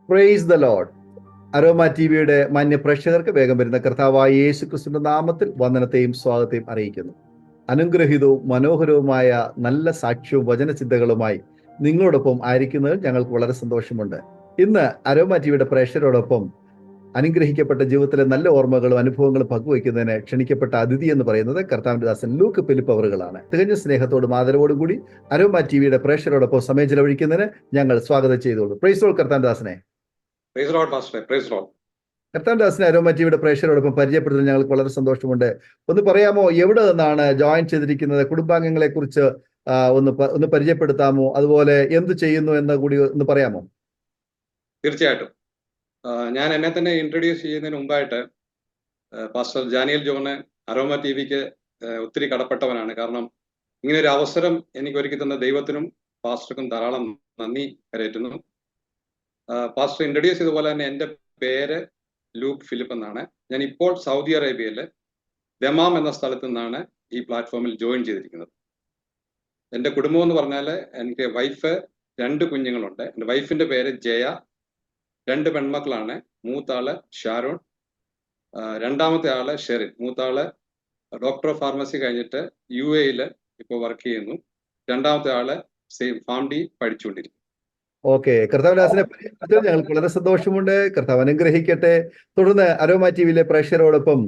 Praise the Lord. Aroma ടിവിയുടെ മാന്യ പ്രേക്ഷകർക്ക് വേഗം വരുന്ന കർത്താവായ യേശു ക്രിസ്തുവിന്റെ നാമത്തിൽ വന്ദനത്തെയും സ്വാഗതത്തെയും അറിയിക്കുന്നു. അനുഗ്രഹീതവും മനോഹരവുമായ നല്ല സാക്ഷ്യവും വചനചിന്തകളുമായി നിങ്ങളോടൊപ്പം ആയിരിക്കുന്നതിൽ ഞങ്ങൾക്ക് വളരെ സന്തോഷമുണ്ട്. ഇന്ന് അരോമ ടിവിയുടെ പ്രേക്ഷകരോടൊപ്പം അനുഗ്രഹിക്കപ്പെട്ട ജീവിതത്തിലെ നല്ല ഓർമ്മകളും അനുഭവങ്ങളും പങ്കുവയ്ക്കുന്നതിന് ക്ഷണിക്കപ്പെട്ട അതിഥി എന്ന് പറയുന്നത് കർത്താവിന്റെ ദാസൻ ലൂക്ക് ഫിലിപ്പ് അവറുകളാണ്. തികഞ്ഞ സ്നേഹത്തോടും ആദരവോടും കൂടി അരോമ ടിവിയുടെ പ്രേക്ഷകരോടൊപ്പം സമയം ചെലവഴിക്കുന്നതിന് ഞങ്ങൾ സ്വാഗതം ചെയ്തോളൂ. പ്രൈസ് ലോർഡ് കർത്താവിന്റെ ദാസനെ. കർത്താവിന്റെ ദാസനെ അരോമ ടിവിയുടെ പ്രേക്ഷകരോടൊപ്പം പരിചയപ്പെടുത്തുന്നതിൽ ഞങ്ങൾക്ക് വളരെ സന്തോഷമുണ്ട്. ഒന്ന് പറയാമോ, എവിടെ നിന്നാണ് ജോയിൻ ചെയ്തിരിക്കുന്നത്? കുടുംബാംഗങ്ങളെ കുറിച്ച് ഒന്ന് പരിചയപ്പെടുത്താമോ? അതുപോലെ എന്ത് ചെയ്യുന്നു എന്ന് കൂടി ഒന്ന് പറയാമോ? തീർച്ചയായിട്ടും. ഞാൻ എന്നെ തന്നെ ഇൻട്രൊഡ്യൂസ് ചെയ്യുന്നതിന് മുമ്പായിട്ട് പാസ്റ്റർ ജാനിയൽ ജോണ് അരോമ ടിവിക്ക് ഒത്തിരി കടപ്പെട്ടവനാണ്. കാരണം ഇങ്ങനെ ഒരു അവസരം എനിക്ക് ഒരുക്കി തന്ന ദൈവത്തിനും പാസ്റ്റർക്കും ധാരാളം നന്ദി കരയറ്റുന്നു. പാസ്റ്റർ ഇൻട്രൊഡ്യൂസ് ചെയ്ത പോലെ തന്നെ എൻ്റെ പേര് ലൂക്ക് ഫിലിപ്പ് എന്നാണ്. ഞാൻ ഇപ്പോൾ സൗദി അറേബ്യയിലെ ദമാം എന്ന സ്ഥലത്ത് നിന്നാണ് ഈ പ്ലാറ്റ്ഫോമിൽ ജോയിൻ ചെയ്തിരിക്കുന്നത്. എൻ്റെ കുടുംബം എന്ന് പറഞ്ഞാൽ എനിക്ക് വൈഫ്, 2 കുഞ്ഞുങ്ങളുണ്ട്. എൻ്റെ വൈഫിൻ്റെ പേര് ജയ, 2 പെൺമക്കളാണ്. മൂത്താള് ഷാരോൺ, രണ്ടാമത്തെ ആള് ഷെറിൻ. മൂത്താള് ഡോക്ടർ ഓഫ് ഫാർമസി കഴിഞ്ഞിട്ട് UAE ഇപ്പോൾ വർക്ക് ചെയ്യുന്നു. രണ്ടാമത്തെ ആള് ഫാം ഡി പഠിച്ചുകൊണ്ടിരിക്കുന്നു. ഓക്കെ, കർത്താവിനെ ഞങ്ങൾക്ക് വളരെ സന്തോഷമുണ്ട്. കർത്താവ് അനുഗ്രഹിക്കട്ടെ. തുടർന്ന് അരോമ ടിവിയിലെ പ്രേക്ഷകരോടൊപ്പം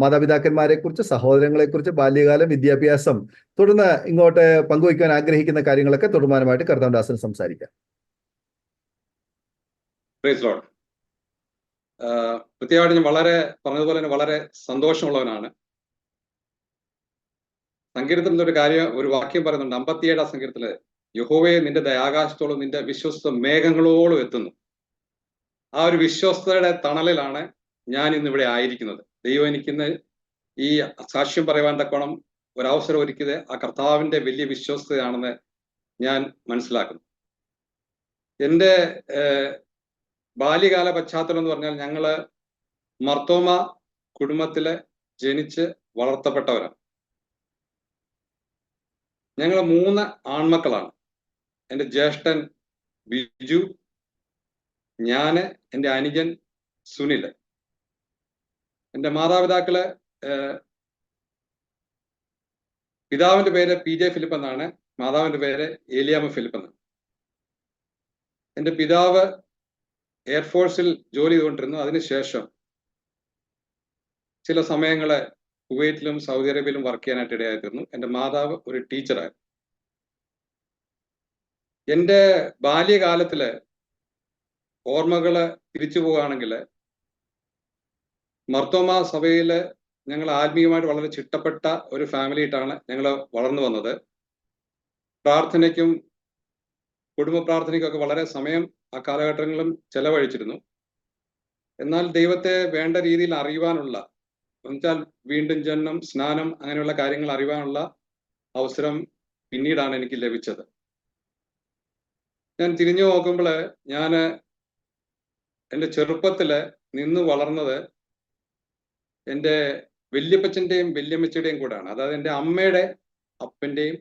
മാതാപിതാക്കന്മാരെ കുറിച്ച്, സഹോദരങ്ങളെ കുറിച്ച്, ബാല്യകാലം, വിദ്യാഭ്യാസം, തുടർന്ന് ഇങ്ങോട്ട് പങ്കുവയ്ക്കാൻ ആഗ്രഹിക്കുന്ന കാര്യങ്ങളൊക്കെ തുടർമാനമായിട്ട് കർത്താവിന്റെ ദാസൻ സംസാരിക്കാം. Praise Lord. കൃത്യമായിട്ട് ഞാൻ പറഞ്ഞതുപോലെ തന്നെ വളരെ സന്തോഷമുള്ളവനാണ്. സങ്കീർത്തനത്തിൽ ഒരു വാക്യം പറയുന്നുണ്ട്, 57 സങ്കീർത്തത്തില്, യഹോവയെ നിന്റെ ദയാകാശത്തോളം നിന്റെ വിശ്വസ്ത മേഘങ്ങളോളം എത്തുന്നു. ആ ഒരു വിശ്വസ്തയുടെ തണലിലാണ് ഞാൻ ഇന്നിവിടെ ആയിരിക്കുന്നത്. ദൈവം എനിക്കിന്ന് ഈ സാക്ഷ്യം പറയുവാൻ തക്കോണം ഒരവസരം ഒരുക്കിയത് ആ കർത്താവിന്റെ വലിയ വിശ്വസ്തയാണെന്ന് ഞാൻ മനസ്സിലാക്കുന്നു. എൻ്റെ ബാല്യകാല പശ്ചാത്തലം എന്ന് പറഞ്ഞാൽ, ഞങ്ങള് മർത്തോമ കുടുംബത്തില് ജനിച്ച് വളർത്തപ്പെട്ടവരാണ്. ഞങ്ങൾ 3 ആൺമക്കളാണ്. എൻ്റെ ജ്യേഷ്ഠൻ ബിജു, ഞാന്, എൻ്റെ അനുജൻ സുനിൽ. എൻ്റെ മാതാപിതാക്കള്, പിതാവിന്റെ പേര് PJ ഫിലിപ്പ് എന്നാണ്, മാതാവിന്റെ പേര് ഏലിയാമ്മ ഫിലിപ്പ് എന്നാണ്. എൻ്റെ പിതാവ് എയർഫോഴ്സിൽ ജോലി ചെയ്തുകൊണ്ടിരുന്നു. അതിനുശേഷം ചില സമയങ്ങള് കുവൈറ്റിലും സൗദി അറേബ്യയിലും വർക്ക് ചെയ്യാനായിട്ട് ഇടയായിത്തീർന്നു. എൻ്റെ മാതാവ് ഒരു ടീച്ചറായിരുന്നു. എൻ്റെ ബാല്യകാലത്തില് ഓർമ്മകള് തിരിച്ചു പോവുകയാണെങ്കിൽ, മർത്തോമ സഭയില് ഞങ്ങൾ ആത്മീയമായിട്ട് വളരെ ചിട്ടപ്പെട്ട ഒരു ഫാമിലിയായിട്ടാണ് ഞങ്ങൾ വളർന്നു വന്നത്. പ്രാർത്ഥനയ്ക്കും കുടുംബ പ്രാർത്ഥനയ്ക്കും ഒക്കെ വളരെ സമയം ആ കാലഘട്ടങ്ങളിലും ചെലവഴിച്ചിരുന്നു. എന്നാൽ ദൈവത്തെ വേണ്ട രീതിയിൽ അറിയുവാനുള്ള, എന്നുവെച്ചാൽ വീണ്ടും ജനനം, സ്നാനം, അങ്ങനെയുള്ള കാര്യങ്ങൾ അറിയുവാനുള്ള അവസരം പിന്നീടാണ് എനിക്ക് ലഭിച്ചത്. ഞാൻ തിരിഞ്ഞു നോക്കുമ്പോൾ ഞാൻ എൻ്റെ ചെറുപ്പത്തില് നിന്ന് വളർന്നത് എൻ്റെ വല്യപ്പച്ചൻ്റെയും വല്യമ്മച്ചിയുടെയും കൂടാണ്. അതായത് എൻ്റെ അമ്മയുടെ അപ്പൻ്റെയും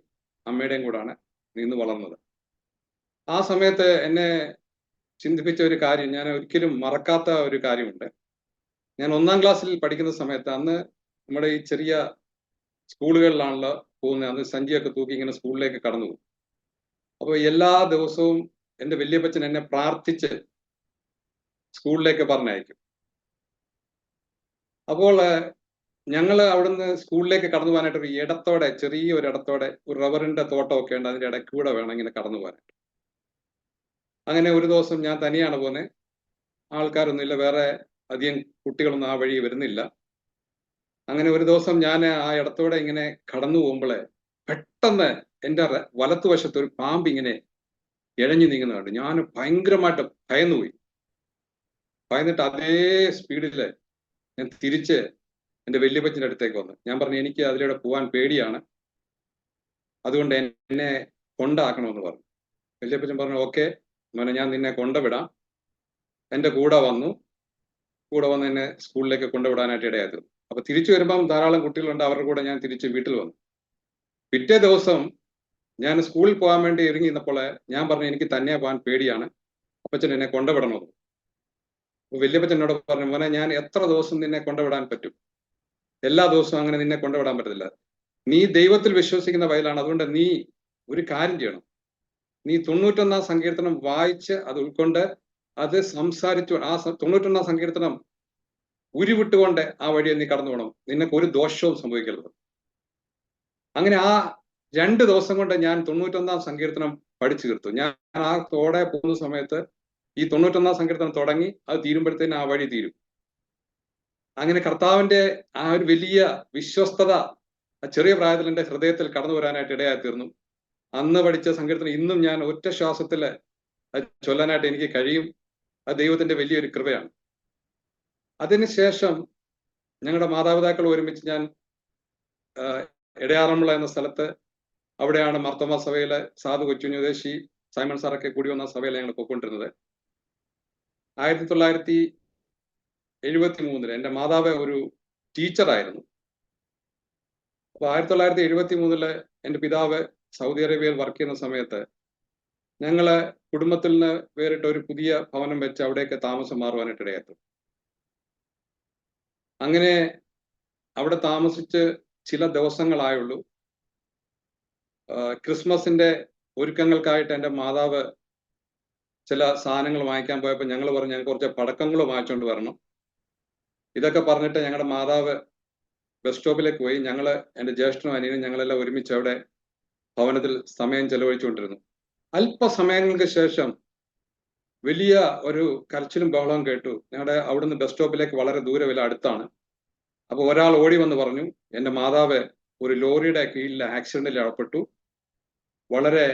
അമ്മയുടെയും കൂടാണ് നിന്ന് വളർന്നത്. ആ സമയത്ത് എന്നെ ചിന്തിപ്പിച്ച ഒരു കാര്യം, ഞാൻ ഒരിക്കലും മറക്കാത്ത ഒരു കാര്യമുണ്ട്. ഞാൻ 1ാം ക്ലാസ്സിൽ പഠിക്കുന്ന സമയത്ത്, അന്ന് നമ്മുടെ ഈ ചെറിയ സ്കൂളുകളിലാണല്ലോ പോകുന്നത്, അന്ന് സഞ്ചിയൊക്കെ തൂക്കി ഇങ്ങനെ സ്കൂളിലേക്ക് കടന്നു പോകും. അപ്പോൾ എല്ലാ ദിവസവും എൻ്റെ വല്യപ്പച്ചൻ എന്നെ പ്രാർത്ഥിച്ച് സ്കൂളിലേക്ക് പറഞ്ഞയക്കും. അപ്പോൾ ഞങ്ങൾ അവിടുന്ന് സ്കൂളിലേക്ക് കടന്നു പോകാനായിട്ട് ഒരു ഇടത്തോടെ, ചെറിയൊരു ഇടത്തോടെ, ഒരു റബ്ബറിന്റെ തോട്ടമൊക്കെ ഉണ്ട്, അതിൻ്റെ ഇടയ്ക്ക് കൂടെ വേണം ഇങ്ങനെ കടന്നു പോകാനായിട്ട്. അങ്ങനെ ഒരു ദിവസം ഞാൻ തനിയാണ് പോകുന്നത്. ആൾക്കാരൊന്നുമില്ല, വേറെ അധികം കുട്ടികളൊന്നും ആ വഴി വരുന്നില്ല. അങ്ങനെ ഒരു ദിവസം ഞാൻ ആ ഇടത്തോടെ ഇങ്ങനെ കടന്നു പോകുമ്പോൾ പെട്ടെന്ന് എൻ്റെ വലത്തുവശത്ത് ഒരു പാമ്പ് ഇങ്ങനെ ഇഴഞ്ഞു നീങ്ങുന്ന കണ്ടു. ഞാൻ ഭയങ്കരമായിട്ട് ഭയന്നുപോയി. ഭയന്നിട്ട് അതേ സ്പീഡിൽ ഞാൻ തിരിച്ച് എൻ്റെ വല്യപ്പച്ചൻ്റെ അടുത്തേക്ക് വന്നു. ഞാൻ പറഞ്ഞു, എനിക്ക് അതിലൂടെ പോകാൻ പേടിയാണ്, അതുകൊണ്ട് എന്നെ കൊണ്ടാക്കണമെന്ന് പറഞ്ഞു. വല്യപ്പച്ചൻ പറഞ്ഞു, ഓക്കെ മോനെ, ഞാൻ നിന്നെ കൊണ്ടുവിടാം. എൻ്റെ കൂടെ വന്ന് എന്നെ സ്കൂളിലേക്ക് കൊണ്ടുവിടാനായിട്ട് ഇടയായിരുന്നു. അപ്പൊ തിരിച്ചു വരുമ്പം ധാരാളം കുട്ടികളുണ്ട്, അവരുടെ കൂടെ ഞാൻ തിരിച്ച് വീട്ടിൽ വന്നു. പിറ്റേ ദിവസം ഞാൻ സ്കൂളിൽ പോകാൻ വേണ്ടി ഇറങ്ങിയിരുന്നപ്പോൾ ഞാൻ പറഞ്ഞു, എനിക്ക് തന്നെ പോകാൻ പേടിയാണ്, അപ്പച്ചൻ എന്നെ കൊണ്ടുവിടണമെന്ന്. അപ്പൊ വല്യപ്പച്ചൻ എന്നോട് പറഞ്ഞു, മോനെ ഞാൻ എത്ര ദിവസം നിന്നെ കൊണ്ടുവിടാൻ പറ്റും? എല്ലാ ദിവസവും അങ്ങനെ നിന്നെ കൊണ്ടുവിടാൻ പറ്റത്തില്ല. നീ ദൈവത്തിൽ വിശ്വസിക്കുന്ന വയലാണ്. അതുകൊണ്ട് നീ ഒരു കാര്യം ചെയ്യണം. നീ 91 സങ്കീർത്തനം വായിച്ച് അത് ഉൾക്കൊണ്ട് അത് സംസാരിച്ചു ആ 91 സങ്കീർത്തനം ഉരുവിട്ടുകൊണ്ട് ആ വഴിയെ നീ കടന്നു പോകണം. നിനക്ക് ഒരു ദോഷവും സംഭവിക്കരുത്. അങ്ങനെ ആ 2 ദിവസം കൊണ്ട് ഞാൻ 91 സങ്കീർത്തനം പഠിച്ചു തീർത്തു. ഞാൻ ആ തോടെ പോകുന്ന സമയത്ത് ഈ 91 സങ്കീർത്തനം തുടങ്ങി അത് തീരുമ്പോഴത്തേന് ആ വഴി തീരും. അങ്ങനെ കർത്താവിന്റെ ആ ഒരു വലിയ വിശ്വസ്തത ആ ചെറിയ പ്രായത്തിൽ എന്റെ ഹൃദയത്തിൽ കടന്നു വരാനായിട്ട് ഇടയായി തീർന്നു. അന്ന് പഠിച്ച സങ്കീർത്തനം ഇന്നും ഞാൻ ഒറ്റ ശ്വാസത്തില് അത് ചൊല്ലാനായിട്ട് എനിക്ക് കഴിയും. അത് ദൈവത്തിന്റെ വലിയൊരു കൃപയാണ്. അതിനുശേഷം ഞങ്ങളുടെ മാതാപിതാക്കൾ ഒരുമിച്ച് ഞാൻ ഇടയാറന്മുള എന്ന സ്ഥലത്ത്, അവിടെയാണ് മാർത്തോമാ സഭയിലെ സാധു കൊച്ചുഞ്ഞുദേശി സൈമൺ സാറൊക്കെ കൂടി വന്ന സഭയിൽ ഞങ്ങൾ പോയിക്കൊണ്ടിരുന്നത്. 1973 എന്റെ മാതാവ് ഒരു ടീച്ചറായിരുന്നു. അപ്പൊ 1973 എന്റെ പിതാവ് സൗദി അറേബ്യയിൽ വർക്ക് ചെയ്യുന്ന സമയത്ത് ഞങ്ങള് കുടുംബത്തിൽ നിന്ന് വേറിട്ട് ഒരു പുതിയ ഭവനം വെച്ച് അവിടേക്ക് താമസം മാറുവാനായിട്ട് ഇടയായി. അങ്ങനെ അവിടെ താമസിച്ച് ചില ദിവസങ്ങളായുള്ളൂ. ക്രിസ്മസിന്റെ ഒരുക്കങ്ങൾക്കായിട്ട് എൻ്റെ മാതാവ് ചില സാധനങ്ങൾ വാങ്ങിക്കാൻ പോയപ്പോൾ ഞങ്ങൾ പറഞ്ഞു ഞങ്ങൾക്ക് കുറച്ച് പടക്കങ്ങൾ വാങ്ങിച്ചുകൊണ്ട് വരണം. ഇതൊക്കെ പറഞ്ഞിട്ട് ഞങ്ങളുടെ മാതാവ് ബസ് സ്റ്റോപ്പിലേക്ക് പോയി. ഞങ്ങള് എൻ്റെ ജ്യേഷ്ഠനും അനിയനും ഞങ്ങളെല്ലാം ഒരുമിച്ച് അവിടെ ഭവനത്തിൽ സമയം ചെലവഴിച്ചുകൊണ്ടിരുന്നു. അല്പസമയങ്ങൾക്ക് ശേഷം വലിയ ഒരു കരച്ചിലും ബഹളവും കേട്ടു. ഞങ്ങളുടെ അവിടുന്ന് ബസ് സ്റ്റോപ്പിലേക്ക് വളരെ ദൂരമില്ല, അടുത്താണ്. അപ്പൊ ഒരാൾ ഓടി വന്ന് പറഞ്ഞു, എൻ്റെ മാതാവ് ഒരു ലോറിയുടെ കീഴിൽ ആക്സിഡന്റിൽ അകപ്പെട്ടു, വളരെ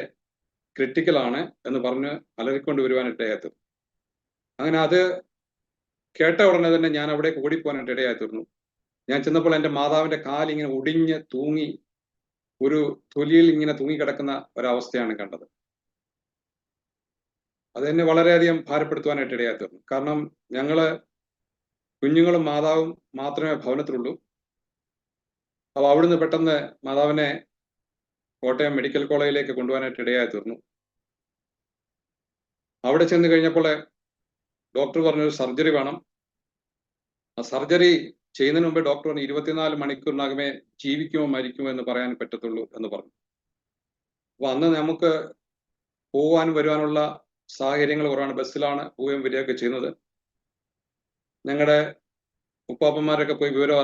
ക്രിട്ടിക്കലാണ് എന്ന് പറഞ്ഞ് അലറിക്കൊണ്ട് വരുവാനായിട്ട് ഇടയായി. അങ്ങനെ അത് കേട്ട ഉടനെ തന്നെ ഞാൻ അവിടേക്ക് ഓടിപ്പോകാനായിട്ട് ഇടയായി തീർന്നു. ഞാൻ ചെന്നപ്പോൾ എൻ്റെ മാതാവിന്റെ കാലിങ്ങനെ ഒടിഞ്ഞ് തൂങ്ങി ഒരു തൊലിയിൽ ഇങ്ങനെ തൂങ്ങിക്കിടക്കുന്ന ഒരവസ്ഥയാണ് കണ്ടത്. അതെന്നെ വളരെയധികം ഭാരപ്പെടുത്തുവാനായിട്ട് ഇടയായി തീർന്നു. കാരണം ഞങ്ങള് കുഞ്ഞുങ്ങളും മാതാവും മാത്രമേ ഭവനത്തിലുള്ളൂ. അപ്പൊ അവിടുന്ന് പെട്ടെന്ന് മാതാവിനെ കോട്ടയം മെഡിക്കൽ കോളേജിലേക്ക് കൊണ്ടുപോകാനായിട്ട് ഇടയായി തീർന്നു. അവിടെ ചെന്ന് കഴിഞ്ഞപ്പോൾ ഡോക്ടർ പറഞ്ഞൊരു സർജറി വേണം. ആ സർജറി ചെയ്യുന്നതിന് മുമ്പേ ഡോക്ടർ പറഞ്ഞു 24 മണിക്കൂറിനകമേ ജീവിക്കുമോ മരിക്കുമോ എന്ന് പറയാൻ പറ്റത്തുള്ളൂ എന്ന് പറഞ്ഞു. അപ്പൊ അന്ന് നമുക്ക് പോകാനും വരുവാനുള്ള സാഹചര്യങ്ങൾ കുറവാണ്. ബസ്സിലാണ് പോവുകയും വരികയൊക്കെ ചെയ്യുന്നത്. ഞങ്ങളുടെ ഉപ്പാപ്പന്മാരൊക്കെ പോയി വിവരം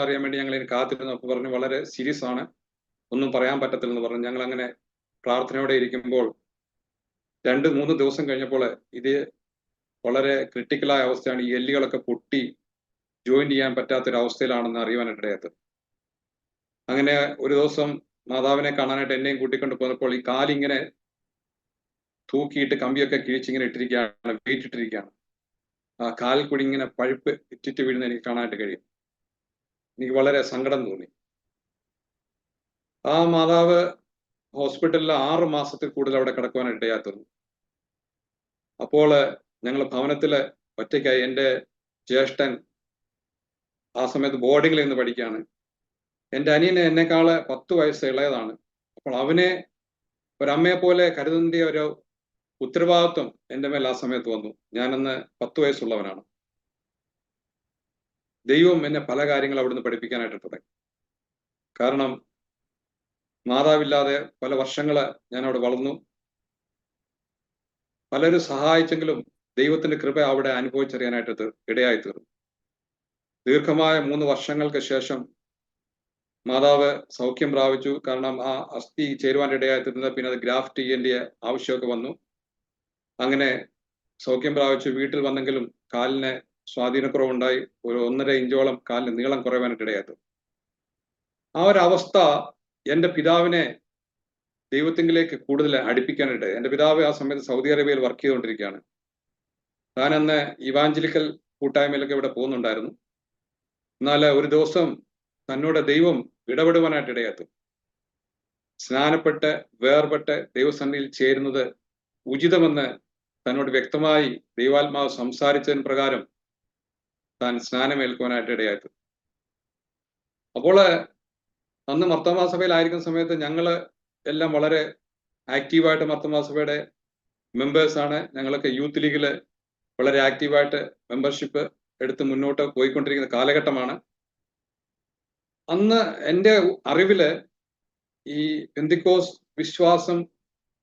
അറിയാൻ വേണ്ടി ഞങ്ങൾ ഇതിന് കാത്തിരുന്നു. അപ്പൊ പറഞ്ഞു വളരെ സീരിയസ് ആണ്, ഒന്നും പറയാൻ പറ്റത്തില്ലെന്ന് പറഞ്ഞു. ഞങ്ങൾ അങ്ങനെ പ്രാർത്ഥനയോടെ ഇരിക്കുമ്പോൾ 2-3 ദിവസം കഴിഞ്ഞപ്പോൾ ഇത് വളരെ ക്രിട്ടിക്കലായ അവസ്ഥയാണ്. ഈ എല്ലുകളൊക്കെ പൊട്ടി ജോയിൻ ചെയ്യാൻ പറ്റാത്തൊരവസ്ഥയിലാണെന്ന് അറിയുവാനായിട്ടിടയായത്. അങ്ങനെ ഒരു ദിവസം മാതാവിനെ കാണാനായിട്ട് എന്നെയും കൂട്ടിക്കൊണ്ട് പോന്നപ്പോൾ ഈ കാലിങ്ങനെ തൂക്കിയിട്ട് കമ്പിയൊക്കെ കിഴിച്ചിങ്ങനെ ഇട്ടിരിക്കുകയാണ്, വെയിറ്റ് ഇട്ടിരിക്കുകയാണ്. ആ കാലിൽ കൂടി ഇങ്ങനെ പഴുപ്പ് ഇറ്റിറ്റ് വീഴുന്ന എനിക്ക് കാണാനായിട്ട് കഴിയും. എനിക്ക് വളരെ സങ്കടം തോന്നി. ആ മാതാവ് ഹോസ്പിറ്റലിൽ 6 മാസത്തിൽ കൂടുതൽ അവിടെ കിടക്കുവാനായിട്ട് ഇടയായി തീർന്നു. അപ്പോൾ ഞങ്ങൾ ഭവനത്തില് ഒറ്റയ്ക്കായി. എൻ്റെ ജ്യേഷ്ഠൻ ആ സമയത്ത് ബോർഡിങ്ങിൽ നിന്ന് പഠിക്കുകയാണ്. എൻ്റെ അനിയന് എന്നെക്കാള് 10 വയസ്സ് ഇളയതാണ്. അപ്പോൾ അവനെ ഒരമ്മയെ പോലെ കരുതേണ്ട ഒരു ഉത്തരവാദിത്വം എൻ്റെ മേൽ ആ സമയത്ത് വന്നു. ഞാനന്ന് 10 വയസ്സുള്ളവനാണ്. ദൈവം എന്നെ പല കാര്യങ്ങൾ അവിടുന്ന് പഠിപ്പിക്കാനായിട്ട് തുടങ്ങി. കാരണം മാതാവില്ലാതെ പല വർഷങ്ങള് ഞാൻ അവിടെ വളർന്നു. പലരും സഹായിച്ചെങ്കിലും ദൈവത്തിന്റെ കൃപ അവിടെ അനുഭവിച്ചറിയാനായിട്ട് ഇടയായി തീർന്നു. ദീർഘമായ 3 വർഷങ്ങൾക്ക് ശേഷം മാതാവ് സൗഖ്യം പ്രാപിച്ചു. കാരണം ആ അസ്ഥി ചേരുവാൻ ഇടയായി തീർന്നത് പിന്നെ അത് ഗ്രാഫ്റ്റ് ചെയ്യേണ്ട ആവശ്യമൊക്കെ വന്നു. അങ്ങനെ സൗഖ്യം പ്രാപിച്ചു. വീട്ടിൽ വന്നെങ്കിലും കാലിന് സ്വാധീനക്കുറവുണ്ടായി. ഒരു 1.5 ഇഞ്ചോളം കാലിന് നീളം കുറയാനായിട്ട് ഇടയായി. ആ ഒരു അവസ്ഥ എൻ്റെ പിതാവിനെ ദൈവത്തിങ്കിലേക്ക് കൂടുതൽ അടുപ്പിക്കാനായിട്ട്. എൻ്റെ പിതാവ് ആ സമയത്ത് സൗദി അറേബ്യയിൽ വർക്ക് ചെയ്തുകൊണ്ടിരിക്കുകയാണ്. താനന്ന് ഇവാഞ്ചലിക്കൽ കൂട്ടായ്മയിലൊക്കെ ഇവിടെ പോകുന്നുണ്ടായിരുന്നു. എന്നാൽ ഒരു ദിവസം തന്നോട് ദൈവം ഇടപെടുവാനായിട്ട് ഇടയായി. സ്നാനപ്പെട്ട് വേർപെട്ട് ദൈവസന്നിധിയിൽ ചേരുന്നത് ഉചിതമെന്ന് തന്നോട് വ്യക്തമായി ദൈവാത്മാവ് സംസാരിച്ചതിന് പ്രകാരം താൻ സ്നാനമേൽക്കുവാനായിട്ട് ഇടയായി. അപ്പോൾ അന്ന് മർത്തോമാ സഭയിലായിരിക്കുന്ന സമയത്ത് ഞങ്ങള് എല്ലാം വളരെ ആക്റ്റീവായിട്ട് മർത്തോമാ സഭയുടെ മെമ്പേഴ്സാണ്. ഞങ്ങളൊക്കെ യൂത്ത് ലീഗില് വളരെ ആക്റ്റീവായിട്ട് മെമ്പർഷിപ്പ് എടുത്ത് മുന്നോട്ട് പോയിക്കൊണ്ടിരിക്കുന്ന കാലഘട്ടമാണ്. അന്ന് എൻ്റെ അറിവില് ഈ പെന്തിക്കോസ് വിശ്വാസം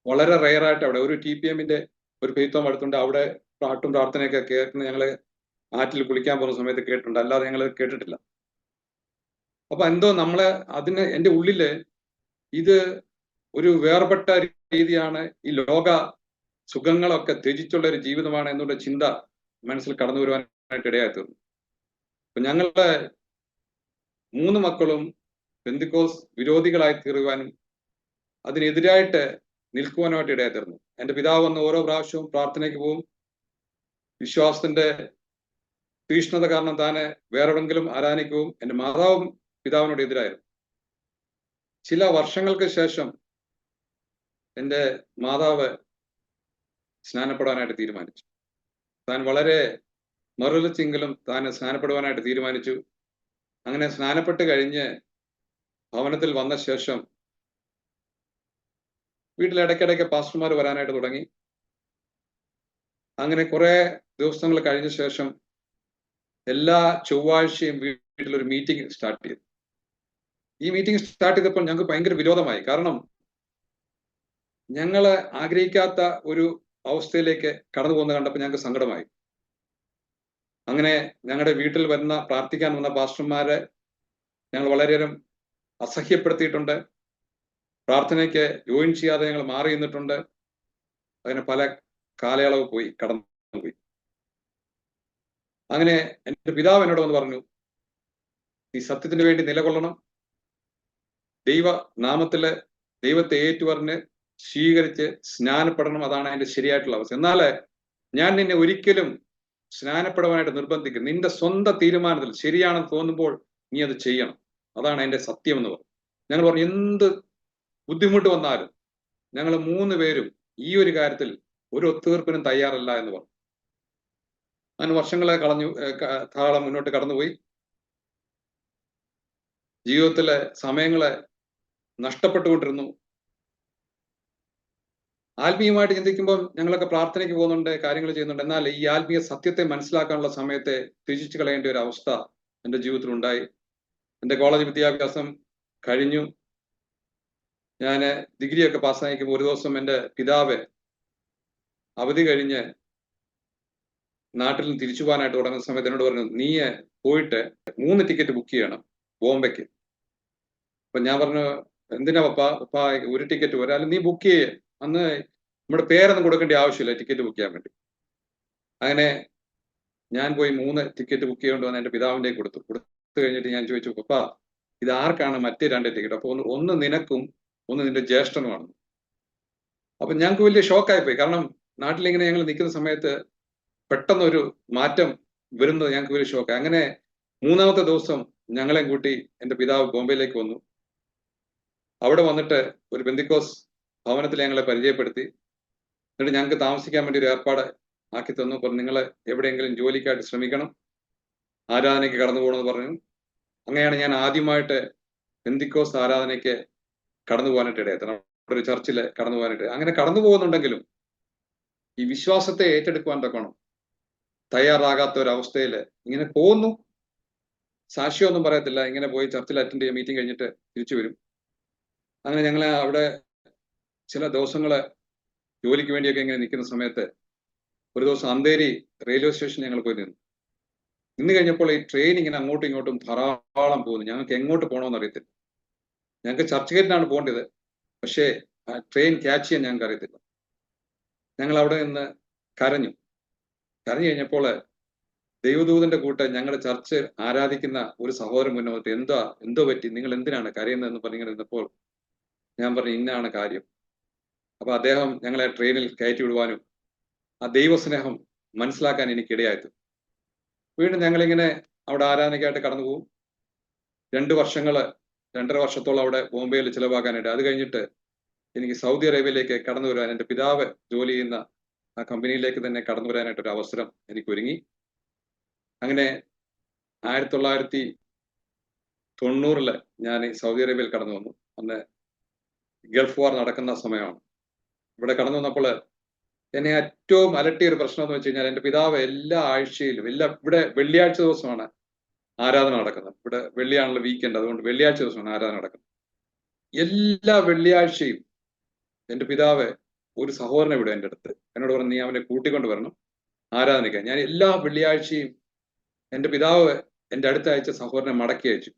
വളരെ റെയറായിട്ട് അവിടെ ഒരു TPM-ന്റെ ഒരു പെയ്ത്തോം അടുത്തുണ്ട്. അവിടെ പാട്ടും പ്രാർത്ഥനയൊക്കെ കേൾക്കുന്ന ഞങ്ങള് ആറ്റിൽ കുളിക്കാൻ പോകുന്ന സമയത്ത് കേട്ടിട്ടുണ്ട്, അല്ലാതെ ഞങ്ങൾ കേട്ടിട്ടില്ല. അപ്പൊ എന്തോ നമ്മളെ അതിന് എൻ്റെ ഉള്ളില് ഇത് ഒരു വേർപെട്ട രീതിയാണ്, ഈ ലോക സുഖങ്ങളൊക്കെ ത്യജിച്ചുള്ള ഒരു ജീവിതമാണ് എന്നുള്ള ചിന്ത മനസ്സിൽ കടന്നു വരുവാനായിട്ട് ഇടയായി തീർന്നു. അപ്പൊ ഞങ്ങളുടെ 3 മക്കളും പെന്തിക്കോസ് വിരോധികളായി തീരുവാനും അതിനെതിരായിട്ട് നിൽക്കുവാനുമായിട്ട് ഇടയായി തീർന്നു. എൻ്റെ പിതാവ് വന്ന് ഓരോ പ്രാവശ്യവും പ്രാർത്ഥനയ്ക്ക് പോവും. വിശ്വാസത്തിന്റെ തീഷ്ണത കാരണം താന് വേറെവിടെങ്കിലും ആരാധിക്കവും. എൻ്റെ മാതാവും പിതാവിനോട് എതിരായിരുന്നു. ചില വർഷങ്ങൾക്ക് ശേഷം എൻ്റെ മാതാവ് സ്നാനപ്പെടാനായിട്ട് തീരുമാനിച്ചു. താൻ വളരെ മറുതലിച്ചെങ്കിലും താൻ സ്നാനപ്പെടുവാനായിട്ട് തീരുമാനിച്ചു. അങ്ങനെ സ്നാനപ്പെട്ട് കഴിഞ്ഞ് ഭവനത്തിൽ വന്ന ശേഷം വീട്ടിൽ ഇടയ്ക്കിടയ്ക്ക് പാസ്റ്റർമാർ വരാനായിട്ട് തുടങ്ങി. അങ്ങനെ കുറെ ദിവസങ്ങൾ കഴിഞ്ഞ ശേഷം എല്ലാ ചൊവ്വാഴ്ചയും വീട്ടിലൊരു മീറ്റിംഗ് സ്റ്റാർട്ട് ചെയ്തു. ഈ മീറ്റിംഗ് സ്റ്റാർട്ട് ചെയ്തപ്പോൾ ഞങ്ങൾക്ക് ഭയങ്കര വിരോധമായി. കാരണം ഞങ്ങള് ആഗ്രഹിക്കാത്ത ഒരു അവസ്ഥയിലേക്ക് കടന്നു പോകുന്ന കണ്ടപ്പോൾ ഞങ്ങൾക്ക് സങ്കടമായി. അങ്ങനെ ഞങ്ങളുടെ വീട്ടിൽ വരുന്ന പ്രാർത്ഥിക്കാൻ വന്ന പാസ്റ്റർമാരെ ഞങ്ങൾ വളരെയേറെ അസഹ്യപ്പെടുത്തിയിട്ടുണ്ട്. പ്രാർത്ഥനയ്ക്ക് ജോയിൻ ചെയ്യാതെ ഞങ്ങൾ മാറി നിന്നിട്ടുണ്ട്. അങ്ങനെ പല കാലയളവ് കടന്നുപോയി. അങ്ങനെ എൻ്റെ പിതാവ് എന്നോട് വന്ന് പറഞ്ഞു, ഈ സത്യത്തിന് വേണ്ടി നിലകൊള്ളണം, ദൈവ നാമത്തില് ദൈവത്തെ ഏറ്റുപറഞ്ഞ് സ്വീകരിച്ച് സ്നാനപ്പെടണം, അതാണ് അതിന്റെ ശരിയായിട്ടുള്ള അവസ്ഥ. എന്നാല് ഞാൻ നിന്നെ ഒരിക്കലും സ്നാനപ്പെടുവാനായിട്ട് നിർബന്ധിക്കും. നിന്റെ സ്വന്തം തീരുമാനത്തിൽ ശരിയാണെന്ന് തോന്നുമ്പോൾ നീ അത് ചെയ്യണം, അതാണ് അതിന്റെ സത്യം എന്ന് പറഞ്ഞു. ഞങ്ങൾ പറഞ്ഞു എന്ത് ബുദ്ധിമുട്ട് വന്നാലും ഞങ്ങൾ 3 പേരും ഈ ഒരു കാര്യത്തിൽ ഒരു ഒത്തുതീർപ്പിനും തയ്യാറല്ല എന്ന് പറഞ്ഞു. അങ്ങനെ വർഷങ്ങളെ ധാരാളം മുന്നോട്ട് കടന്നുപോയി. ജീവിതത്തിലെ സമയങ്ങളെ നഷ്ടപ്പെട്ടുകൊണ്ടിരുന്നു. ആത്മീയമായിട്ട് ചിന്തിക്കുമ്പോൾ ഞങ്ങളൊക്കെ പ്രാർത്ഥനയ്ക്ക് പോകുന്നുണ്ട്, കാര്യങ്ങൾ ചെയ്യുന്നുണ്ട്. എന്നാൽ ഈ ആത്മീയ സത്യത്തെ മനസ്സിലാക്കാനുള്ള സമയത്തെ ത്യജിച്ചു കളയേണ്ട ഒരു അവസ്ഥ എൻ്റെ ജീവിതത്തിൽ ഉണ്ടായി. എൻ്റെ കോളേജ് വിദ്യാഭ്യാസം കഴിഞ്ഞു. ഞാൻ ഡിഗ്രിയൊക്കെ പാസ്സായിരിക്കുമ്പോൾ ഒരു ദിവസം എൻ്റെ പിതാവ് അവധി കഴിഞ്ഞ് നാട്ടിൽ തിരിച്ചു പോകാനായിട്ട് തുടങ്ങുന്ന സമയത്ത് എന്നോട് പറഞ്ഞു, നീ പോയിട്ട് 3 ടിക്കറ്റ് ബുക്ക് ചെയ്യണം ബോംബെക്ക്. അപ്പൊ ഞാൻ പറഞ്ഞു, എന്തിനാ പപ്പ ഒരു ടിക്കറ്റ് പോരാ, അല്ല നീ ബുക്ക് ചെയ്യേ, അന്ന് നമ്മുടെ പേരൊന്നും കൊടുക്കേണ്ട ആവശ്യമില്ല ടിക്കറ്റ് ബുക്ക് ചെയ്യാൻ വേണ്ടി. അങ്ങനെ ഞാൻ പോയി 3 ടിക്കറ്റ് ബുക്ക് ചെയ്തുകൊണ്ട് വന്ന് എൻ്റെ പിതാവിൻ്റെ കൊടുത്തു കഴിഞ്ഞിട്ട് ഞാൻ ചോദിച്ചു, പപ്പ ഇത് ആർക്കാണ് മറ്റേ 2 ടിക്കറ്റ്? അപ്പൊ ഒന്ന് നിനക്കും ഒന്ന് നിന്റെ ജ്യേഷ്ഠനുമാണ്. അപ്പൊ ഞങ്ങൾക്ക് വലിയ ഷോക്കായി പോയി. കാരണം നാട്ടിലിങ്ങനെ ഞങ്ങൾ നിൽക്കുന്ന സമയത്ത് പെട്ടെന്നൊരു മാറ്റം വരുന്നത് ഞങ്ങൾക്ക് വലിയ ഷോക്ക്. അങ്ങനെ 3-ാമത്തെ ദിവസം ഞങ്ങളെ കൂട്ടി എൻ്റെ പിതാവ് ബോംബെയിലേക്ക് വന്നു. അവിടെ വന്നിട്ട് ഒരു പെന്തിക്കോസ് ഭവനത്തിൽ ഞങ്ങളെ പരിചയപ്പെടുത്തി. എന്നിട്ട് ഞങ്ങൾക്ക് താമസിക്കാൻ വേണ്ടി ഒരു ഏർപ്പാട് ആക്കി തന്നു. പറഞ്ഞു, നിങ്ങൾ എവിടെയെങ്കിലും ജോലിക്കായിട്ട് ശ്രമിക്കണം, ആരാധനയ്ക്ക് കടന്നു പോകണമെന്ന് പറഞ്ഞു. അങ്ങനെയാണ് ഞാൻ ആദ്യമായിട്ട് പെന്തിക്കോസ് ആരാധനയ്ക്ക് കടന്നു പോകാനായിട്ട് ഇടയായി. ഒരു ചർച്ചിൽ കടന്നു പോകാനായിട്ട്. അങ്ങനെ കടന്നു പോകുന്നുണ്ടെങ്കിലും ഈ വിശ്വാസത്തെ ഏറ്റെടുക്കുവാൻ തക്കണം തയ്യാറാകാത്ത ഒരു അവസ്ഥയിൽ ഇങ്ങനെ പോകുന്നു. സാക്ഷ്യമൊന്നും പറയത്തില്ല, ഇങ്ങനെ പോയി ചർച്ചിൽ അറ്റൻഡ് ചെയ്യും, മീറ്റിംഗ് കഴിഞ്ഞിട്ട് തിരിച്ചു വരും. അങ്ങനെ ഞങ്ങൾ അവിടെ ചില ദിവസങ്ങള് ജോലിക്ക് വേണ്ടിയൊക്കെ ഇങ്ങനെ നിൽക്കുന്ന സമയത്ത് ഒരു ദിവസം അന്തേരി റെയിൽവേ സ്റ്റേഷനിൽ ഞങ്ങൾ പോയി നിന്ന് കഴിഞ്ഞപ്പോൾ ഈ ട്രെയിൻ ഇങ്ങനെ അങ്ങോട്ടും ഇങ്ങോട്ടും ധാരാളം പോകുന്നു. ഞങ്ങൾക്ക് എങ്ങോട്ട് പോകണമെന്ന് അറിയത്തില്ല. ഞങ്ങൾക്ക് ചർച്ച് ഗേറ്റിനാണ് പോകേണ്ടത്, പക്ഷേ ആ ട്രെയിൻ ക്യാച്ച് ചെയ്യാൻ ഞങ്ങൾക്ക് അറിയത്തില്ല. ഞങ്ങൾ അവിടെ നിന്ന് കരഞ്ഞു കഴിഞ്ഞപ്പോൾ ദൈവദൂതന്റെ കൂട്ട് ഞങ്ങളുടെ ചർച്ച് ആരാധിക്കുന്ന ഒരു സഹോദരൻ മുന്നോട്ട് എന്തോ പറ്റി, നിങ്ങൾ എന്തിനാണ് കരയുന്നതെന്ന് പറഞ്ഞിങ്ങനെ ഇരുന്നപ്പോൾ ഞാൻ പറഞ്ഞു, ഇന്നാണ് കാര്യം. അപ്പൊ അദ്ദേഹം ഞങ്ങളെ ട്രെയിനിൽ കയറ്റി വിടുവാനും ആ ദൈവസ്നേഹം മനസ്സിലാക്കാൻ എനിക്കിടയായിരുന്നു. വീണ്ടും ഞങ്ങളിങ്ങനെ അവിടെ ആരാധനയ്ക്കായിട്ട് കടന്നു പോകും. 2.5 വർഷത്തോളം അവിടെ ബോംബെയിൽ ചിലവാക്കാനായിട്ട്. അത് കഴിഞ്ഞിട്ട് എനിക്ക് സൗദി അറേബ്യയിലേക്ക് കടന്നു വരാൻ, എൻ്റെ പിതാവ് ജോലി ചെയ്യുന്ന ആ കമ്പനിയിലേക്ക് തന്നെ കടന്നു വരാനായിട്ടൊരു അവസരം എനിക്ക് ഒരുങ്ങി. അങ്ങനെ 1990 ഞാൻ സൗദി അറേബ്യയിൽ കടന്നു വന്നു. അന്ന് ഗൾഫ് വാർ നടക്കുന്ന സമയമാണ്. ഇവിടെ കടന്നു വന്നപ്പോൾ എന്നെ ഏറ്റവും അലട്ടിയ ഒരു പ്രശ്നം എന്ന് വെച്ച് കഴിഞ്ഞാൽ എൻ്റെ പിതാവ് എല്ലാ ആഴ്ചയിലും ഇവിടെ വെള്ളിയാഴ്ച ദിവസമാണ് ആരാധന നടക്കുന്നത്. ഇവിടെ വെള്ളിയാണല്ലോ വീക്കെൻഡ്, അതുകൊണ്ട് വെള്ളിയാഴ്ച ദിവസമാണ് ആരാധന നടക്കുന്നത്. എല്ലാ വെള്ളിയാഴ്ചയും എൻ്റെ പിതാവ് ഒരു സഹോദരനെ വിടും എൻ്റെ അടുത്ത്. എന്നോട് പറഞ്ഞു, നീ അവനെ കൂട്ടിക്കൊണ്ട് വരണം ആരാധനയ്ക്ക്. ഞാൻ എല്ലാ വെള്ളിയാഴ്ചയും എൻ്റെ പിതാവ് എൻ്റെ അടുത്ത അയച്ച സഹോദരനെ മടക്കി അയച്ചു.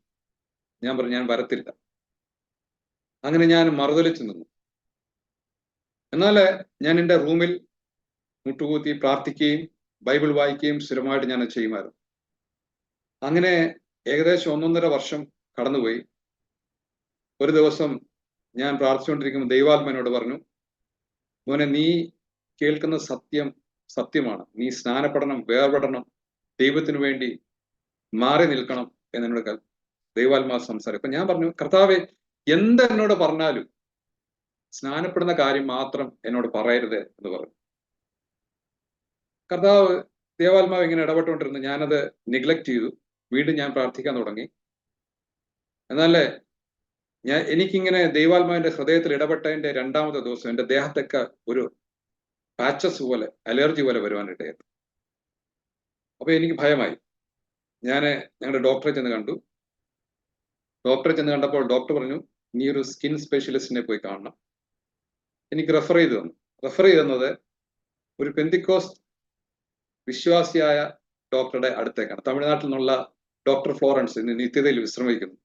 ഞാൻ പറഞ്ഞു, ഞാൻ വരത്തില്ല. അങ്ങനെ ഞാൻ മറുതലിച്ചു നിന്നു. എന്നാൽ ഞാൻ എൻ്റെ റൂമിൽ മുട്ടുകൂത്തി പ്രാർത്ഥിക്കുകയും ബൈബിൾ വായിക്കുകയും സ്ഥിരമായിട്ട് ഞാൻ ചെയ്യുമായിരുന്നു. അങ്ങനെ ഏകദേശം 1.5 വർഷം കടന്നുപോയി. ഒരു ദിവസം ഞാൻ പ്രാർത്ഥിച്ചുകൊണ്ടിരിക്കുമ്പോൾ ദൈവാത്മനോട് പറഞ്ഞു, മോനെ, നീ കേൾക്കുന്ന സത്യം സത്യമാണ്. നീ സ്നാനപ്പെടണം, വേർപെടണം, ദൈവത്തിനു വേണ്ടി മാറി നിൽക്കണം എന്നോട് ദൈവാത്മാ സംസാരം. അപ്പൊ ഞാൻ പറഞ്ഞു, കർത്താവെ, എന്തെന്നോട് പറഞ്ഞാലും സ്നാനപ്പെടുന്ന കാര്യം മാത്രം എന്നോട് പറയരുത് എന്ന് പറഞ്ഞു. കർത്താവ് ദേവാത്മാവ് ഇങ്ങനെ ഇടപെട്ടുകൊണ്ടിരുന്നു. ഞാനത് നിഗ്ലക്ട് ചെയ്തു. വീണ്ടും ഞാൻ പ്രാർത്ഥിക്കാൻ തുടങ്ങി. എന്നാലേ എനിക്കിങ്ങനെ ദൈവാത്മാവിന്റെ ഹൃദയത്തിൽ ഇടപെട്ടതിന്റെ 2ാമത്തെ ദിവസം എൻ്റെ ദേഹത്തൊക്കെ ഒരു പാച്ചസ് പോലെ, അലർജി പോലെ വരുവാനിടയായിരുന്നു. അപ്പൊ എനിക്ക് ഭയമായി. ഞങ്ങളുടെ ഡോക്ടറെ ചെന്ന് കണ്ടു. ഡോക്ടറെ ചെന്ന് കണ്ടപ്പോൾ ഡോക്ടർ പറഞ്ഞു, നീ ഒരു സ്കിൻ സ്പെഷ്യലിസ്റ്റിനെ പോയി കാണണം. എനിക്ക് റെഫർ ചെയ്ത് തന്നു. റെഫർ ചെയ്തെന്നത് ഒരു പെന്തിക്കോസ്റ്റ് വിശ്വാസിയായ ഡോക്ടറുടെ അടുത്തേക്കാണ്. തമിഴ്നാട്ടിൽ നിന്നുള്ള ഡോക്ടർ ഫ്ലോറൻസ് ഇന്ന് നിത്യതയിൽ വിശ്രമിക്കുന്നു.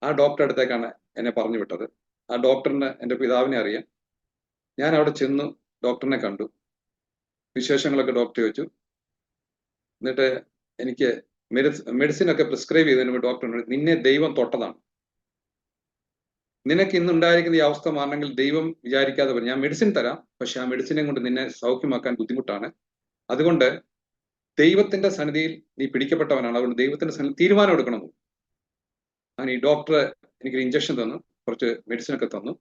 ആ ഡോക്ടറുടെ അടുത്തേക്കാണ് എന്നെ പറഞ്ഞു വിട്ടത്. ആ ഡോക്ടറിന് എൻ്റെ പിതാവിനെ അറിയാം. ഞാൻ അവിടെ ചെന്നു ഡോക്ടറിനെ കണ്ടു. വിശേഷങ്ങളൊക്കെ ഡോക്ടർ ചോദിച്ചു. എന്നിട്ട് എനിക്ക് മെഡിസിൻ ഒക്കെ പ്രിസ്ക്രൈബ് ചെയ്തതിന് മുമ്പ് ഡോക്ടറിനോട്, നിന്നെ ദൈവം തൊട്ടതാണ്. നിനക്ക് ഇന്നുണ്ടായിരിക്കുന്ന ഈ അവസ്ഥ മാറണമെങ്കിൽ ദൈവം വിചാരിക്കാതെ വരും. ഞാൻ മെഡിസിൻ തരാം, പക്ഷെ ആ മെഡിസിനെ കൊണ്ട് നിന്നെ സൗഖ്യമാക്കാൻ ബുദ്ധിമുട്ടാണ്. അതുകൊണ്ട് ദൈവത്തിന്റെ സന്നിധിയിൽ നീ പിടിക്കപ്പെട്ടവനാണ്. അതുകൊണ്ട് ദൈവത്തിന്റെ സന്നിധി തീരുമാനം എടുക്കണം. അങ്ങനെ ഈ ഡോക്ടർ എനിക്കൊരു ഇഞ്ചക്ഷൻ തന്നു, കുറച്ച് മെഡിസിനൊക്കെ തന്നു.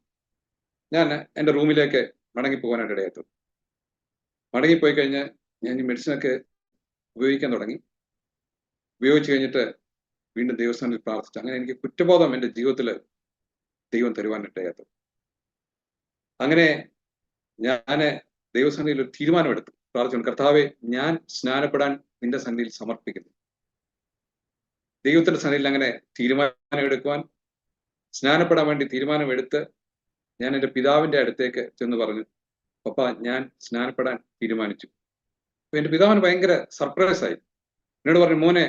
ഞാൻ എൻ്റെ റൂമിലേക്ക് മടങ്ങിപ്പോകാനായിട്ട് ഇടയാത്തു. മടങ്ങിപ്പോയി കഴിഞ്ഞ് ഞാൻ ഈ മെഡിസിനൊക്കെ ഉപയോഗിക്കാൻ തുടങ്ങി. ഉപയോഗിച്ച് കഴിഞ്ഞിട്ട് വീണ്ടും ദൈവസ്ഥാനിൽ പ്രാർത്ഥിച്ചു. അങ്ങനെ എനിക്ക് കുറ്റബോധം എൻ്റെ ജീവിതത്തിൽ ദൈവം തരുവാനിടയാത്തു. അങ്ങനെ ഞാൻ ദൈവസന്നിധിയിൽ ഒരു തീരുമാനമെടുത്തു. പ്രാർത്ഥിച്ചു, കർത്താവെ, ഞാൻ സ്നാനപ്പെടാൻ നിന്റെ സന്നിധിയിൽ സമർപ്പിക്കുന്നു. ദൈവത്തിന്റെ സന്നിധിയിൽ അങ്ങനെ തീരുമാനം എടുക്കുവാൻ, സ്നാനപ്പെടാൻ വേണ്ടി തീരുമാനമെടുത്ത് ഞാൻ എൻ്റെ പിതാവിന്റെ അടുത്തേക്ക് ചെന്ന് പറഞ്ഞു, പപ്പ, ഞാൻ സ്നാനപ്പെടാൻ തീരുമാനിച്ചു. അപ്പൊ എൻ്റെ പിതാവിന് ഭയങ്കര സർപ്രൈസ് ആയി. എന്നോട് പറഞ്ഞു, മോനെ,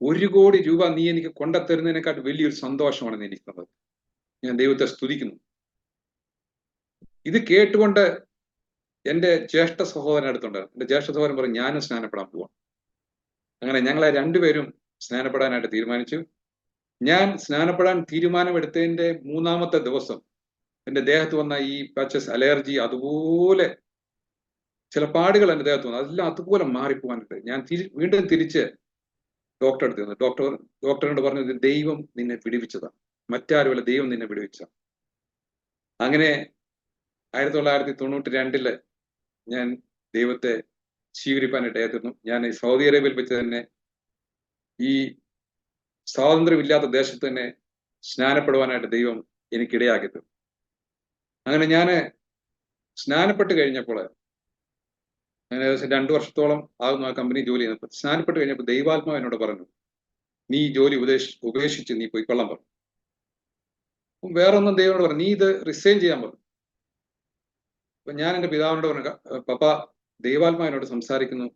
1 കോടി രൂപ നീ എനിക്ക് കൊണ്ടുത്തരുന്നതിനെക്കാട്ട് വലിയൊരു സന്തോഷമാണ് നീ എനിക്ക് തന്നത്. ഞാൻ ദൈവത്തെ സ്തുതിക്കുന്നു. ഇത് കേട്ടുകൊണ്ട് എൻ്റെ ജ്യേഷ്ഠ സഹോദരൻ അടുത്തുണ്ടായിരുന്നു. എൻ്റെ ജ്യേഷ്ഠ സഹോദരൻ പറഞ്ഞു, ഞാനും സ്നാനപ്പെടാൻ പോവാം. അങ്ങനെ ഞങ്ങളെ 2 പേരും സ്നാനപ്പെടാനായിട്ട് തീരുമാനിച്ചു. ഞാൻ സ്നാനപ്പെടാൻ തീരുമാനമെടുത്തതിന്റെ 3ാമത്തെ ദിവസം എൻ്റെ ദേഹത്ത് വന്ന ഈ പാച്ചസ്, അലർജി, അതുപോലെ ചില പാടുകൾ എൻ്റെ ദേഹത്ത് വന്നു. അതെല്ലാം അതുപോലെ മാറിപ്പോവാനുണ്ട്. ഞാൻ വീണ്ടും തിരിച്ച് ഡോക്ടറെ അടുത്ത് വന്നു. ഡോക്ടറിനോട് പറഞ്ഞു, ദൈവം നിന്നെ വിടുവിച്ചതാണ്, മറ്റാരുമല്ല, ദൈവം നിന്നെ വിടുവിച്ചതാണ്. അങ്ങനെ 1992 ഞാൻ ദൈവത്തെ സ്വീകരിക്കാനായിട്ട് ഏറ്റിരുന്നു. ഞാൻ ഈ സൗദി അറേബ്യയിൽ വെച്ച് തന്നെ, ഈ സ്വാതന്ത്ര്യമില്ലാത്ത ദേശത്ത് തന്നെ സ്നാനപ്പെടുവാനായിട്ട് ദൈവം എനിക്കിടയാക്കി തന്നു. അങ്ങനെ ഞാൻ സ്നാനപ്പെട്ട് കഴിഞ്ഞപ്പോൾ, അങ്ങനെ ഏകദേശം 2 വർഷത്തോളം ആകുന്നു ആ കമ്പനി ജോലി ചെയ്യുന്നത്. സ്നാനപ്പെട്ട് കഴിഞ്ഞപ്പോൾ ദൈവാത്മാവ് എന്നോട് പറഞ്ഞു, നീ ജോലി ഉപേക്ഷിച്ച് നീ പോയി കൊള്ളാൻ പറഞ്ഞു. വേറൊന്നും ദൈവനോട് പറഞ്ഞു, നീ ഇത് റിസൈൻ ചെയ്യാൻ പറഞ്ഞു. അപ്പൊ ഞാൻ എൻ്റെ പിതാവിനോട് പറഞ്ഞു, പപ്പ, ദൈവാത്മാവിനോട് സംസാരിക്കുന്നു,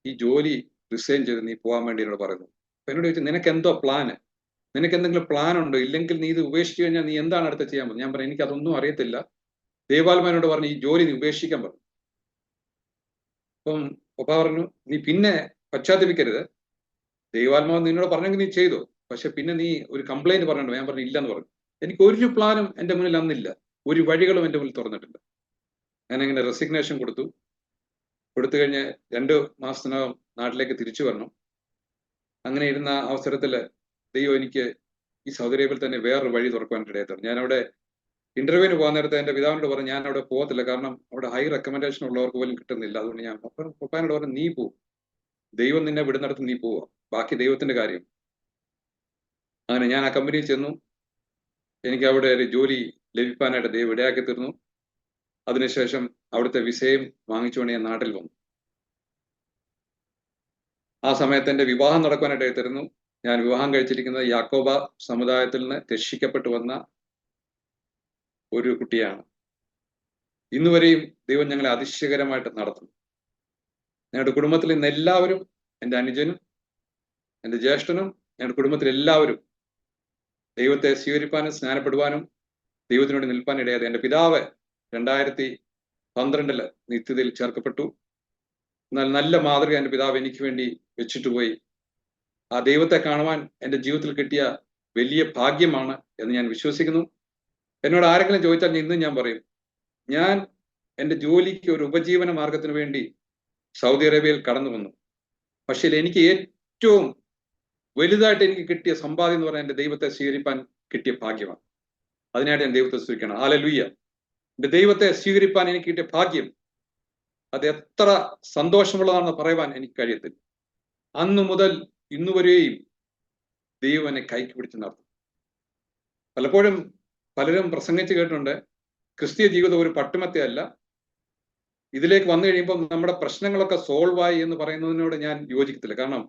ഈ ജോലി റിസൈൻ ചെയ്ത് നീ പോകാൻ വേണ്ടി എന്നോട് പറയുന്നു. അപ്പൊ എന്നോട് ചോദിച്ചു, നിനക്ക് എന്തോ പ്ലാന്? നിനക്ക് എന്തെങ്കിലും പ്ലാൻ ഉണ്ടോ? ഇല്ലെങ്കിൽ നീ ഇത് ഉപേക്ഷിച്ചു കഴിഞ്ഞാൽ നീ എന്താണ് അടുത്ത് ചെയ്യാൻ പോകുന്നത്? ഞാൻ പറഞ്ഞു, എനിക്ക് അതൊന്നും അറിയത്തില്ല. ദൈവാത്മാവിനോട് പറഞ്ഞു, ഈ ജോലി നീ ഉപേക്ഷിക്കാൻ പറഞ്ഞു. അപ്പം പപ്പ പറഞ്ഞു, നീ പിന്നെ പശ്ചാത്തപിക്കരുത്. ദൈവാത്മാവ് നിന്നോട് പറഞ്ഞെങ്കിൽ നീ ചെയ്തോ, പക്ഷെ പിന്നെ നീ ഒരു കംപ്ലൈന്റ് പറഞ്ഞോ. ഞാൻ പറഞ്ഞു, ഇല്ലെന്ന് പറഞ്ഞു. എനിക്ക് ഒരു പ്ലാനും എൻ്റെ മുന്നിൽ അന്നില്ല, ഒരു വഴികളും എൻ്റെ മുന്നിൽ തുറന്നിട്ടില്ല. ഞാനങ്ങനെ റെസിഗ്നേഷൻ കൊടുത്തു കഴിഞ്ഞ് 2 മാസത്തിനകം നാട്ടിലേക്ക് തിരിച്ചു വരണം. അങ്ങനെ ഇരുന്ന അവസരത്തിൽ ദൈവം എനിക്ക് ഈ സൗദി അറേബ്യയിൽ തന്നെ വേറൊരു വഴി തുറക്കുവാനായിട്ട് ഇടയായി. ഞാനവിടെ ഇന്റർവ്യൂവിന് പോകാൻ നേരത്തെ എൻ്റെ പിതാവിനോട് പറഞ്ഞു, ഞാൻ അവിടെ പോകത്തില്ല, കാരണം അവിടെ ഹൈ റെക്കമെൻഡേഷൻ ഉള്ളവർക്ക് പോലും കിട്ടുന്നില്ല. അതുകൊണ്ട് ഞാൻ പപ്പാനോട് പറഞ്ഞു, നീ പോ, ദൈവം നിന്നെ വിടുന്നിടത്ത് നീ പോവുക, ബാക്കി ദൈവത്തിന്റെ കാര്യം. അങ്ങനെ ഞാൻ ആ കമ്പനിയിൽ ചെന്നു. എനിക്ക് അവിടെ ഒരു ജോലി ലഭിക്കാനായിട്ട് ദൈവം ഇടയാക്കി തീർന്നു. അതിനുശേഷം അവിടുത്തെ വിസയും വാങ്ങിച്ചുകൊണ്ട് ഞാൻ നാട്ടിൽ വന്നു. ആ സമയത്ത് എന്റെ വിവാഹം നടക്കുവാനായിട്ട് തരുന്നു. ഞാൻ വിവാഹം കഴിച്ചിരിക്കുന്നത് യാക്കോബ സമുദായത്തിൽ നിന്ന് രക്ഷിക്കപ്പെട്ടു വന്ന ഒരു കുട്ടിയാണ്. ഇന്നുവരെയും ദൈവം ഞങ്ങളെ അതിശയകരമായിട്ട് നടത്തുന്നു. ഞങ്ങളുടെ കുടുംബത്തിൽ ഇന്ന് എല്ലാവരും, എൻ്റെ അനുജനും എൻ്റെ ജ്യേഷ്ഠനും ഞങ്ങളുടെ കുടുംബത്തിൽ എല്ലാവരും ദൈവത്തെ സ്വീകരിപ്പാനും സ്നാനപ്പെടുവാനും ദൈവത്തിനോട് നിൽപ്പാൻ ഇടയാതെ. എൻ്റെ പിതാവ് 2012 നിത്യതയിൽ ചേർക്കപ്പെട്ടു. എന്നാൽ നല്ല മാതൃക എൻ്റെ പിതാവ് എനിക്ക് വേണ്ടി വെച്ചിട്ട് പോയി. ആ ദൈവത്തെ കാണുവാൻ എൻ്റെ ജീവിതത്തിൽ കിട്ടിയ വലിയ ഭാഗ്യമാണ് എന്ന് ഞാൻ വിശ്വസിക്കുന്നു. എന്നോട് ആരെങ്കിലും ചോദിച്ചാൽ ഇന്നും ഞാൻ പറയും, ഞാൻ എൻ്റെ ജോലിക്ക് ഒരു ഉപജീവന മാർഗത്തിന് വേണ്ടി സൗദി അറേബ്യയിൽ കടന്നു വന്നു. പക്ഷേ എനിക്ക് ഏറ്റവും വലുതായിട്ട് എനിക്ക് കിട്ടിയ സമ്പാദ്യം എന്ന് പറഞ്ഞാൽ എൻ്റെ ദൈവത്തെ സ്വീകരിപ്പാൻ കിട്ടിയ ഭാഗ്യമാണ്. അതിനായിട്ട് ഞാൻ ദൈവത്തെ സ്തുതിക്കണം. ഹല്ലേലൂയ. എൻ്റെ ദൈവത്തെ സ്വീകരിപ്പാൻ എനിക്ക് കിട്ടിയ ഭാഗ്യം അത് എത്ര സന്തോഷമുള്ളതാണെന്ന് പറയുവാൻ എനിക്ക് കഴിയത്തില്ല. അന്നു മുതൽ ഇന്നുവരെയും ദൈവം എന്നെ കൈക്ക് പിടിച്ച് നടത്തും. പലപ്പോഴും പലരും പ്രസംഗിച്ച് കേട്ടിട്ടുണ്ട്, ക്രിസ്തീയ ജീവിതം ഒരു പട്ടുമത്തയല്ല. ഇതിലേക്ക് വന്നു കഴിയുമ്പോൾ നമ്മുടെ പ്രശ്നങ്ങളൊക്കെ സോൾവ് ആയി എന്ന് പറയുന്നതിനോട് ഞാൻ യോജിക്കത്തില്ല. കാരണം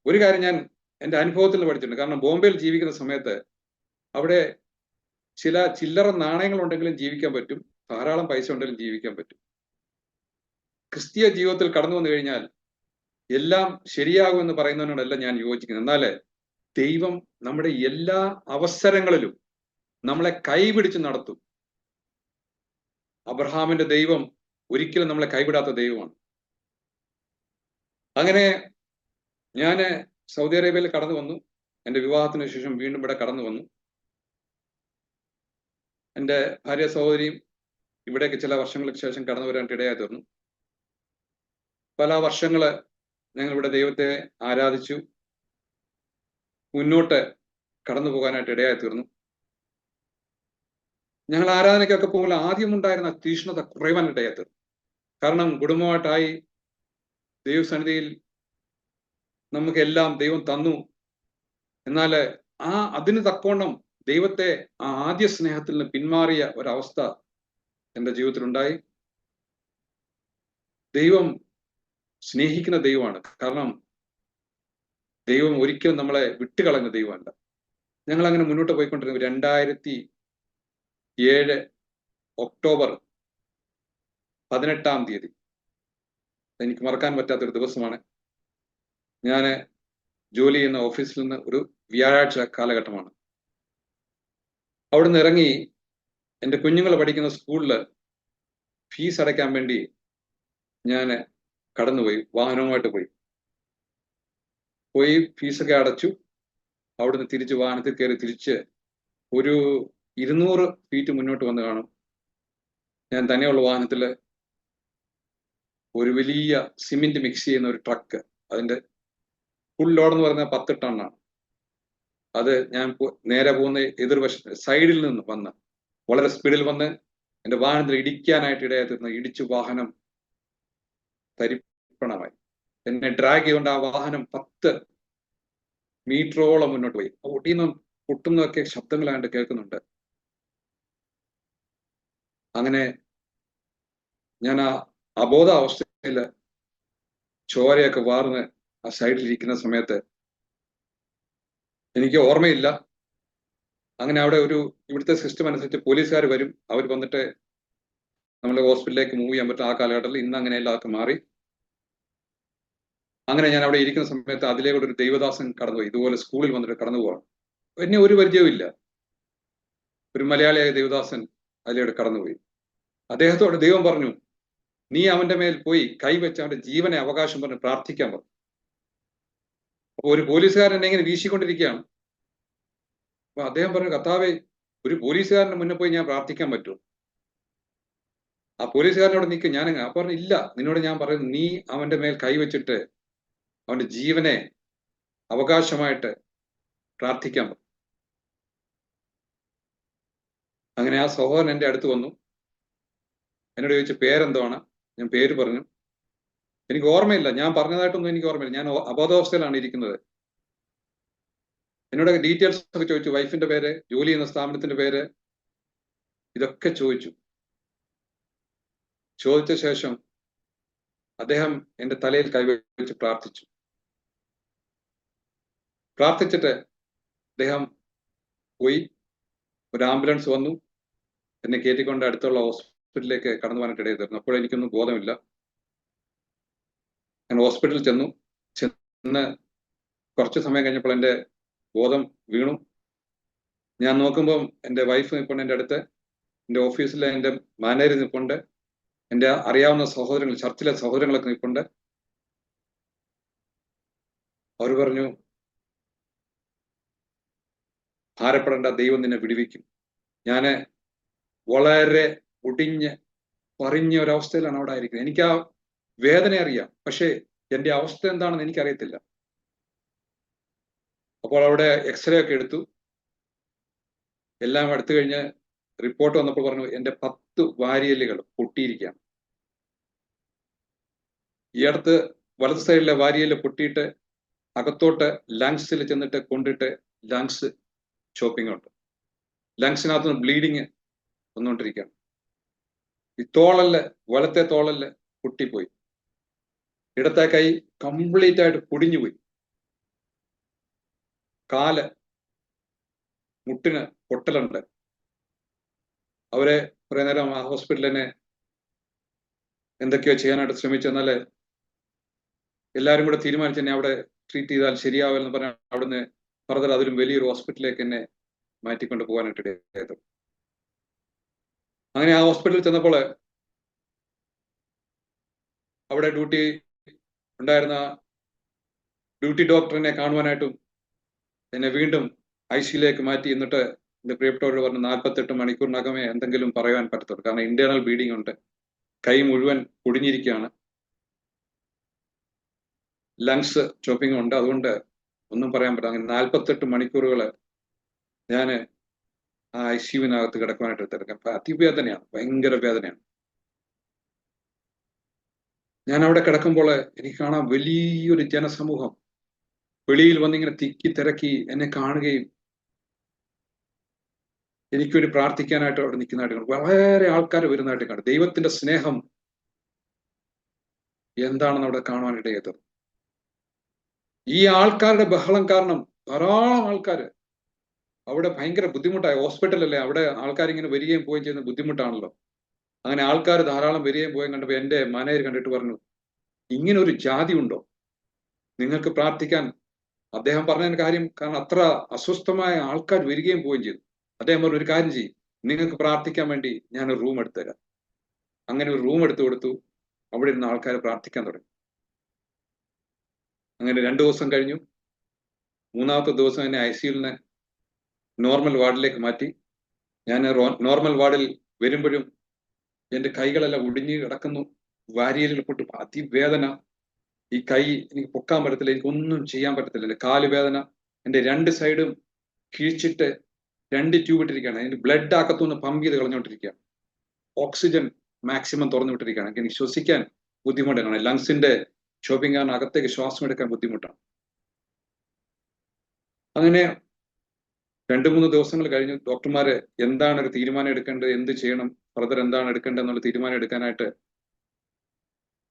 ഒരു കാര്യം ഞാൻ എൻ്റെ അനുഭവത്തിൽ നിന്ന് പഠിച്ചിട്ടുണ്ട്. കാരണം ബോംബെയിൽ ജീവിക്കുന്ന സമയത്ത് അവിടെ ചില ചില്ലറ നാണയങ്ങൾ ഉണ്ടെങ്കിലും ജീവിക്കാൻ പറ്റും, ധാരാളം പൈസ ഉണ്ടെങ്കിലും ജീവിക്കാൻ പറ്റും. ക്രിസ്തീയ ജീവിതത്തിൽ കടന്നു വന്നു കഴിഞ്ഞാൽ എല്ലാം ശരിയാകുമെന്ന് പറയുന്നതിനോടല്ല ഞാൻ യോജിക്കുന്നത്. എന്നാൽ ദൈവം നമ്മുടെ എല്ലാ അവസരങ്ങളിലും നമ്മളെ കൈപിടിച്ച് നടത്തും. അബ്രഹാമിന്റെ ദൈവം ഒരിക്കലും നമ്മളെ കൈവിടാത്ത ദൈവമാണ്. അങ്ങനെ ഞാൻ സൗദി അറേബ്യയിൽ കടന്നു വന്നു. എൻ്റെ വിവാഹത്തിന് ശേഷം വീണ്ടും ഇവിടെ കടന്നു വന്നു. എൻ്റെ ഭാര്യ സഹോദരിയും ഇവിടേക്ക് ചില വർഷങ്ങൾക്ക് ശേഷം കടന്നു വരാനായിട്ട് ഇടയായി തീർന്നു. പല വർഷങ്ങള് ഞങ്ങൾ ഇവിടെ ദൈവത്തെ ആരാധിച്ചു മുന്നോട്ട് കടന്നു പോകാനായിട്ട് ഇടയായി തീർന്നു. ഞങ്ങൾ ആരാധനയ്ക്കൊക്കെ പോകുമ്പോൾ ആദ്യം ഉണ്ടായിരുന്ന തീഷ്ണത കുറയുവാനായിട്ട് ഇടയായി തീർന്നു. കാരണം കുടുംബമായിട്ടായി ദൈവസന്നിധിയിൽ നമുക്കെല്ലാം ദൈവം തന്നു. എന്നാൽ അതിന് തക്കോണം ദൈവത്തെ ആ ആദ്യ സ്നേഹത്തിൽ നിന്ന് പിന്മാറിയ ഒരവസ്ഥ എൻ്റെ ജീവിതത്തിലുണ്ടായി. ദൈവം സ്നേഹിക്കുന്ന ദൈവമാണ്. കാരണം ദൈവം ഒരിക്കലും നമ്മളെ വിട്ടുകളഞ്ഞ ദൈവമല്ല. ഞങ്ങൾ അങ്ങനെ മുന്നോട്ട് പോയിക്കൊണ്ടിരുന്നു. 2007 ഒക്ടോബർ 18 എനിക്ക് മറക്കാൻ പറ്റാത്തൊരു ദിവസമാണ്. ഞാൻ ജോലി ചെയ്യുന്ന ഓഫീസിൽ നിന്ന് ഒരു വ്യാഴാഴ്ച കാലഘട്ടമാണ്. അവിടുന്ന് ഇറങ്ങി എൻ്റെ കുഞ്ഞുങ്ങൾ പഠിക്കുന്ന സ്കൂളിൽ ഫീസ് അടയ്ക്കാൻ വേണ്ടി ഞാൻ കടന്നുപോയി. വാഹനവുമായിട്ട് പോയി ഫീസൊക്കെ അടച്ചു. അവിടുന്ന് തിരിച്ച് വാഹനത്തിൽ കയറി തിരിച്ച് ഒരു 200 ഫീറ്റ് മുന്നോട്ട് വന്ന് കാണും. ഞാൻ തന്നെയുള്ള വാഹനത്തിൽ ഒരു വലിയ സിമെന്റ് മിക്സ് ചെയ്യുന്ന ഒരു ട്രക്ക്, അതിന്റെ ഫുൾ ലോഡ് എന്ന് പറഞ്ഞാൽ 10 ടണ്ണാണ്. അത് ഞാൻ നേരെ പോകുന്ന എതിർവശത്ത് സൈഡിൽ നിന്ന് വന്ന് വളരെ സ്പീഡിൽ വന്ന് എൻ്റെ വാഹനത്തിൽ ഇടിക്കാനായിട്ട് ഇടയായി. ഇടിച്ചു വാഹനം തരിപ്പണമായി. എന്നെ ഡ്രാഗ് ചെയ്തുകൊണ്ട് ആ വാഹനം 10 മീറ്ററോളം മുന്നോട്ട് പോയി. ഒടിയുന്ന പൊട്ടുന്നതൊക്കെ ശബ്ദങ്ങളായിട്ട് കേൾക്കുന്നുണ്ട്. അങ്ങനെ ഞാൻ ആ അബോധാവസ്ഥയിൽ ചോരയൊക്കെ വാർന്ന് ആ സൈഡിൽ ഇരിക്കുന്ന സമയത്ത് എനിക്ക് ഓർമ്മയില്ല. അങ്ങനെ അവിടെ ഇവിടുത്തെ സിസ്റ്റം അനുസരിച്ച് പോലീസുകാർ വരും. അവർ വന്നിട്ട് നമ്മളെ ഹോസ്പിറ്റലിലേക്ക് മൂവ് ചെയ്യാൻ പറ്റും. ആ കാലഘട്ടത്തിൽ ഇന്ന് അങ്ങനെ എല്ലാവർക്കും മാറി. അങ്ങനെ ഞാൻ അവിടെ ഇരിക്കുന്ന സമയത്ത് അതിലേക്കൂടെ ഒരു ദൈവദാസൻ കടന്നുപോയി. ഇതുപോലെ സ്കൂളിൽ വന്നിട്ട് കടന്നു പോവാണ്. എന്നെ ഒരു പരിചയവും ഇല്ല. ഒരു മലയാളിയായ ദൈവദാസൻ അതിലൂടെ കടന്നുപോയി. അദ്ദേഹത്തോട് ദൈവം പറഞ്ഞു, നീ അവന്റെ മേൽ പോയി കൈവച്ച് അവന്റെ ജീവനെ അവകാശം പറഞ്ഞ് പ്രാർത്ഥിക്കാൻ പറഞ്ഞു. അപ്പൊ ഒരു പോലീസുകാരൻ എന്നെ ഇങ്ങനെ വീശിക്കൊണ്ടിരിക്കുകയാണ്. അപ്പൊ അദ്ദേഹം പറഞ്ഞു, കർത്താവേ, ഒരു പോലീസുകാരന്റെ മുന്നേ പോയി ഞാൻ പ്രാർത്ഥിക്കാൻ പറ്റുമോ? ആ പോലീസുകാരനോട് നിൽക്കും. അപ്പൊ പറഞ്ഞു, ഇല്ല, നിന്നോട് ഞാൻ പറയുന്നു, നീ അവന്റെ മേൽ കൈവച്ചിട്ട് അവന്റെ ജീവനെ അവകാശമായിട്ട് പ്രാർത്ഥിക്കാൻ പറഞ്ഞു. അങ്ങനെ ആ സഹോദരൻ എൻ്റെ അടുത്ത് വന്നു. എന്നോട് ചോദിച്ചു, പേരെന്താണ്? ഞാൻ പേര് പറഞ്ഞു. എനിക്ക് ഓർമ്മയില്ല, ഞാൻ പറഞ്ഞതായിട്ടൊന്നും എനിക്ക് ഓർമ്മയില്ല. ഞാൻ അബോധാവസ്ഥയിലാണ് ഇരിക്കുന്നത്. എന്നോട് ഡീറ്റെയിൽസ് ഒക്കെ ചോദിച്ചു. വൈഫിന്റെ പേര്, ജോലി ചെയ്യുന്ന സ്ഥാപനത്തിന്റെ പേര്, ഇതൊക്കെ ചോദിച്ചു. ചോദിച്ച ശേഷം അദ്ദേഹം എൻ്റെ തലയിൽ കൈവച്ച് പ്രാർത്ഥിച്ചിട്ട് അദ്ദേഹം പോയി. ഒരു ആംബുലൻസ് വന്നു, എന്നെ കയറ്റിക്കൊണ്ട് അടുത്തുള്ള ഹോസ്പിറ്റലിലേക്ക് കടന്നു പോകാനായിട്ട് ഇടയിൽ തീർന്നു. അപ്പോൾ എനിക്കൊന്നും ബോധമില്ല. ഞാൻ ഹോസ്പിറ്റലിൽ ചെന്ന് കുറച്ച് സമയം കഴിഞ്ഞപ്പോൾ എൻ്റെ ബോധം വീണു. ഞാൻ നോക്കുമ്പം എൻ്റെ വൈഫ് നിൽപ്പുണ്ട് എൻ്റെ അടുത്ത്, എൻ്റെ ഓഫീസിലെ എൻ്റെ മാനേജർ നിൽപ്പുണ്ട്, എൻ്റെ അറിയാവുന്ന സഹോദരങ്ങൾ, ചർച്ചിലെ സഹോദരങ്ങളൊക്കെ നിൽപ്പുണ്ട്. അവർ പറഞ്ഞു, ഭാരപ്പെടേണ്ട, ദൈവം നിന്നെ വിടുവിക്കും. ഞാന് വളരെ ഒടിഞ്ഞ് പറഞ്ഞ ഒരവസ്ഥയിലാണ് അവിടെ ആയിരിക്കുന്നത്. എനിക്ക് ആ വേദന അറിയാം, പക്ഷേ എൻ്റെ അവസ്ഥ എന്താണെന്ന് എനിക്കറിയത്തില്ല. അപ്പോൾ അവിടെ എക്സ്റേ ഒക്കെ എടുത്തു. എല്ലാം എടുത്തു കഴിഞ്ഞ് റിപ്പോർട്ട് വന്നപ്പോൾ പറഞ്ഞു, എൻ്റെ 10 വാരിയലുകൾ പൊട്ടിയിരിക്കുകയാണ്. ഈ അടുത്ത് വലത് സൈഡിലെ വാരിയല് പൊട്ടിയിട്ട് അകത്തോട്ട് ലങ്സിൽ ചെന്നിട്ട് കൊണ്ടിട്ട് ലങ്സ് ചോപ്പിംഗ് ഉണ്ട്. ലങ്സിനകത്ത് ബ്ലീഡിങ് വന്നുകൊണ്ടിരിക്കുകയാണ്. ഈ വലത്തെ തോളല് പൊട്ടിപ്പോയി. ഇടത്തെ കൈ കംപ്ലീറ്റ് ആയിട്ട് പൊടിഞ്ഞുപോയി. കാല് മുട്ടിന് പൊട്ടലുണ്ട്. അവരെ കുറെ നേരം ആ ഹോസ്പിറ്റലിൽ തന്നെ എന്തൊക്കെയോ ചെയ്യാനായിട്ട് ശ്രമിച്ചു. എന്നാല് എല്ലാവരും കൂടെ തീരുമാനിച്ച് എന്നെ അവിടെ ട്രീറ്റ് ചെയ്താൽ ശരിയാവില്ലെന്ന് പറഞ്ഞാൽ അവിടുന്ന് ഫർദർ അതിലും വലിയൊരു ഹോസ്പിറ്റലിലേക്ക് എന്നെ മാറ്റിക്കൊണ്ട് പോകാനായിട്ട് ഇടയായത്. അങ്ങനെ ആ ഹോസ്പിറ്റലിൽ ചെന്നപ്പോൾ അവിടെ ഉണ്ടായിരുന്ന ഡ്യൂട്ടി ഡോക്ടറിനെ കാണുവാനായിട്ടും എന്നെ വീണ്ടും ICUലേക്ക് മാറ്റി. എന്നിട്ട് എൻ്റെ പ്രിയപ്പെട്ടവരോട് പറഞ്ഞു, 48 മണിക്കൂറിനകമേ എന്തെങ്കിലും പറയാൻ പറ്റത്തുള്ളൂ. കാരണം ഇന്റേണൽ ബ്ലീഡിംഗ് ഉണ്ട്, കൈ മുഴുവൻ പൊടിഞ്ഞിരിക്കുകയാണ്, ലങ്സ് ചോപ്പിംഗ് ഉണ്ട്, അതുകൊണ്ട് ഒന്നും പറയാൻ പറ്റില്ല. അങ്ങനെ 48 മണിക്കൂറുകൾ ഞാൻ ആ ICUവിനകത്ത് കിടക്കുവാനായിട്ട് എടുത്തെടുക്കാം. അതിവേദനയാണ്, ഭയങ്കര വേദനയാണ്. ഞാൻ അവിടെ കിടക്കുമ്പോൾ എനിക്ക് കാണാം വലിയൊരു ജനസമൂഹം വെളിയിൽ വന്നിങ്ങനെ തിക്കി തിരക്കി എന്നെ കാണുകയും എനിക്കൊരു പ്രാർത്ഥിക്കാനായിട്ട് അവിടെ നിൽക്കുന്നതായിട്ട് കാണും. വളരെ ആൾക്കാർ വരുന്നതായിട്ട് കാണും. ദൈവത്തിന്റെ സ്നേഹം എന്താണെന്ന് അവിടെ കാണുവാനിടയത്. ഈ ആൾക്കാരുടെ ബഹളം കാരണം ധാരാളം ആൾക്കാർ അവിടെ ഭയങ്കര ബുദ്ധിമുട്ടായി. ഹോസ്പിറ്റലല്ലേ, അവിടെ ആൾക്കാർ ഇങ്ങനെ വരികയും പോവുകയും ചെയ്യുന്ന ബുദ്ധിമുട്ടാണല്ലോ. അങ്ങനെ ആൾക്കാർ ധാരാളം വരികയും പോവുകയും കണ്ടപ്പോൾ എൻ്റെ മാനേജർ കണ്ടിട്ട് പറഞ്ഞു, ഇങ്ങനെ ഒരു ജാതി ഉണ്ടോ നിങ്ങൾക്ക് പ്രാർത്ഥിക്കാൻ? അദ്ദേഹം പറഞ്ഞ കാര്യം, കാരണം അത്ര അസ്വസ്ഥമായ ആൾക്കാർ വരികയും പോവുകയും ചെയ്തു. അദ്ദേഹം പറഞ്ഞു, ഒരു കാര്യം ചെയ്യും, നിങ്ങൾക്ക് പ്രാർത്ഥിക്കാൻ വേണ്ടി ഞാൻ ഒരു റൂം എടുത്തു തരാം. അങ്ങനെ ഒരു റൂം എടുത്തു കൊടുത്തു. അവിടെ ഇരുന്ന് ആൾക്കാർ പ്രാർത്ഥിക്കാൻ തുടങ്ങി. അങ്ങനെ 2 ദിവസം കഴിഞ്ഞു. 3-ാമത്തെ ദിവസം എന്നെ ICUവിൽ നിന്ന് നോർമൽ വാർഡിലേക്ക് മാറ്റി. ഞാൻ നോർമൽ വാർഡിൽ വരുമ്പോഴും എൻ്റെ കൈകളെല്ലാം ഒടിഞ്ഞു കിടക്കുന്നു, വാരിയലിൽ പൊട്ടി അതിവേദന. ഈ കൈ എനിക്ക് പൊക്കാൻ പറ്റത്തില്ല, എനിക്കൊന്നും ചെയ്യാൻ പറ്റത്തില്ല. എൻ്റെ കാല് വേദന, എൻ്റെ 2 സൈഡും കിഴിച്ചിട്ട് 2 ട്യൂബ് ഇട്ടിരിക്കുകയാണ്. അതിന് ബ്ലഡ് അകത്തുനിന്ന് പമ്പ് ചെയ്ത് കളഞ്ഞുകൊണ്ടിരിക്കുകയാണ്. ഓക്സിജൻ മാക്സിമം തുറന്നു വിട്ടിരിക്കുകയാണ്. എനിക്ക് ശ്വസിക്കാൻ ബുദ്ധിമുട്ടാണ്. ലങ്സിന്റെ ചോപ്പിംഗ് കാരണം അകത്തേക്ക് ശ്വാസം എടുക്കാൻ ബുദ്ധിമുട്ടാണ്. അങ്ങനെ 2-3 ദിവസങ്ങൾ കഴിഞ്ഞു. ഡോക്ടർമാര് എന്താണ് ഒരു തീരുമാനം എടുക്കേണ്ടത്, എന്ത് ചെയ്യണം, ഫർദർ എന്താണ് എടുക്കേണ്ടത് എന്നുള്ള തീരുമാനം എടുക്കാനായിട്ട്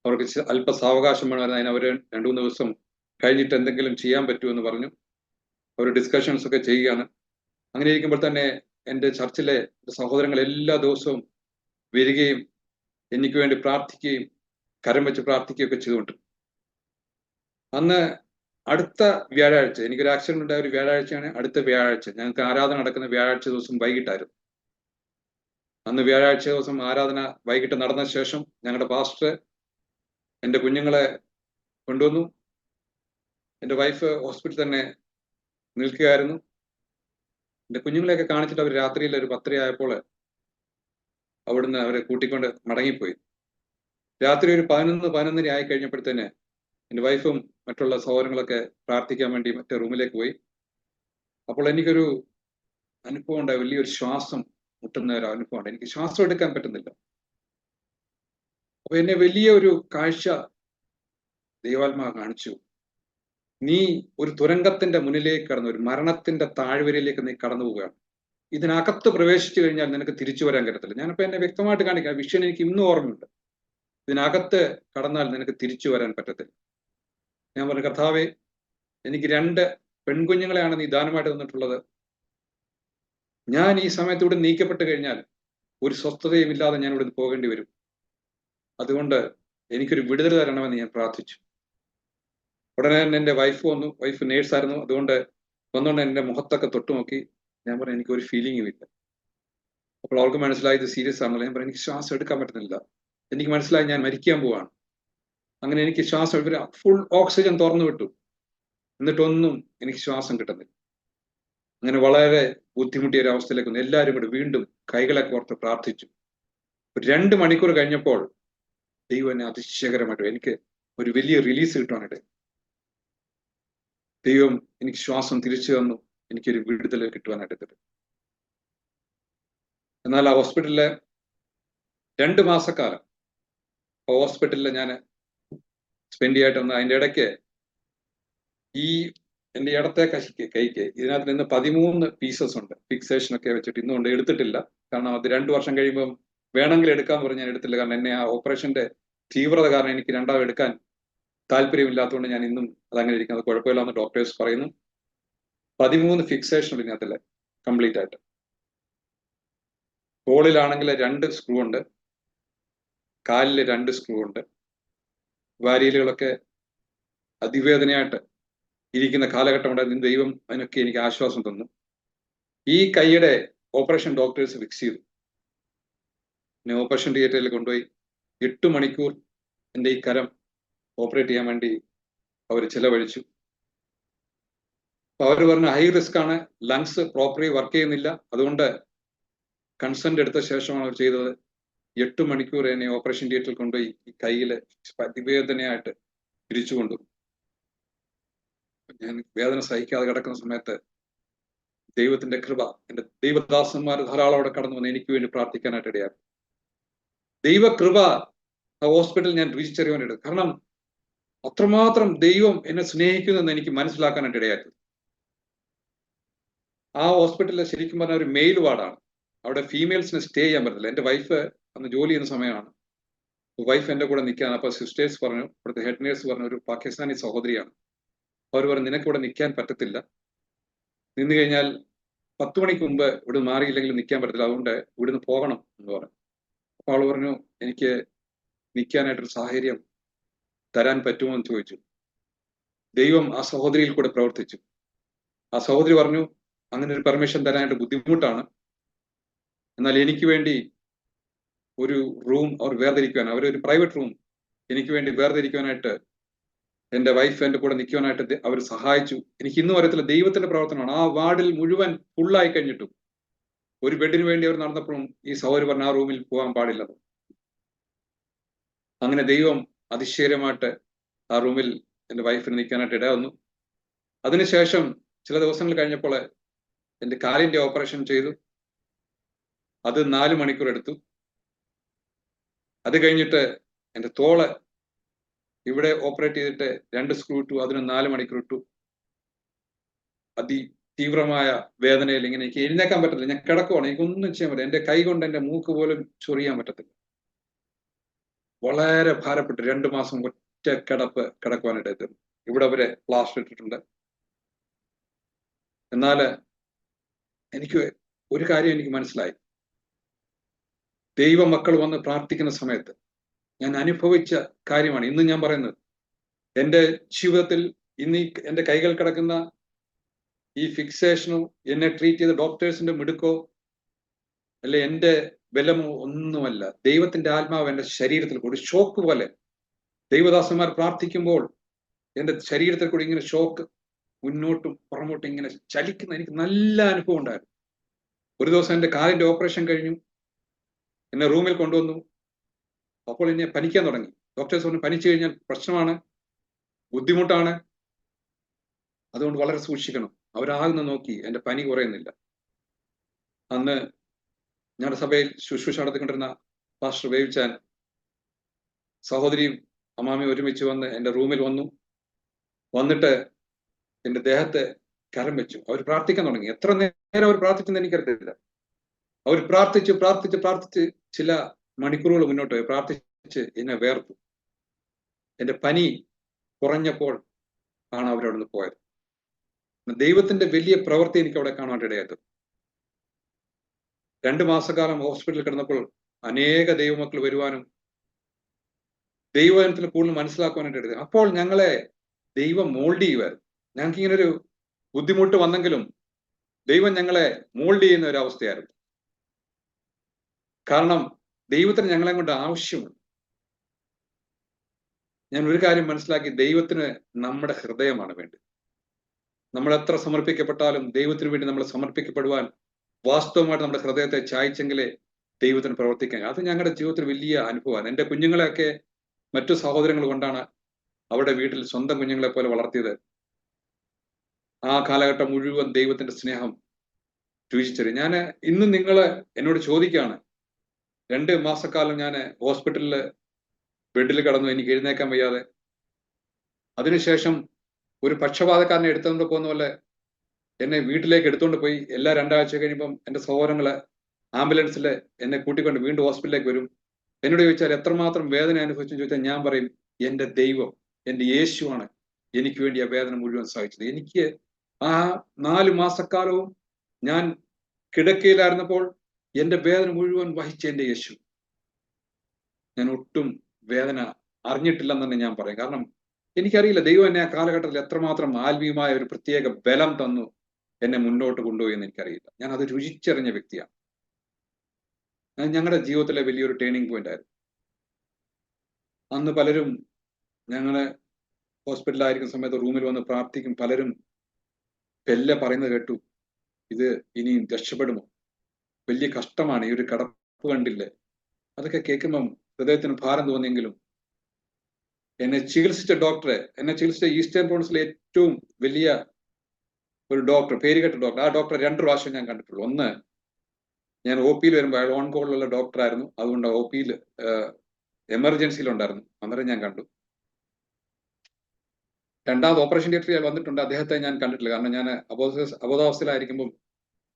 അവർക്ക് അല്പ സാവകാശം വേണമായിരുന്നു. അതിന് അവർ 2-3 ദിവസം കഴിഞ്ഞിട്ട് എന്തെങ്കിലും ചെയ്യാൻ പറ്റുമെന്ന് പറഞ്ഞു. അവർ ഡിസ്കഷൻസ് ഒക്കെ ചെയ്യുകയാണ്. അങ്ങനെ ഇരിക്കുമ്പോൾ തന്നെ എൻ്റെ ചർച്ചിലെ സഹോദരങ്ങൾ എല്ലാ ദിവസവും വരികയും എനിക്ക് വേണ്ടി പ്രാർത്ഥിക്കുകയും കരം വെച്ച് പ്രാർത്ഥിക്കുകയൊക്കെ ചെയ്തുകൊണ്ട്, അന്ന് അടുത്ത വ്യാഴാഴ്ച എനിക്കൊരു ആക്സിഡന്റ് ഉണ്ടായ ഒരു വ്യാഴാഴ്ചയാണ്. അടുത്ത വ്യാഴാഴ്ച ഞങ്ങൾക്ക് ആരാധന നടക്കുന്ന വ്യാഴാഴ്ച ദിവസം വൈകിട്ടായിരുന്നു. അന്ന് വ്യാഴാഴ്ച ദിവസം ആരാധന വൈകിട്ട് നടന്ന ശേഷം ഞങ്ങളുടെ പാസ്റ്റർ എൻ്റെ കുഞ്ഞുങ്ങളെ കൊണ്ടുവന്നു. എൻ്റെ വൈഫ് ഹോസ്പിറ്റലിൽ തന്നെ നിൽക്കുകയായിരുന്നു. എൻ്റെ കുഞ്ഞുങ്ങളെയൊക്കെ കാണിച്ചിട്ട് അവർ രാത്രിയിൽ ഒരു 10:30 ആയപ്പോൾ അവിടുന്ന് അവരെ കൂട്ടിക്കൊണ്ട് മടങ്ങിപ്പോയി. രാത്രി ഒരു 11-11:30 ആയി കഴിഞ്ഞപ്പോഴത്തേന് എൻ്റെ വൈഫും മറ്റുള്ള സഹോദരങ്ങളൊക്കെ പ്രാർത്ഥിക്കാൻ വേണ്ടി മറ്റേ റൂമിലേക്ക് പോയി. അപ്പോൾ എനിക്കൊരു അനുഭവം ഉണ്ടായി, വലിയൊരു ശ്വാസം മുട്ടുന്ന ഒരു അനുഭവം ഉണ്ട്. എനിക്ക് ശ്വാസം എടുക്കാൻ പറ്റുന്നില്ല. അപ്പൊ എന്നെ വലിയൊരു കാഴ്ച ദൈവാത്മാവ് കാണിച്ചു. നീ ഒരു തുരങ്കത്തിന്റെ മുന്നിലേക്ക് കടന്നു, ഒരു മരണത്തിന്റെ താഴ്വരയിലേക്ക് നീ കടന്നു പോവുകയാണ്. ഇതിനകത്ത് പ്രവേശിച്ചു കഴിഞ്ഞാൽ നിനക്ക് തിരിച്ചു വരാൻ കഴിയത്തില്ല. ഞാനിപ്പോ എന്നെ വ്യക്തമായിട്ട് കാണിക്കാം. വിഷയം എനിക്ക് ഇന്നും ഓർമ്മയുണ്ട്. ഇതിനകത്ത് കടന്നാൽ നിനക്ക് തിരിച്ചു വരാൻ പറ്റത്തില്ല. ഞാൻ പറഞ്ഞു, കർത്താവേ, എനിക്ക് 2 പെൺകുഞ്ഞുങ്ങളെയാണ് നീ ദാനമായിട്ട് തന്നിട്ടുള്ളത്. ഞാൻ ഈ സമയത്ത് ഇവിടെ നീക്കപ്പെട്ട് കഴിഞ്ഞാൽ ഒരു സ്വസ്ഥതയും ഇല്ലാതെ ഞാൻ ഇവിടെ പോകേണ്ടി വരും. അതുകൊണ്ട് എനിക്കൊരു വിടുതൽ തരണമെന്ന് ഞാൻ പ്രാർത്ഥിച്ചു. ഉടനെ തന്നെ എൻ്റെ വൈഫ് വന്നു. വൈഫ് നേഴ്സായിരുന്നു. അതുകൊണ്ട് വന്നുകൊണ്ട് എൻ്റെ മുഖത്തൊക്കെ തൊട്ടു നോക്കി. ഞാൻ പറഞ്ഞു, എനിക്ക് ഒരു ഫീലിംഗും ഇല്ല. അപ്പോൾ അവൾക്ക് മനസ്സിലായി ഇത് സീരിയസ് ആണല്ലോ. ഞാൻ പറഞ്ഞു, എനിക്ക് ശ്വാസം എടുക്കാൻ പറ്റുന്നില്ല. എനിക്ക് മനസ്സിലായി ഞാൻ മരിക്കാൻ പോവാണ്. അങ്ങനെ എനിക്ക് ശ്വാസം ഫുൾ ഓക്സിജൻ തുറന്നു വിട്ടു. എന്നിട്ടൊന്നും എനിക്ക് ശ്വാസം കിട്ടുന്നില്ല. അങ്ങനെ വളരെ ബുദ്ധിമുട്ടിയ ഒരു അവസ്ഥയിലേക്ക് വന്നു. എല്ലാവരും കൂടി വീണ്ടും കൈകളെ കോർത്ത് പ്രാർത്ഥിച്ചു. 2 മണിക്കൂർ കഴിഞ്ഞപ്പോൾ ദൈവം എന്നെ അതിശയകരമായിട്ട് എനിക്ക് ഒരു വലിയ റിലീസ് കിട്ടുവാനായിട്ട് ദൈവം എനിക്ക് ശ്വാസം തിരിച്ചു തന്നു. എനിക്കൊരു വിടുതൽ കിട്ടുവാനായിട്ട് തരും. എന്നാൽ ആ ഹോസ്പിറ്റലിലെ 2 മാസക്കാലം ഹോസ്പിറ്റലിൽ ഞാൻ സ്പെൻഡ് ചെയ്യായിട്ട് വന്ന അതിൻ്റെ ഇടയ്ക്ക് ഈ എൻ്റെ ഇടത്തെ കൈക്ക് ഇതിനകത്ത് നിന്ന് 13 പീസസ് ഉണ്ട്. ഫിക്സേഷൻ ഒക്കെ വെച്ചിട്ട് ഇന്നും കൊണ്ട് എടുത്തിട്ടില്ല. കാരണം അത് 2 വർഷം കഴിയുമ്പം വേണമെങ്കിൽ എടുക്കാന്ന് പറഞ്ഞ് ഞാൻ എടുത്തില്ല. കാരണം എന്നെ ആ ഓപ്പറേഷന്റെ തീവ്രത കാരണം എനിക്ക് രണ്ടാമത് എടുക്കാൻ താല്പര്യമില്ലാത്തതുകൊണ്ട് ഞാൻ ഇന്നും അതങ്ങനെ ഇരിക്കുന്നത്. കുഴപ്പമില്ലാന്ന് ഡോക്ടേഴ്സ് പറയുന്നു. 13 ഫിക്സേഷൻ ഉണ്ട് ഇതിനകത്തില്ല കംപ്ലീറ്റ് ആയിട്ട്. തോളിലാണെങ്കിൽ 2 സ്ക്രൂ ഉണ്ട്, കാലിൽ 2 സ്ക്രൂ ഉണ്ട്. വാരിയലുകളൊക്കെ അതിവേദനയായിട്ട് ഇരിക്കുന്ന കാലഘട്ടം ഉണ്ടായിരുന്നു. ദൈവം അതിനൊക്കെ എനിക്ക് ആശ്വാസം തന്നു. ഈ കൈയുടെ ഓപ്പറേഷൻ ഡോക്ടേഴ്സ് ഫിക്സ് ചെയ്തു. എന്നെ ഓപ്പറേഷൻ തിയേറ്ററിൽ കൊണ്ടുപോയി 8 മണിക്കൂർ എൻ്റെ ഈ കരം ഓപ്പറേറ്റ് ചെയ്യാൻ വേണ്ടി അവർ ചിലവഴിച്ചു. അവർ പറഞ്ഞ ഹൈ റിസ്ക് ആണ്, ലങ്സ് പ്രോപ്പർലി വർക്ക് ചെയ്യുന്നില്ല. അതുകൊണ്ട് കൺസെന്റ് എടുത്ത ശേഷമാണ് അവർ ചെയ്തത്. 8 മണിക്കൂർ എന്നെ ഓപ്പറേഷൻ തിയേറ്ററിൽ കൊണ്ടുപോയി ഈ കയ്യിൽ അതിവേദനയായിട്ട് തിരിച്ചു കൊണ്ടുപോയി. ഞാൻ വേദന സഹിക്കാതെ കിടക്കുന്ന സമയത്ത് ദൈവത്തിന്റെ കൃപ, എൻ്റെ ദൈവദാസന്മാർ ധാരാളം അവിടെ കടന്നു വന്ന് എനിക്ക് വേണ്ടി പ്രാർത്ഥിക്കാനായിട്ട് ഇടയാക്കി. ദൈവകൃപ ആ ഹോസ്പിറ്റലിൽ ഞാൻ തിരിച്ചറിയാനായിട്ട്, കാരണം അത്രമാത്രം ദൈവം എന്നെ സ്നേഹിക്കുന്നെന്ന് എനിക്ക് മനസ്സിലാക്കാനായിട്ട് ഇടയാക്കി. ആ ഹോസ്പിറ്റലിൽ ശരിക്കും പറഞ്ഞ ഒരു മെയിൽ വാർഡാണ്. അവിടെ ഫീമെയിൽസിന് സ്റ്റേ ചെയ്യാൻ പറ്റില്ല. എൻ്റെ വൈഫ് അന്ന് ജോലി ചെയ്യുന്ന സമയമാണ്. വൈഫ് എൻ്റെ കൂടെ നിൽക്കാൻ. അപ്പൊ സിസ്റ്റേഴ്സ് പറഞ്ഞു, ഇവിടുത്തെ ഹെഡ് നേഴ്സ് പറഞ്ഞു, ഒരു പാകിസ്ഥാനി സഹോദരിയാണ്. അവർ പറഞ്ഞു, നിനക്ക് ഇവിടെ നിൽക്കാൻ പറ്റത്തില്ല, നിന്ന് കഴിഞ്ഞാൽ 10 മണിക്ക് മുമ്പ് ഇവിടെ മാറിയില്ലെങ്കിൽ നിൽക്കാൻ പറ്റത്തില്ല, അതുകൊണ്ട് ഇവിടുന്ന് പോകണം എന്ന് പറഞ്ഞു. അപ്പോൾ അവൾ പറഞ്ഞു, എനിക്ക് നിൽക്കാനായിട്ടൊരു സാഹചര്യം തരാൻ പറ്റുമോ എന്ന് ചോദിച്ചു. ദൈവം ആ സഹോദരിയിൽ കൂടെ പ്രവർത്തിച്ചു. ആ സഹോദരി പറഞ്ഞു, അങ്ങനെ ഒരു പെർമിഷൻ തരാനായിട്ട് ബുദ്ധിമുട്ടാണ്, എന്നാൽ എനിക്ക് വേണ്ടി ഒരു റൂം അവർ വേർതിരിക്കുവാൻ, അവരൊരു പ്രൈവറ്റ് റൂം എനിക്ക് വേണ്ടി വേർതിരിക്കുവാനായിട്ട് എൻ്റെ വൈഫ് എൻ്റെ കൂടെ നിൽക്കുവാനായിട്ട് അവർ സഹായിച്ചു. എനിക്ക് ഇന്നും അറിയത്തില്ല, ദൈവത്തിന്റെ പ്രവർത്തനമാണ്. ആ വാർഡിൽ മുഴുവൻ ഫുള്ളായി കഴിഞ്ഞിട്ടും ഒരു ബെഡിന് വേണ്ടി അവർ നടന്നപ്പോഴും ഈ സഹോദരി പറഞ്ഞ ആ റൂമിൽ പോകാൻ പാടില്ലെന്ന്. അങ്ങനെ ദൈവം അതിശയകരമായിട്ട് ആ റൂമിൽ എൻ്റെ വൈഫിന് നിൽക്കാനായിട്ട് ഇടവന്നു. അതിനുശേഷം ചില ദിവസങ്ങൾ കഴിഞ്ഞപ്പോൾ എൻ്റെ കാലിന്റെ ഓപ്പറേഷൻ ചെയ്തു. അത് 4 മണിക്കൂർ എടുത്തു. അത് കഴിഞ്ഞിട്ട് എൻ്റെ തോള് ഇവിടെ ഓപ്പറേറ്റ് ചെയ്തിട്ട് 2 സ്ക്രൂ ഇട്ടു. അതിന് 4 മണിക്കൂർ ഇട്ടു. തീവ്രമായ വേദനയിൽ ഇങ്ങനെ എനിക്ക് എഴുന്നേക്കാൻ പറ്റത്തില്ല. ഞാൻ കിടക്കുവാണ്, എനിക്കൊന്നും ചെയ്യാൻ പറ്റില്ല. എൻ്റെ കൈ കൊണ്ട് എൻ്റെ മൂക്ക് പോലും ചൊറിയാൻ പറ്റത്തില്ല. വളരെ ഭാരപ്പെട്ട് 2 മാസം ഒറ്റ കിടക്കുവാനായിട്ട് എത്തുന്നു. ഇവിടെ അവരെ പ്ലാസ്റ്റർ ഇട്ടിട്ടുണ്ട്. എന്നാൽ എനിക്ക് ഒരു കാര്യം എനിക്ക് മനസ്സിലായി. ദൈവമക്കൾ വന്ന് പ്രാർത്ഥിക്കുന്ന സമയത്ത് ഞാൻ അനുഭവിച്ച കാര്യമാണ് ഇന്ന് ഞാൻ പറയുന്നത്. എൻ്റെ ജീവിതത്തിൽ ഇന്ന് എൻ്റെ കൈകൾ കിടക്കുന്ന ഈ ഫിക്സേഷനോ, എന്നെ ട്രീറ്റ് ചെയ്ത ഡോക്ടേഴ്സിന്റെ മിടുക്കോ അല്ലെ എൻ്റെ ബലമോ ഒന്നുമല്ല. ദൈവത്തിന്റെ ആത്മാവ് എൻ്റെ ശരീരത്തിൽ കൂടി ഷോക്ക് പോലെ ദൈവദാസന്മാർ പ്രാർത്ഥിക്കുമ്പോൾ എൻ്റെ ശരീരത്തിൽ കൂടി ഇങ്ങനെ ഷോക്ക് മുന്നോട്ടും പുറമോട്ടും ഇങ്ങനെ ചലിക്കുന്ന എനിക്ക് നല്ല അനുഭവം ഉണ്ടായിരുന്നു. ഒരു ദിവസം എൻ്റെ കാലിന്റെ ഓപ്പറേഷൻ കഴിഞ്ഞു. എന്നെ റൂമിൽ കൊണ്ടുവന്നു. അപ്പോൾ എന്നെ പനിക്കാൻ തുടങ്ങി. ഡോക്ടേഴ്സ് പറഞ്ഞു, പനിച്ചു കഴിഞ്ഞാൽ പ്രശ്നമാണ്, ബുദ്ധിമുട്ടാണ്, അതുകൊണ്ട് വളരെ സൂക്ഷിക്കണം. അവരാകുന്ന നോക്കി എൻ്റെ പനി കുറയുന്നില്ല. അന്ന് ഞങ്ങളുടെ സഭയിൽ ശുശ്രൂഷ നടത്തിക്കൊണ്ടിരുന്ന പാസ്റ്റർ വേവിച്ചാൻ സഹോദരിയും അമ്മാമിയും ഒരുമിച്ച് വന്ന് എൻ്റെ റൂമിൽ വന്നു. വന്നിട്ട് എൻ്റെ ദേഹത്ത് കരം വെച്ചു. അവർ പ്രാർത്ഥിക്കാൻ തുടങ്ങി. എത്ര നേരം അവർ പ്രാർത്ഥിച്ചെന്ന് എനിക്കറിയില്ല. അവർ പ്രാർത്ഥിച്ച് ചില മണിക്കൂറുകൾ മുന്നോട്ട് പോയി. പ്രാർത്ഥിച്ച് വിറച്ച് എന്നെ വേർത്തു. എന്റെ പനി കുറഞ്ഞപ്പോൾ ആണ് അവരവിടെ നിന്ന് പോയത്. ദൈവത്തിന്റെ വലിയ പ്രവൃത്തി എനിക്ക് അവിടെ കാണാൻ ഇടയായത്. 2 മാസക്കാലം ഹോസ്പിറ്റലിൽ കിടന്നപ്പോൾ അനേക ദൈവമക്കൾ വരുവാനും ദൈവജനത്തിൽ കൂടുതൽ മനസ്സിലാക്കുവാനായിട്ട് ഇടയായി. അപ്പോൾ ഞങ്ങളെ ദൈവം മോൾഡ് ചെയ്യുമായിരുന്നു. ഞങ്ങൾക്ക് ഇങ്ങനെ ഒരു ബുദ്ധിമുട്ട് വന്നെങ്കിലും ദൈവം ഞങ്ങളെ മോൾഡ് ചെയ്യുന്ന ഒരു അവസ്ഥയായിരുന്നു. കാരണം ദൈവത്തിന് ഞങ്ങളെ കൊണ്ട് ആവശ്യമുണ്ട്. ഞാൻ ഒരു കാര്യം മനസ്സിലാക്കി, ദൈവത്തിന് നമ്മുടെ ഹൃദയമാണ് വേണ്ടത്. നമ്മൾ എത്ര സമർപ്പിക്കപ്പെട്ടാലും ദൈവത്തിന് വേണ്ടി നമ്മൾ സമർപ്പിക്കപ്പെടുവാൻ വാസ്തവമായിട്ട് നമ്മുടെ ഹൃദയത്തെ ചായച്ചെങ്കിലേ ദൈവത്തിന് പ്രവർത്തിക്കാൻ. അത് ഞങ്ങളുടെ ജീവിതത്തിൽ വലിയ അനുഭവമാണ്. എൻ്റെ കുഞ്ഞുങ്ങളെയൊക്കെ മറ്റു സഹോദരങ്ങൾ കൊണ്ടാണ് അവരുടെ വീട്ടിൽ സ്വന്തം കുഞ്ഞുങ്ങളെ പോലെ വളർത്തിയത്. ആ കാലഘട്ടം മുഴുവൻ ദൈവത്തിന്റെ സ്നേഹം രുചിച്ചറിയും. ഞാൻ ഇന്ന് നിങ്ങൾ എന്നോട് ചോദിക്കുകയാണ്, 2 മാസക്കാലം ഞാൻ ഹോസ്പിറ്റലിൽ ബെഡിൽ കിടന്നു, എനിക്ക് എഴുന്നേക്കാൻ വയ്യാതെ. അതിനുശേഷം ഒരു പക്ഷപാതക്കാരനെ എടുത്തുകൊണ്ട് പോകുന്ന പോലെ എന്നെ വീട്ടിലേക്ക് എടുത്തുകൊണ്ട് പോയി. എല്ലാ 2 ആഴ്ച കഴിയുമ്പം എൻ്റെ സഹോദരങ്ങള് ആംബുലൻസിൽ എന്നെ കൂട്ടിക്കൊണ്ട് വീണ്ടും ഹോസ്പിറ്റലിലേക്ക് വരും. എന്നോട് ചോദിച്ചാൽ എത്രമാത്രം വേദന അനുഭവിച്ചെന്ന് ചോദിച്ചാൽ ഞാൻ പറയും, എൻ്റെ ദൈവം, എൻ്റെ യേശുവാണ് എനിക്ക് വേണ്ടി ആ വേദന മുഴുവൻ സഹിച്ചത്. എനിക്ക് ആ 4 മാസക്കാലവും ഞാൻ കിടക്കയിലായിരുന്നപ്പോൾ എൻ്റെ വേദന മുഴുവൻ വഹിച്ച എൻ്റെ യേശു. ഞാൻ ഒട്ടും വേദന അറിഞ്ഞിട്ടില്ലെന്ന് തന്നെ ഞാൻ പറയും. കാരണം എനിക്കറിയില്ല ദൈവം എന്നെ ആ കാലഘട്ടത്തിൽ എത്രമാത്രം ആത്മീയമായ ഒരു പ്രത്യേക ബലം തന്നു എന്നെ മുന്നോട്ട് കൊണ്ടുപോയി എന്ന് എനിക്കറിയില്ല. ഞാൻ അത് രുചിച്ചറിഞ്ഞ വ്യക്തിയാണ്. ഞങ്ങളുടെ ജീവിതത്തിലെ വലിയൊരു ടേണിംഗ് പോയിന്റ് ആയിരുന്നു. അന്ന് പലരും ഞങ്ങളെ ഹോസ്പിറ്റലിലായിരിക്കുന്ന സമയത്ത് റൂമിൽ വന്ന് പ്രാർത്ഥിക്കും. പലരും പെല്ല പറയുന്നത് കേട്ടു, ഇത് ഇനിയും രക്ഷപ്പെടുമോ, വലിയ കഷ്ടമാണ്, ഈ ഒരു കടപ്പ് കണ്ടില്ലേ. അതൊക്കെ കേൾക്കുമ്പം ഹൃദയത്തിന് ഭാരം തോന്നിയെങ്കിലും എന്നെ ചികിത്സിച്ച ഈസ്റ്റേൺ പ്രൊവിൻസിലെ ഏറ്റവും വലിയ ഒരു ഡോക്ടർ, പേരുകെട്ട ഡോക്ടർ, ആ ഡോക്ടറെ 2 പ്രാവശ്യം ഞാൻ കണ്ടിട്ടുള്ളൂ. ഒന്ന്, ഞാൻ ഒ പിയിൽ വരുമ്പോൾ അയാൾ ഓൺ കോളിലുള്ള ഡോക്ടറായിരുന്നു. അതുകൊണ്ട് ഒ പിയിൽ എമർജൻസിയിലുണ്ടായിരുന്നു. അന്നേരം ഞാൻ കണ്ടു. 2ാമത് ഓപ്പറേഷൻ തിയേറ്ററിൽ അയാൾ വന്നിട്ടുണ്ട്. അദ്ദേഹത്തെ ഞാൻ കണ്ടിട്ടില്ല. കാരണം ഞാൻ അബോധാവസ്ഥയിലായിരിക്കുമ്പോൾ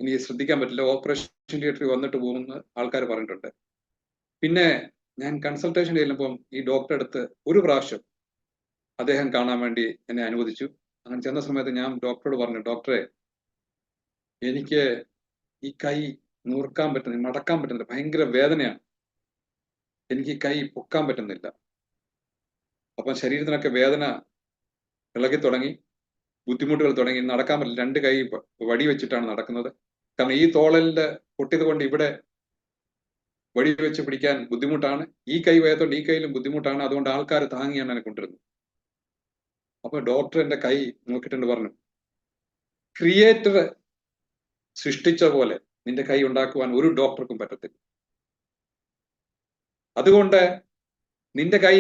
എനിക്ക് ശ്രദ്ധിക്കാൻ പറ്റില്ല. ഓപ്പറേഷൻ തിയേറ്ററിൽ വന്നിട്ട് പോകുന്ന ആൾക്കാർ പറഞ്ഞിട്ടുണ്ട്. പിന്നെ ഞാൻ കൺസൾട്ടേഷൻ ചെല്ലുമ്പം ഈ ഡോക്ടറെ അടുത്ത് ഒരു പ്രാവശ്യം അദ്ദേഹം കാണാൻ വേണ്ടി എന്നെ അനുവദിച്ചു. അങ്ങനെ ചെന്ന സമയത്ത് ഞാൻ ഡോക്ടറോട് പറഞ്ഞു, ഡോക്ടറെ, എനിക്ക് ഈ കൈ നൂർക്കാൻ പറ്റുന്നില്ല, മടക്കാൻ പറ്റുന്നില്ല, ഭയങ്കര വേദനയാണ്, എനിക്ക് ഈ കൈ പൊക്കാൻ പറ്റുന്നില്ല. അപ്പം ശരീരത്തിനൊക്കെ വേദന ഇളകി തുടങ്ങി, ബുദ്ധിമുട്ടുകൾ തുടങ്ങി, നടക്കാൻ പറ്റില്ല. 2 കൈ വടി വെച്ചിട്ടാണ് നടക്കുന്നത്. കാരണം ഈ തോളലിന്റെ പൊട്ടിയത് കൊണ്ട് ഇവിടെ വടി വെച്ച് പിടിക്കാൻ ബുദ്ധിമുട്ടാണ്. ഈ കൈ വയത്തോണ്ട് ഈ കൈയിലും ബുദ്ധിമുട്ടാണ്. അതുകൊണ്ട് ആൾക്കാർ താങ്ങിയാണ് എന്നെ കൊണ്ടിരുന്നത്. അപ്പൊ ഡോക്ടർ എന്റെ കൈ നോക്കിയിട്ടുണ്ട്, പറഞ്ഞു, ക്രിയേറ്റർ സൃഷ്ടിച്ച പോലെ നിന്റെ കൈ ഉണ്ടാക്കുവാൻ ഒരു ഡോക്ടർക്കും പറ്റത്തില്ല. അതുകൊണ്ട് നിന്റെ കൈ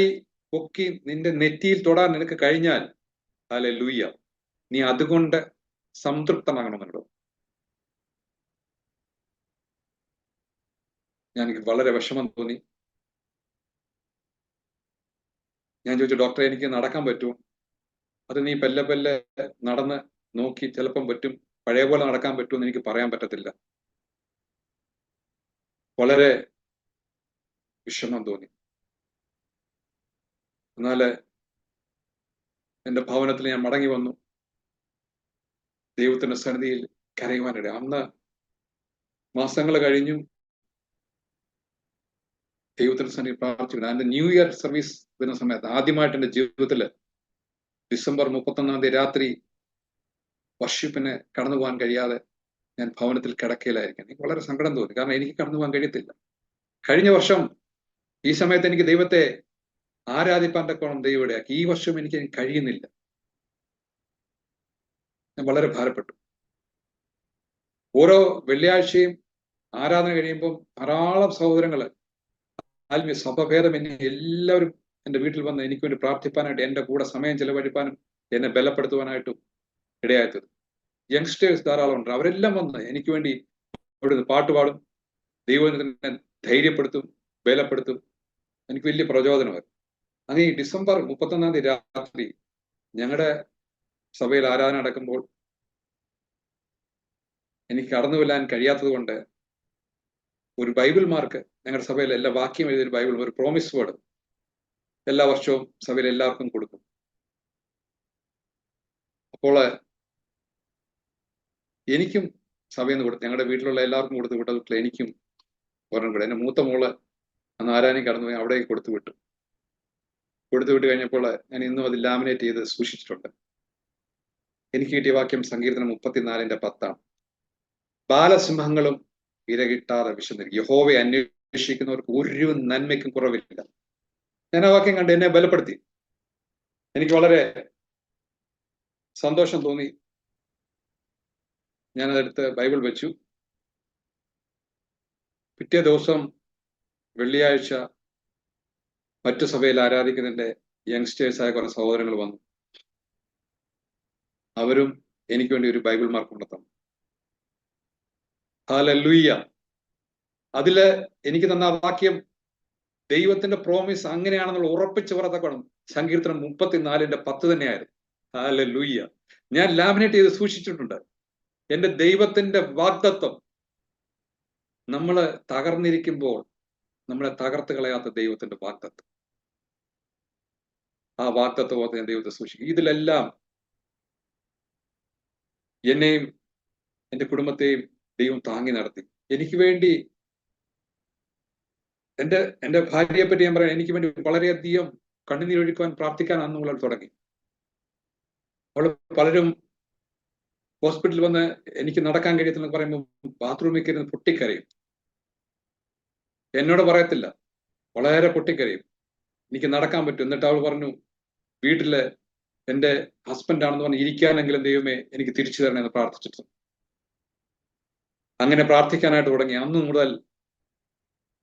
പൊക്കി നിന്റെ നെറ്റിയിൽ തൊടാൻ നിനക്ക് കഴിഞ്ഞാൽ ഹല്ലേലൂയ, നീ അതുകൊണ്ട് സംതൃപ്തനാകണമെന്നുണ്ടോ. എനിക്ക് വളരെ വിഷമം തോന്നി. ഞാൻ ചോദിച്ചു, ഡോക്ടറെ, എനിക്ക് നടക്കാൻ പറ്റുമോ? അത് നീ പെല്ലെ നടന്ന് നോക്കി, ചിലപ്പം പറ്റും, പഴയ പോലെ നടക്കാൻ പറ്റുമെന്ന് എനിക്ക് പറയാൻ പറ്റത്തില്ല. വളരെ വിഷമം തോന്നി. എന്നാല് എൻ്റെ ഭവനത്തിൽ ഞാൻ മടങ്ങി വന്നു. ദൈവത്തിന്റെ സന്നിധിയിൽ കരയുവാനിട. അന്ന് മാസങ്ങൾ കഴിഞ്ഞു. ദൈവത്തിന്റെ സന്നിധിയിൽ പ്രാർത്ഥിക്കുന്നു. എൻ്റെ ന്യൂ ഇയർ സർവീസ് വരുന്ന സമയത്ത് ആദ്യമായിട്ട് എൻ്റെ ജീവിതത്തിൽ ഡിസംബർ 31-ാം തീയതി രാത്രി വർഷിപ്പിന് കടന്നു പോകാൻ കഴിയാതെ ഞാൻ ഭവനത്തിൽ കിടക്കയിലായിരിക്കും. എനിക്ക് വളരെ സങ്കടം തോന്നി. കാരണം എനിക്ക് കടന്നു പോകാൻ കഴിയത്തില്ല. കഴിഞ്ഞ വർഷം ഈ സമയത്ത് എനിക്ക് ദൈവത്തെ ആരാധിപ്പാൻ തക്കോണം ദൈവം ഇടയാക്കി. ഈ വർഷം എനിക്ക് കഴിയുന്നില്ല. ഞാൻ വളരെ ഭാരപ്പെട്ടു. ഓരോ വെള്ളിയാഴ്ചയും ആരാധന കഴിയുമ്പോൾ ധാരാളം സഹോദരങ്ങള് ആത്മീയ സഭഭേദം എന്നെ എല്ലാവരും എൻ്റെ വീട്ടിൽ വന്ന് എനിക്ക് വേണ്ടി പ്രാർത്ഥിപ്പാനായിട്ട്, എൻ്റെ കൂടെ സമയം ചെലവഴിപ്പാനും എന്നെ ബലപ്പെടുത്തുവാനായിട്ടും ഇടയായത്. യങ്സ്റ്റേഴ്സ് ധാരാളം ഉണ്ട്. അവരെല്ലാം വന്ന് എനിക്ക് വേണ്ടി അവിടുന്ന് പാട്ടുപാടും, ദൈവത്തിനെ ധൈര്യപ്പെടുത്തും, ബലപ്പെടുത്തും. എനിക്ക് വലിയ പ്രചോദനമായിരുന്നു. അങ്ങനെ ഈ ഡിസംബർ 31-ാം തീയതി രാത്രി ഞങ്ങളുടെ സഭയിൽ ആരാധന നടക്കുമ്പോൾ എനിക്ക് കടന്നു ചെല്ലാൻ കഴിയാത്തത് കൊണ്ട് ഒരു ബൈബിൾ മാർക്ക്, ഞങ്ങളുടെ സഭയിൽ എല്ലാ വാക്യം എഴുതിയൊരു ബൈബിൾ, ഒരു പ്രോമിസ് വേർഡ് എല്ലാ വർഷവും സഭയിൽ എല്ലാവർക്കും കൊടുക്കും. അപ്പോൾ എനിക്കും സഭയിൽ നിന്ന് കൊടുത്തു, ഞങ്ങളുടെ വീട്ടിലുള്ള എല്ലാവർക്കും കൊടുത്തു വിട്ടതിൽ എനിക്കും ഒരെണ്ണം കൂടെ. എന്റെ മൂത്ത മോള് അന്ന് ആരാനും കടന്നുപോയി, അവിടേക്ക് കൊടുത്തു വിട്ടു കഴിഞ്ഞപ്പോൾ ഞാൻ ഇന്നും അത് ലാമിനേറ്റ് ചെയ്ത് സൂക്ഷിച്ചിട്ടുണ്ട്. എനിക്ക് കിട്ടിയ വാക്യം സങ്കീർത്തനം 34:10 ബാലസിംഹങ്ങളും ഇരകിട്ടാതെ വിശന്നിരിക്കും, യഹോവയെ അന്വേഷിക്കുന്നവർക്ക് ഒരു നന്മയ്ക്കും കുറവില്ല. ഞാൻ ആ വാക്യം കണ്ട് എന്നെ ബലപ്പെടുത്തി. എനിക്ക് വളരെ സന്തോഷം തോന്നി. ഞാനതെടുത്ത് ബൈബിൾ വെച്ചു. പിറ്റേ ദിവസം വെള്ളിയാഴ്ച മറ്റു സഭയിൽ ആരാധിക്കുന്നതിന്റെ യങ്സ്റ്റേഴ്സായ കുറെ സഹോദരങ്ങൾ വന്നു. അവരും എനിക്ക് വേണ്ടി ഒരു ബൈബിൾ മാർക്ക് കൊണ്ടുത്തന്നു. ഹല്ലേലൂയ. അതില് എനിക്ക് തന്ന വാക്യം ദൈവത്തിന്റെ പ്രോമിസ് അങ്ങനെയാണെന്നുള്ള ഉറപ്പിച്ച് പറയത്തക്കണം. സങ്കീർത്തനം 34:10 തന്നെയായിരുന്നു. ഹല്ലേലൂയ. ഞാൻ ലാമിനേറ്റ് ചെയ്ത് സൂക്ഷിച്ചിട്ടുണ്ട്. എന്റെ ദൈവത്തിന്റെ വാഗ്ദത്തം, നമ്മള് തകർന്നിരിക്കുമ്പോൾ നമ്മളെ തകർത്ത് കളയാത്ത ദൈവത്തിന്റെ വാഗ്ദത്തം, ആ വാഗ്ദത്തം ഞാൻ ദൈവത്തെ സൂക്ഷിക്കും. ഇതിലെല്ലാം എന്നെയും എന്റെ കുടുംബത്തെയും ദൈവം താങ്ങി നടത്തി. എനിക്ക് വേണ്ടി എന്റെ ഭാര്യയെ പറ്റി ഞാൻ പറയാം, എനിക്ക് വേണ്ടി വളരെയധികം കണ്ണുനീരൊഴുക്കുവാൻ പ്രാർത്ഥിക്കാൻ അന്ന് മുതൽ തുടങ്ങി. അവൾ പലരും ഹോസ്പിറ്റലിൽ വന്ന് എനിക്ക് നടക്കാൻ കഴിയത്തില്ലെന്ന് പറയുമ്പോൾ ബാത്റൂമിൽ കയറുന്ന പൊട്ടിക്കരയും. എന്നോട് പറയത്തില്ല, വളരെ പൊട്ടിക്കരയും. എനിക്ക് നടക്കാൻ പറ്റും. എന്നിട്ട് അവൾ പറഞ്ഞു, വീട്ടില് എന്റെ ഹസ്ബൻഡ് ആണെന്ന് പറഞ്ഞ് ഇരിക്കാനെങ്കിലും ദൈവമേ എനിക്ക് തിരിച്ചു തരണമെന്ന് പ്രാർത്ഥിച്ചിട്ട് അങ്ങനെ പ്രാർത്ഥിക്കാനായിട്ട് തുടങ്ങി. അന്ന് മുതൽ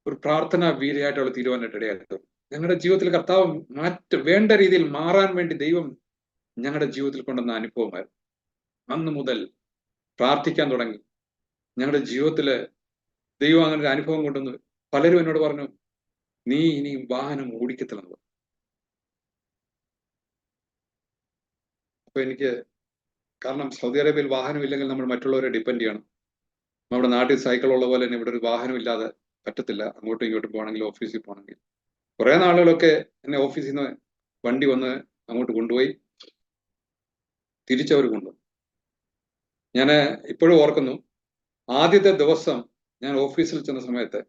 ഒരു പ്രാർത്ഥനാ വീരയായിട്ട് അവൾ തീരുവാനായിട്ട് ഇടയായിരുന്നു. ഞങ്ങളുടെ ജീവിതത്തിൽ കർത്താവ് വേണ്ട രീതിയിൽ മാറാൻ വേണ്ടി ദൈവം ഞങ്ങളുടെ ജീവിതത്തിൽ കൊണ്ടുവന്ന അനുഭവമായിരുന്നു. അന്ന് മുതൽ പ്രാർത്ഥിക്കാൻ തുടങ്ങി. ഞങ്ങളുടെ ജീവിതത്തില് ദൈവം അങ്ങനെ ഒരു അനുഭവം കൊണ്ടുവന്നു. പലരും എന്നോട് പറഞ്ഞു, നീ ഇനി വാഹനം ഓടിക്കത്തില്ലെന്ന് പറഞ്ഞു. അപ്പൊ എനിക്ക്, കാരണം സൗദി അറേബ്യയിൽ വാഹനം ഇല്ലെങ്കിൽ നമ്മൾ മറ്റുള്ളവരെ ഡിപ്പെൻഡ് ചെയ്യണം. നമ്മുടെ നാട്ടിൽ സൈക്കിൾ ഉള്ള പോലെ തന്നെ ഇവിടെ ഒരു വാഹനം ഇല്ലാതെ പറ്റത്തില്ല. അങ്ങോട്ടും ഇങ്ങോട്ടും പോകണമെങ്കിൽ, ഓഫീസിൽ പോകണമെങ്കിൽ. കുറെ നാളുകളൊക്കെ എന്നെ ഓഫീസിൽ നിന്ന് വണ്ടി വന്ന് അങ്ങോട്ട് കൊണ്ടുപോയി തിരിച്ചവർ കൊണ്ടുപോയി. ഞാൻ ഇപ്പോഴും ഓർക്കുന്നു, ആദ്യത്തെ ദിവസം ഞാൻ ഓഫീസിൽ ചെന്ന സമയത്ത്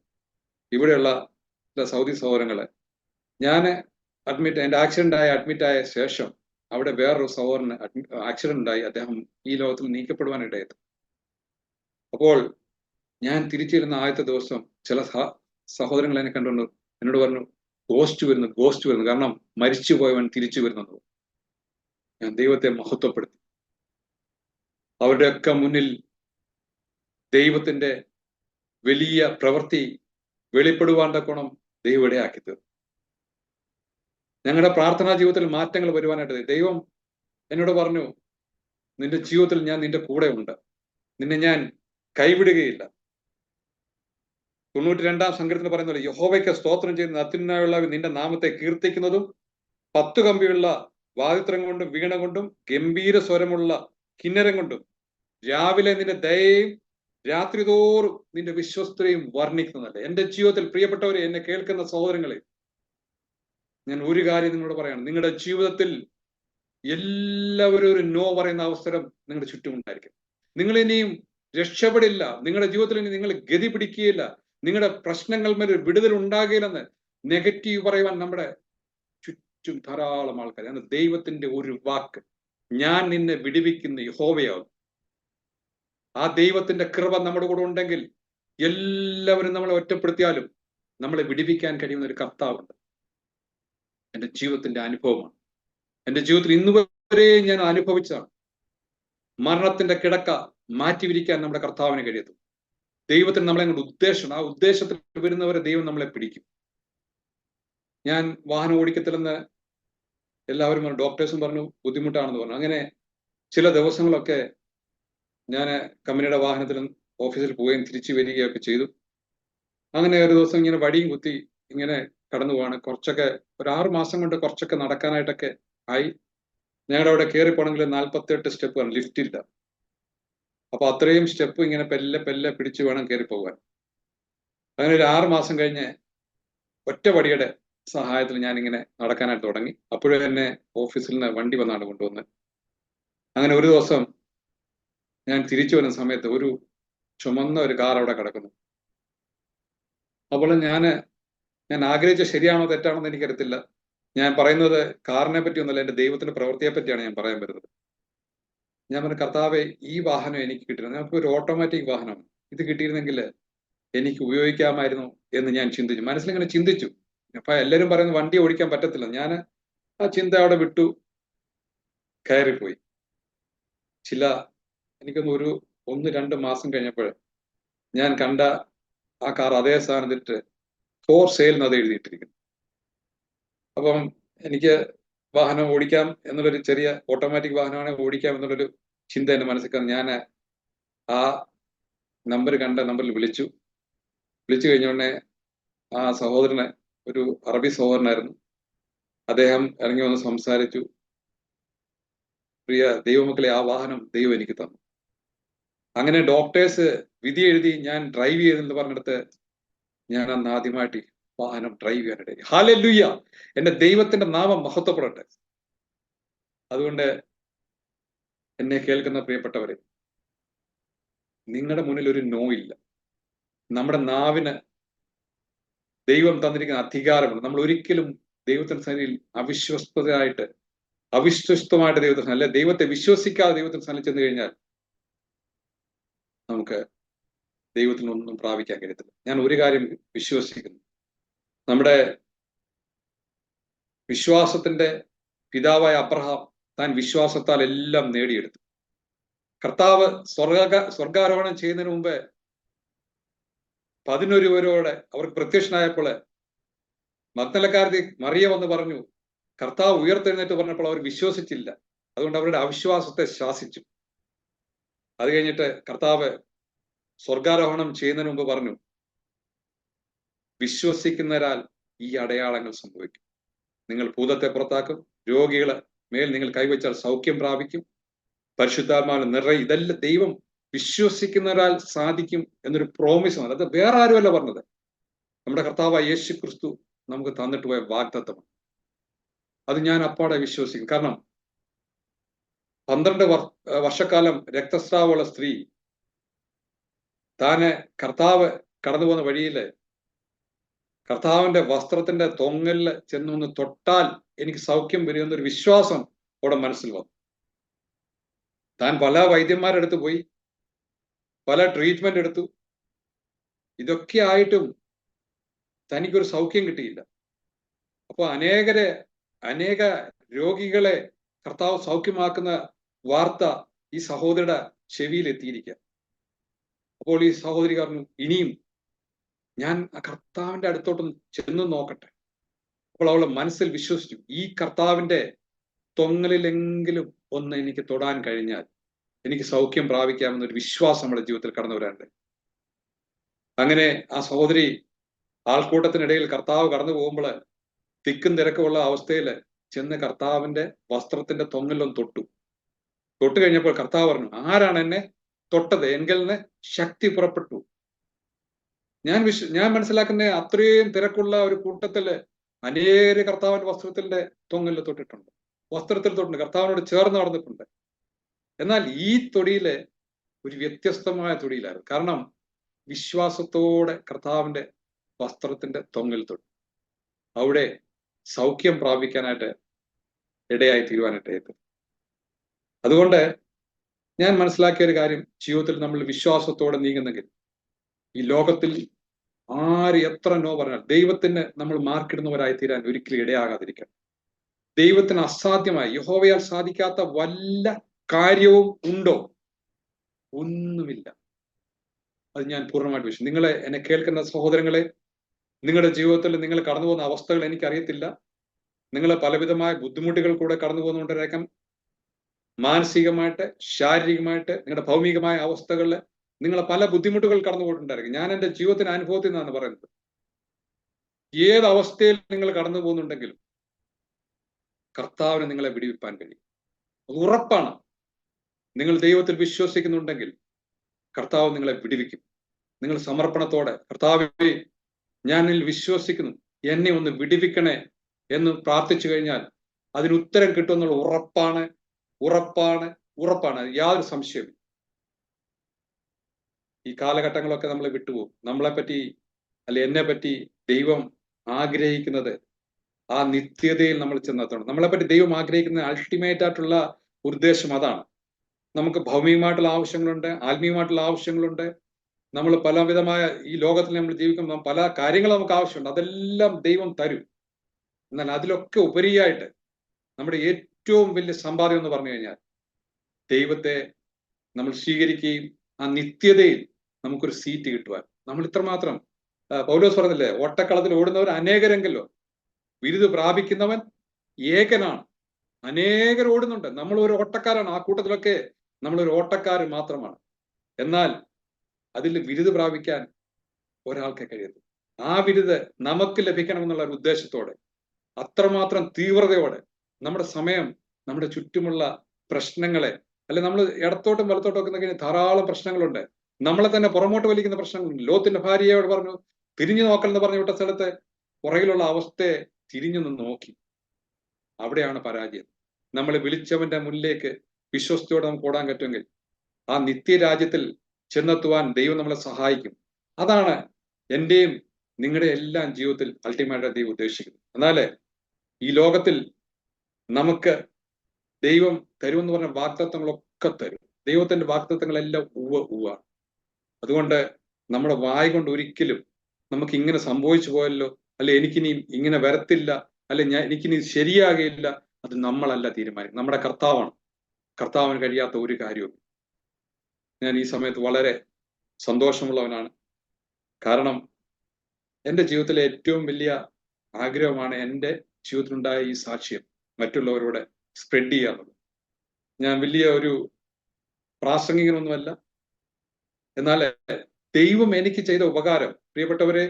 ഇവിടെയുള്ള സൗദി സഹോദരങ്ങളെ ഞാൻ എന്റെ അഡ്മിറ്റ് ആയ ശേഷം അവിടെ വേറൊരു സഹോദരന് ആക്സിഡന്റ് ഉണ്ടായി. അദ്ദേഹം ഈ ലോകത്തിൽ നീക്കപ്പെടുവാനിടയായി. അപ്പോൾ ഞാൻ തിരിച്ചിരുന്ന ആദ്യത്തെ ദിവസം ചില സഹോദരങ്ങൾ എന്നെ കണ്ടുകൊണ്ട് എന്നോട് പറഞ്ഞു, ഗോസ്റ്റ് വരുന്നു, കാരണം മരിച്ചു പോയവൻ തിരിച്ചു വരുന്നത്. ഞാൻ ദൈവത്തെ മഹത്വപ്പെടുത്തി. അവരുടെയൊക്കെ മുന്നിൽ ദൈവത്തിന്റെ വലിയ പ്രവൃത്തി വെളിപ്പെടുവാൻ തക്കോണം ദൈവം ഇടയാക്കി തീർന്നു. ഞങ്ങളുടെ പ്രാർത്ഥനാ ജീവിതത്തിൽ മാറ്റങ്ങൾ വരുവാനായിട്ട് ദൈവം എന്നോട് പറഞ്ഞു, നിന്റെ ജീവിതത്തിൽ ഞാൻ നിന്റെ കൂടെ ഉണ്ട്, നിന്നെ ഞാൻ കൈവിടുകയില്ല. 92-ാം സങ്കീർത്തനത്തിൽ പറയുന്നത്, യഹോവയ്ക്ക് സ്തോത്രം ചെയ്യുന്ന അത്യുന്നതനായുള്ള നിന്റെ നാമത്തെ കീർത്തിക്കുന്നതും 10 കമ്പിയുള്ള വാദിത്രം കൊണ്ടും വീണ കൊണ്ടും ഗംഭീര സ്വരമുള്ള കിന്നരം കൊണ്ടും രാവിലെ നിന്റെ ദയയും രാത്രി തോറും നിന്റെ വിശ്വസ്തയും വർണ്ണിക്കുന്നതല്ലേ. എന്റെ ജീവിതത്തിൽ പ്രിയപ്പെട്ടവരെ, എന്നെ കേൾക്കുന്ന സഹോദരങ്ങളെ, ഞാൻ ഒരു കാര്യം നിങ്ങളോട് പറയണം. നിങ്ങളുടെ ജീവിതത്തിൽ എല്ലാവരും ഒരു നോ പറയുന്ന അവസരം നിങ്ങളുടെ ചുറ്റും ഉണ്ടായിരിക്കും. നിങ്ങൾ ഇനിയും രക്ഷപ്പെടില്ല. നിങ്ങളുടെ ജീവിതത്തിൽ ഇനി നിങ്ങൾ ഗതി പിടിക്കുകയില്ല. നിങ്ങളുടെ പ്രശ്നങ്ങൾ മേൽ ഒരു വിടുതൽ ഉണ്ടാകില്ലെന്ന് നെഗറ്റീവ് പറയുവാൻ നമ്മുടെ ചുറ്റും ധാരാളം ആൾക്കാർ. എന്നാൽ ദൈവത്തിന്റെ ഒരു വാക്ക്, ഞാൻ നിന്നെ വിടുവിക്കുന്ന യഹോവയാകും. ആ ദൈവത്തിന്റെ കൃപ നമ്മുടെ കൂടെ ഉണ്ടെങ്കിൽ എല്ലാവരും നമ്മളെ ഒറ്റപ്പെടുത്തിയാലും നമ്മളെ വിടുവിക്കാൻ കഴിയുന്ന ഒരു കർത്താവുണ്ട്. എന്റെ ജീവിതത്തിന്റെ അനുഭവമാണ്. എന്റെ ജീവിതത്തിൽ ഇന്ന് വരെ ഞാൻ അനുഭവിച്ചതാണ്. മരണത്തിന്റെ കിടക്ക മാറ്റിവിരിക്കാൻ നമ്മുടെ കർത്താവിന് കഴിയത്തു. ദൈവത്തിന് നമ്മളെ കൊണ്ട് ഉദ്ദേശം, ആ ഉദ്ദേശത്തിൽ വരുന്നവരെ ദൈവം നമ്മളെ പിടിക്കും. ഞാൻ വാഹനം ഓടിക്കത്തില്ലെന്ന് എല്ലാവരും പറഞ്ഞു, ഡോക്ടേഴ്സും പറഞ്ഞു, ബുദ്ധിമുട്ടാണെന്ന് പറഞ്ഞു. അങ്ങനെ ചില ദിവസങ്ങളൊക്കെ ഞാൻ കമ്പനിയുടെ വാഹനത്തിലും ഓഫീസിൽ പോവുകയും തിരിച്ചു വരികയൊക്കെ ചെയ്തു. അങ്ങനെ ഒരു ദിവസം ഇങ്ങനെ വടിയും കുത്തി ഇങ്ങനെ കടന്നു പോവാണ്. കുറച്ചൊക്കെ ഒരു 6 മാസം കൊണ്ട് കുറച്ചൊക്കെ നടക്കാനായിട്ടൊക്കെ ആയി. ഞങ്ങളുടെ അവിടെ കയറി പോകണമെങ്കിൽ 48 സ്റ്റെപ്പ് ആണ്, ലിഫ്റ്റ് ഇല്ല. അപ്പൊ അത്രയും സ്റ്റെപ്പ് ഇങ്ങനെ പെല്ലെ പിടിച്ചു വേണം കയറി പോകാൻ. അങ്ങനെ ഒരു 6 മാസം കഴിഞ്ഞ് ഒറ്റ വടിയുടെ സഹായത്തിൽ ഞാനിങ്ങനെ നടക്കാനായിട്ട് തുടങ്ങി. അപ്പോഴും എന്നെ ഓഫീസിൽ നിന്ന് വണ്ടി വന്നാണ് കൊണ്ടുവന്ന്. അങ്ങനെ ഒരു ദിവസം ഞാൻ തിരിച്ചു വരുന്ന സമയത്ത് ഒരു ചുമന്ന ഒരു കാർ അവിടെ കിടക്കുന്നു. അപ്പോൾ ഞാൻ ആഗ്രഹിച്ച ശരിയാണോ തെറ്റാണോ എന്ന് എനിക്കറിയത്തില്ല. ഞാൻ പറയുന്നത് കാറിനെ പറ്റിയൊന്നുമല്ല, എന്റെ ദൈവത്തിന്റെ പ്രവൃത്തിയെ പറ്റിയാണ് ഞാൻ പറയാൻ വരുന്നത്. ഞാൻ പറഞ്ഞു, കർത്താവെ, ഈ വാഹനം എനിക്ക് കിട്ടിയിരുന്നു. ഞങ്ങൾക്ക് ഒരു ഓട്ടോമാറ്റിക് വാഹനമാണ്. ഇത് കിട്ടിയിരുന്നെങ്കിൽ എനിക്ക് ഉപയോഗിക്കാമായിരുന്നു എന്ന് ഞാൻ ചിന്തിച്ചു. മനസ്സിലിങ്ങനെ ചിന്തിച്ചു. അപ്പൊ എല്ലാവരും പറയുന്നത് വണ്ടി ഓടിക്കാൻ പറ്റത്തില്ല. ഞാൻ ആ ചിന്ത അവിടെ വിട്ടു, കയറിപ്പോയി. എനിക്കൊന്ന് 1-2 മാസം കഴിഞ്ഞപ്പോൾ ഞാൻ കണ്ട ആ കാർ അതേ സ്ഥാനത്തിട്ട് ഫോർ സെയിൽ എന്ന് അത് എഴുതിയിട്ടിരിക്കുന്നു. അപ്പം എനിക്ക് വാഹനം ഓടിക്കാം എന്നുള്ളൊരു ചെറിയ ഓട്ടോമാറ്റിക് വാഹനമാണെങ്കിൽ ഓടിക്കാം എന്നുള്ളൊരു ചിന്ത എന്റെ മനസ്സിൽ. ഞാൻ ആ നമ്പറിൽ വിളിച്ചു കഴിഞ്ഞ ഉടനെ ആ സഹോദരന്, ഒരു അറബി സഹോദരനായിരുന്നു, അദ്ദേഹം ഇറങ്ങി വന്ന് സംസാരിച്ചു. പ്രിയ ദൈവമക്കളെ, ആ വാഹനം ദൈവം എനിക്ക് തന്നു. അങ്ങനെ ഡോക്ടേഴ്സ് വിധി എഴുതി ഞാൻ ഡ്രൈവ് ചെയ്തെന്ന് പറഞ്ഞെടുത്ത് ഞാൻ അന്ന് ആദ്യമായിട്ട് വാഹനം ഡ്രൈവ് ചെയ്യാനിടയായി. ഹല്ലേലൂയ! എന്റെ ദൈവത്തിന്റെ നാമം മഹത്വപ്പെടട്ടെ. അതുകൊണ്ട് എന്നെ കേൾക്കുന്ന പ്രിയപ്പെട്ടവരെ, നിങ്ങളുടെ മുന്നിൽ ഒരു നോ ഇല്ല. നമ്മുടെ നാവിന് ദൈവം തന്നിരിക്കുന്ന അധികാരമുണ്ട്. നമ്മൾ ഒരിക്കലും ദൈവത്തിന്റെ സന്നിധിയിൽ അവിശ്വസ്തമായിട്ട് ദൈവത്തിന്, അല്ലെ ദൈവത്തെ വിശ്വസിക്കാതെ ദൈവത്തിന് സന്നിധി ചെന്ന് കഴിഞ്ഞാൽ നമുക്ക് ദൈവത്തിൽ ഒന്നും പ്രാപിക്കാൻ കഴിയത്തില്ല. ഞാൻ ഒരു കാര്യം വിശ്വസിക്കുന്നു, നമ്മുടെ വിശ്വാസത്തിന്റെ പിതാവായ അബ്രഹാം താൻ വിശ്വാസത്താൽ എല്ലാം നേടിയെടുത്തു. കർത്താവ് സ്വർഗാരോഹണം ചെയ്യുന്നതിന് മുമ്പ് 11 പേരോടെ അവർക്ക് പ്രത്യക്ഷനായപ്പോൾ മഗ്ദലക്കാരത്തി മറിയ വന്ന് പറഞ്ഞു, കർത്താവ് ഉയർത്തെഴുന്നേറ്റ് പറഞ്ഞപ്പോൾ അവർ വിശ്വസിച്ചില്ല. അതുകൊണ്ട് അവരുടെ അവിശ്വാസത്തെ ശാസിച്ചു. അത് കഴിഞ്ഞിട്ട് കർത്താവ് സ്വർഗാരോഹണം ചെയ്യുന്നതിന് മുമ്പ് പറഞ്ഞു, വിശ്വസിക്കുന്നവരാൽ ഈ അടയാളങ്ങൾ സംഭവിക്കും. നിങ്ങൾ ഭൂതത്തെ പുറത്താക്കും, രോഗികളെ മേൽ നിങ്ങൾ കൈവച്ചാൽ സൗഖ്യം പ്രാപിക്കും, പരിശുദ്ധാത്മാവിൽ നിറയും. ഇതെല്ലാം ദൈവം വിശ്വസിക്കുന്നവരാൽ സാധിക്കും എന്നൊരു പ്രോമിസാണ്. അത് വേറെ ആരുമല്ല പറഞ്ഞത്, നമ്മുടെ കർത്താവായ യേശു ക്രിസ്തു നമുക്ക് തന്നിട്ട് പോയ വാഗ്ദത്തമാണ്. അത് ഞാൻ അപ്പാടെ വിശ്വസിക്കും. കാരണം 12 വർഷക്കാലം രക്തസ്രാവമുള്ള സ്ത്രീ താന് കർത്താവ് കടന്നു പോകുന്ന വഴിയില് കർത്താവിന്റെ വസ്ത്രത്തിന്റെ തൊങ്ങലില് ചെന്നൊന്ന് തൊട്ടാൽ എനിക്ക് സൗഖ്യം വരുമെന്നൊരു വിശ്വാസം അവിടെ മനസ്സിൽ വന്നു. താൻ പല വൈദ്യന്മാരെടുത്ത് പോയി, പല ട്രീറ്റ്മെന്റ് എടുത്തു. ഇതൊക്കെ ആയിട്ടും തനിക്കൊരു സൗഖ്യം കിട്ടിയില്ല. അപ്പൊ അനേക രോഗികളെ കർത്താവ് സൗഖ്യമാക്കുന്ന വാർത്ത ഈ സഹോദരിയുടെ ചെവിയിൽ എത്തിയിരിക്കുക. അപ്പോൾ ഈ സഹോദരി പറഞ്ഞു, ഇനിയും ഞാൻ ആ കർത്താവിന്റെ അടുത്തോട്ടൊന്ന് ചെന്ന് നോക്കട്ടെ. അപ്പോൾ അവളെ മനസ്സിൽ വിശ്വസിച്ചു, ഈ കർത്താവിന്റെ തൊങ്ങലിലെങ്കിലും ഒന്ന് എനിക്ക് തൊടാൻ കഴിഞ്ഞാൽ എനിക്ക് സൗഖ്യം പ്രാപിക്കാമെന്നൊരു വിശ്വാസം നമ്മുടെ ജീവിതത്തിൽ കടന്നു വരാനുണ്ട്. അങ്ങനെ ആ സഹോദരി ആൾക്കൂട്ടത്തിനിടയിൽ കർത്താവ് കടന്നു പോകുമ്പോൾ തിക്കും തിരക്കുമുള്ള അവസ്ഥയിൽ ചെന്ന് കർത്താവിന്റെ വസ്ത്രത്തിന്റെ തൊങ്ങലിലൊന്ന് തൊട്ട് കഴിഞ്ഞപ്പോൾ കർത്താവ് പറഞ്ഞു, ആരാണ് എന്നെ തൊട്ടത്? എങ്കിൽ നിന്ന് ശക്തി പുറപ്പെട്ടു. ഞാൻ മനസ്സിലാക്കുന്ന അത്രയും തിരക്കുള്ള ഒരു കൂട്ടത്തില് അനേക കർത്താവിന്റെ വസ്ത്രത്തിന്റെ തൊങ്ങലിൽ തൊട്ടിട്ടുണ്ട്, വസ്ത്രത്തിൽ തൊട്ടുണ്ട്, കർത്താവിനോട് ചേർന്ന് നടന്നിട്ടുണ്ട്. എന്നാൽ ഈ തൊടിയില് ഒരു വ്യത്യസ്തമായ തൊടിയിലായിരുന്നു. കാരണം വിശ്വാസത്തോടെ കർത്താവിന്റെ വസ്ത്രത്തിന്റെ തൊങ്ങൽ തൊട്ടു. അവിടെ സൗഖ്യം പ്രാപിക്കാനായിട്ട് ഇടയായി തീരുവാനായിട്ട്. അതുകൊണ്ട് ഞാൻ മനസ്സിലാക്കിയ ഒരു കാര്യം, ജീവിതത്തിൽ നമ്മൾ വിശ്വാസത്തോടെ നീങ്ങുന്നെങ്കിൽ ഈ ലോകത്തിൽ ആര് എത്ര നോ പറഞ്ഞാൽ ദൈവത്തിന് നമ്മൾ മാർക്കിടുന്നവരായി തീരാൻ ഒരിക്കലും ഇടയാകാതിരിക്കണം. ദൈവത്തിന് അസാധ്യമായി, യഹോവയാൽ സാധിക്കാത്ത വല്ല കാര്യവും ഉണ്ടോ? ഒന്നുമില്ല. അത് ഞാൻ പൂർണ്ണമായിട്ട് വിശ്വസിക്കുന്നു. എന്നെ കേൾക്കുന്ന സഹോദരങ്ങളെ, നിങ്ങളുടെ ജീവിതത്തിൽ നിങ്ങൾ കടന്നു പോകുന്ന അവസ്ഥകൾ എനിക്കറിയത്തില്ല. നിങ്ങൾ പലവിധമായ ബുദ്ധിമുട്ടുകൾ കൂടെ കടന്നു പോകുന്നുകൊണ്ടിരിക്കാം. മാനസികമായിട്ട്, ശാരീരികമായിട്ട്, നിങ്ങളുടെ ഭൗമികമായ അവസ്ഥകളിൽ നിങ്ങൾ പല ബുദ്ധിമുട്ടുകൾ കടന്നു പോയിട്ടുണ്ടായിരിക്കും. ഞാൻ എൻ്റെ ജീവിതത്തിന് അനുഭവത്തിൽ നിന്നാണ് പറയുന്നത്. ഏത് അവസ്ഥയിൽ നിങ്ങൾ കടന്നു പോകുന്നുണ്ടെങ്കിലും കർത്താവിന് നിങ്ങളെ വിടുവിപ്പാൻ കഴിയും. അത് ഉറപ്പാണ്. നിങ്ങൾ ദൈവത്തിൽ വിശ്വസിക്കുന്നുണ്ടെങ്കിൽ കർത്താവ് നിങ്ങളെ വിടുവിക്കും. നിങ്ങൾ സമർപ്പണത്തോടെ, കർത്താവേ, ഞാനിൽ വിശ്വസിക്കുന്നു, എന്നെ ഒന്ന് വിടുവിക്കണേ എന്ന് പ്രാർത്ഥിച്ചു കഴിഞ്ഞാൽ അതിന് ഉത്തരം കിട്ടുമെന്നുള്ള ഉറപ്പാണ്, ഉറപ്പാണ്, ഉറപ്പാണ്. യാതൊരു സംശയവും. ഈ കാലഘട്ടങ്ങളൊക്കെ നമ്മൾ വിട്ടുപോകും. നമ്മളെപ്പറ്റി അല്ലെ എന്നെ പറ്റി ദൈവം ആഗ്രഹിക്കുന്നത് ആ നിത്യതയിൽ നമ്മൾ ചെന്നെത്തണം. നമ്മളെപ്പറ്റി ദൈവം ആഗ്രഹിക്കുന്ന അൾട്ടിമേറ്റ് ആയിട്ടുള്ള ഉദ്ദേശം അതാണ്. നമുക്ക് ഭൗമികമായിട്ടുള്ള ആവശ്യങ്ങളുണ്ട്, ആത്മീയമായിട്ടുള്ള ആവശ്യങ്ങളുണ്ട്. നമ്മൾ പലവിധമായ ഈ ലോകത്തിൽ നമ്മൾ ജീവിക്കുമ്പോൾ പല കാര്യങ്ങളും നമുക്ക് ആവശ്യമുണ്ട്. അതെല്ലാം ദൈവം തരും. എന്നാൽ അതിലൊക്കെ ഉപരിയായിട്ട് നമ്മുടെ ഏറ്റവും വലിയ സമ്പാദ്യം എന്ന് പറഞ്ഞു കഴിഞ്ഞാൽ ദൈവത്തെ നമ്മൾ സ്വീകരിക്കുകയും ആ നിത്യതയിൽ നമുക്കൊരു സീറ്റ് കിട്ടുവാൻ. നമ്മൾ ഇത്രമാത്രം പൗലോസ് പറഞ്ഞില്ലേ, ഓട്ടക്കളത്തിൽ ഓടുന്നവർ അനേകരെങ്കിലോ ബിരുദ പ്രാപിക്കുന്നവൻ ഏകനാണ്. അനേകർ ഓടുന്നുണ്ട്. നമ്മൾ ഒരു ഓട്ടക്കാരാണ്. ആ കൂട്ടത്തിലൊക്കെ നമ്മളൊരു ഓട്ടക്കാർ മാത്രമാണ്. എന്നാൽ അതിൽ ബിരുദ പ്രാപിക്കാൻ ഒരാൾക്ക് കഴിയുന്നു. ആ ബിരുദ നമുക്ക് ലഭിക്കണമെന്നുള്ള ഒരു ഉദ്ദേശത്തോടെ, അത്രമാത്രം തീവ്രതയോടെ നമ്മുടെ സമയം, നമ്മുടെ ചുറ്റുമുള്ള പ്രശ്നങ്ങളെ, അല്ലെ നമ്മൾ ഇടത്തോട്ടും വലത്തോട്ടും ഒക്കെ നോക്കി ധാരാളം പ്രശ്നങ്ങളുണ്ട്. നമ്മളെ തന്നെ പുറമോട്ട് വലിക്കുന്ന പ്രശ്നങ്ങളുണ്ട്. ലോത്തിന്റെ ഭാര്യയോട് പറഞ്ഞു തിരിഞ്ഞു നോക്കൽ എന്ന് പറഞ്ഞു വിട്ട സ്ഥലത്ത് പുറകിലുള്ള അവസ്ഥയെ തിരിഞ്ഞു നിന്ന് നോക്കി. അവിടെയാണ് പരാജയം. നമ്മൾ വിളിച്ചവന്റെ മുന്നിലേക്ക് വിശ്വസ്തയോടെ നമുക്ക് ഓടാൻ പറ്റുമെങ്കിൽ ആ നിത്യരാജ്യത്തിൽ ചെന്നെത്തുവാൻ ദൈവം നമ്മളെ സഹായിക്കും. അതാണ് എന്റെയും നിങ്ങളുടെ എല്ലാം ജീവിതത്തിൽ അൾട്ടിമേറ്റ് ദൈവം ഉദ്ദേശിക്കുന്നത്. എന്നാല് ഈ ലോകത്തിൽ നമുക്ക് ദൈവം തരുമെന്ന് പറഞ്ഞ വാഗ്ദത്തങ്ങളൊക്കെ തരും. ദൈവത്തിന്റെ വാഗ്ദത്തങ്ങളെല്ലാം ഉവ്വാണ്. അതുകൊണ്ട് നമ്മുടെ വായ കൊണ്ട് ഒരിക്കലും നമുക്ക് ഇങ്ങനെ സംഭവിച്ചു പോയല്ലോ, അല്ലെ എനിക്കിനി ഇങ്ങനെ വരത്തില്ല, അല്ലെ എനിക്കിനി ശരിയാകയില്ല, അത് നമ്മളല്ല തീരുമാനിക്കും, നമ്മുടെ കർത്താവാണ്. കർത്താവിന് കഴിയാത്ത ഒരു കാര്യവും. ഞാൻ ഈ സമയത്ത് വളരെ സന്തോഷമുള്ളവനാണ്. കാരണം എൻ്റെ ജീവിതത്തിലെ ഏറ്റവും വലിയ ആഗ്രഹമാണ് എൻ്റെ ജീവിതത്തിലുണ്ടായ ഈ സാക്ഷ്യം മറ്റുള്ളവരോട് സ്പ്രെഡ് ചെയ്യാറുള്ളത്. ഞാൻ വലിയ ഒരു പ്രാസംഗികനൊന്നുമല്ല. എന്നാൽ ദൈവം എനിക്ക് ചെയ്ത ഉപകാരം, പ്രിയപ്പെട്ടവരെ,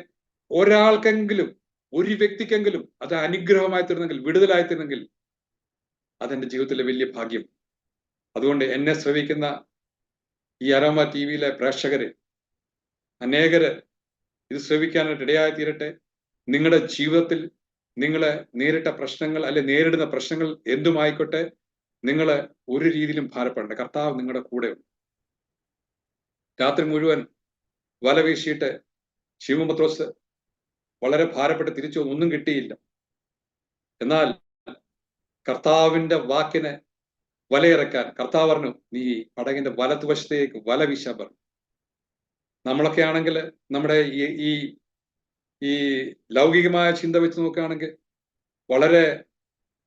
ഒരാൾക്കെങ്കിലും, ഒരു വ്യക്തിക്കെങ്കിലും അത് അനുഗ്രഹമായി തീർന്നെങ്കിൽ, വിടുതലായി തീർന്നെങ്കിൽ അതെന്റെ ജീവിതത്തിലെ വലിയ ഭാഗ്യം. അതുകൊണ്ട് എന്നെ ശ്രവിക്കുന്ന ഈ അരോമ ടിവിയിലെ പ്രേക്ഷകര് അനേകര് ഇത് ശ്രവിക്കാനായിട്ട് ഇടയായി തീരട്ടെ. നിങ്ങളുടെ ജീവിതത്തിൽ നിങ്ങളെ നേരിട്ട പ്രശ്നങ്ങൾ, അല്ലെ നേരിടുന്ന പ്രശ്നങ്ങൾ എന്തുമായിക്കോട്ടെ, നിങ്ങൾ ഒരു രീതിയിലും ഭാരപ്പെടേണ്ട. കർത്താവ് നിങ്ങളുടെ കൂടെയുണ്ട്. രാത്രി മുഴുവൻ വല വീശിയിട്ട് ശിമോൻ പത്രോസ് വളരെ ഭാരപ്പെട്ട് തിരിച്ചു വന്നു, ഒന്നും കിട്ടിയില്ല. എന്നാൽ കർത്താവിന്റെ വാക്കിന് വലയിറക്കാൻ കർത്താവ് പറഞ്ഞു, നീ പടകിന്റെ വലതുവശത്തേക്ക് വല വീശാൻ പറഞ്ഞു. നമ്മളൊക്കെ ആണെങ്കിൽ നമ്മുടെ ഈ ലൗകികമായ ചിന്ത വെച്ച് നോക്കുകയാണെങ്കിൽ വളരെ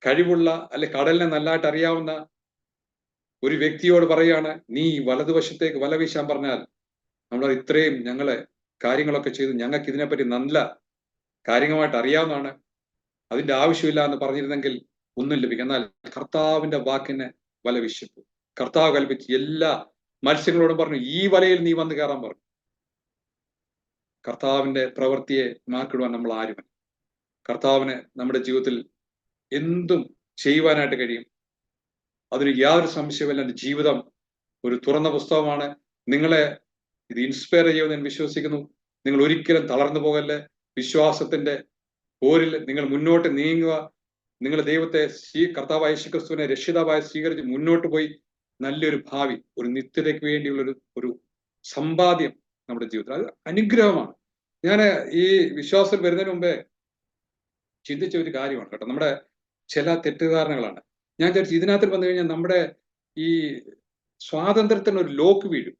കഴിവുള്ള, അല്ലെ കടലിനെ നല്ലതായിട്ട് അറിയാവുന്ന ഒരു വ്യക്തിയോട് പറയുകയാണ് നീ വലതുവശത്തേക്ക് വല വീശാൻ പറഞ്ഞാൽ നമ്മൾ ഇത്രയും ഞങ്ങള് കാര്യങ്ങളൊക്കെ ചെയ്തു, ഞങ്ങൾക്ക് ഇതിനെപ്പറ്റി നല്ല കാര്യമായിട്ട് അറിയാവുന്നതാണ്, അതിന്റെ ആവശ്യമില്ല എന്ന് പറഞ്ഞിരുന്നെങ്കിൽ ഒന്നും ലഭിക്കും. എന്നാൽ കർത്താവിന്റെ വാക്കിന് വല വീശിപ്പു. കർത്താവ് കൽപ്പിച്ച് എല്ലാ മത്സ്യങ്ങളോടും പറഞ്ഞു ഈ വലയിൽ നീ വന്ന് കയറാൻ പറഞ്ഞു. കർത്താവിന്റെ പ്രവൃത്തിയെ മാക്കിടുവാൻ നമ്മൾ ആരുമല്ല. കർത്താവിന് നമ്മുടെ ജീവിതത്തിൽ എന്തും ചെയ്യുവാനായിട്ട് കഴിയും. അതിന് യാതൊരു സംശയമില്ല. എൻ്റെ ജീവിതം ഒരു തുറന്ന പുസ്തകമാണ്. നിങ്ങളെ ഇത് ഇൻസ്പയർ ചെയ്യുമെന്ന് ഞാൻ വിശ്വസിക്കുന്നു. നിങ്ങൾ ഒരിക്കലും തളർന്നു പോകല്ലേ. വിശ്വാസത്തിന്റെ പോരിൽ നിങ്ങൾ മുന്നോട്ട് നീങ്ങുക. നിങ്ങൾ ദൈവത്തെ കർത്താവായ യേശുക്രിസ്തുവിനെ രക്ഷിതാവായി സ്വീകരിച്ച് മുന്നോട്ട് പോയി നല്ലൊരു ഭാവി, ഒരു നിത്യതയ്ക്ക് വേണ്ടിയുള്ള ഒരു സമ്പാദ്യം നമ്മുടെ ജീവിതത്തിൽ, അത് അനുഗ്രഹമാണ്. ഞാൻ ഈ വിശ്വാസം വരുന്നതിന് മുമ്പേ ചിന്തിച്ച ഒരു കാര്യമാണ് കേട്ടോ. നമ്മുടെ ചില തെറ്റിദ്ധാരണകളാണ്. ഞാൻ വിചാരിച്ചു ഇതിനകത്ത് വന്നു കഴിഞ്ഞാൽ നമ്മുടെ ഈ സ്വാതന്ത്ര്യത്തിന് ഒരു ലോക്ക് വീഴും.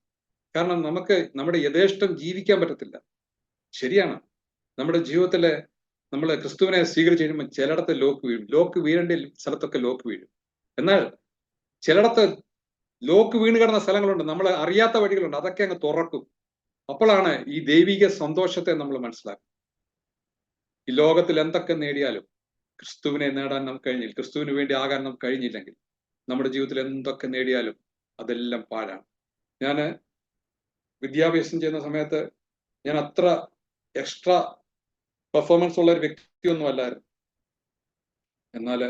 കാരണം നമുക്ക് നമ്മുടെ യഥേഷ്ടം ജീവിക്കാൻ പറ്റത്തില്ല. ശരിയാണ്. നമ്മുടെ ജീവിതത്തില് നമ്മൾ ക്രിസ്തുവിനെ സ്വീകരിച്ചു കഴിയുമ്പോൾ ചിലയിടത്ത് ലോക്ക് വീഴും. ലോക്ക് വീഴേണ്ട സ്ഥലത്തൊക്കെ ലോക്ക് വീഴും. എന്നാൽ ചിലയിടത്ത് ലോക്ക് വീണ് കിടന്ന സ്ഥലങ്ങളുണ്ട്, നമ്മൾ അറിയാത്ത വഴികളുണ്ട്, അതൊക്കെ അങ്ങ് തുറക്കും. അപ്പോഴാണ് ഈ ദൈവിക സന്തോഷത്തെ നമ്മൾ മനസ്സിലാക്കും. ഈ ലോകത്തിൽ എന്തൊക്കെ നേടിയാലും ക്രിസ്തുവിനെ നേടാൻ നമുക്ക് കഴിഞ്ഞില്ല, ക്രിസ്തുവിന് വേണ്ടി ആകാൻ നമുക്ക് കഴിഞ്ഞില്ലെങ്കിൽ നമ്മുടെ ജീവിതത്തിൽ എന്തൊക്കെ നേടിയാലും അതെല്ലാം പാഴാണ്. ഞാൻ വിദ്യാഭ്യാസം ചെയ്യുന്ന സമയത്ത് ഞാൻ അത്ര എക്സ്ട്രാ പെർഫോമൻസ് ഉള്ള ഒരു വ്യക്തിയൊന്നും അല്ലായിരുന്നു. എന്നാൽ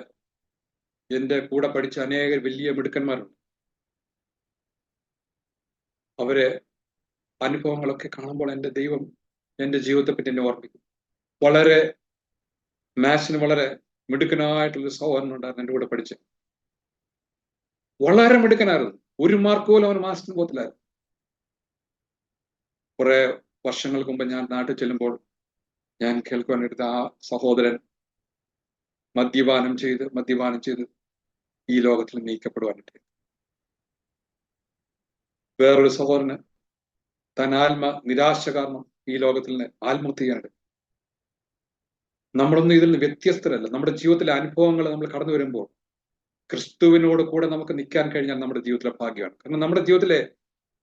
എൻ്റെ കൂടെ പഠിച്ച അനേക വലിയ മിടുക്കന്മാരുണ്ട്. അവരെ അനുഭവങ്ങളൊക്കെ കാണുമ്പോൾ എൻ്റെ ദൈവം എൻ്റെ ജീവിതത്തെ പറ്റി എന്നെ ഓർമ്മിക്കും. വളരെ മാത്സിന് വളരെ മിടുക്കനായിട്ടുള്ളൊരു സഹോദരനുണ്ടായിരുന്നു എൻ്റെ കൂടെ പഠിച്ച്. വളരെ മിടുക്കനായിരുന്നു. ഒരു മാർക്ക് പോലും അവൻ മാത്സിന് പോകത്തില്ലായിരുന്നു. കുറെ വർഷങ്ങൾക്ക് മുമ്പ് ഞാൻ നാട്ടിൽ ചെല്ലുമ്പോൾ ഞാൻ കേൾക്കുവാനെടുത്ത ആ സഹോദരൻ മദ്യപാനം ചെയ്ത് ഈ ലോകത്തിൽ നീക്കപ്പെടുവാനിട്ട്. വേറൊരു സഹോദരന് നിരാശ കാരണം ഈ ലോകത്തിൽ നിന്ന് ആത്മഹത്യ ചെയ്യാനുണ്ട്. നമ്മളൊന്നും ഇതിൽ നിന്ന് വ്യത്യസ്തരല്ല. നമ്മുടെ ജീവിതത്തിലെ അനുഭവങ്ങൾ നമ്മൾ കടന്നു വരുമ്പോൾ ക്രിസ്തുവിനോട് കൂടെ നമുക്ക് നിൽക്കാൻ കഴിഞ്ഞാൽ നമ്മുടെ ജീവിതത്തിലെ ഭാഗ്യമാണ്. കാരണം നമ്മുടെ ജീവിതത്തിലെ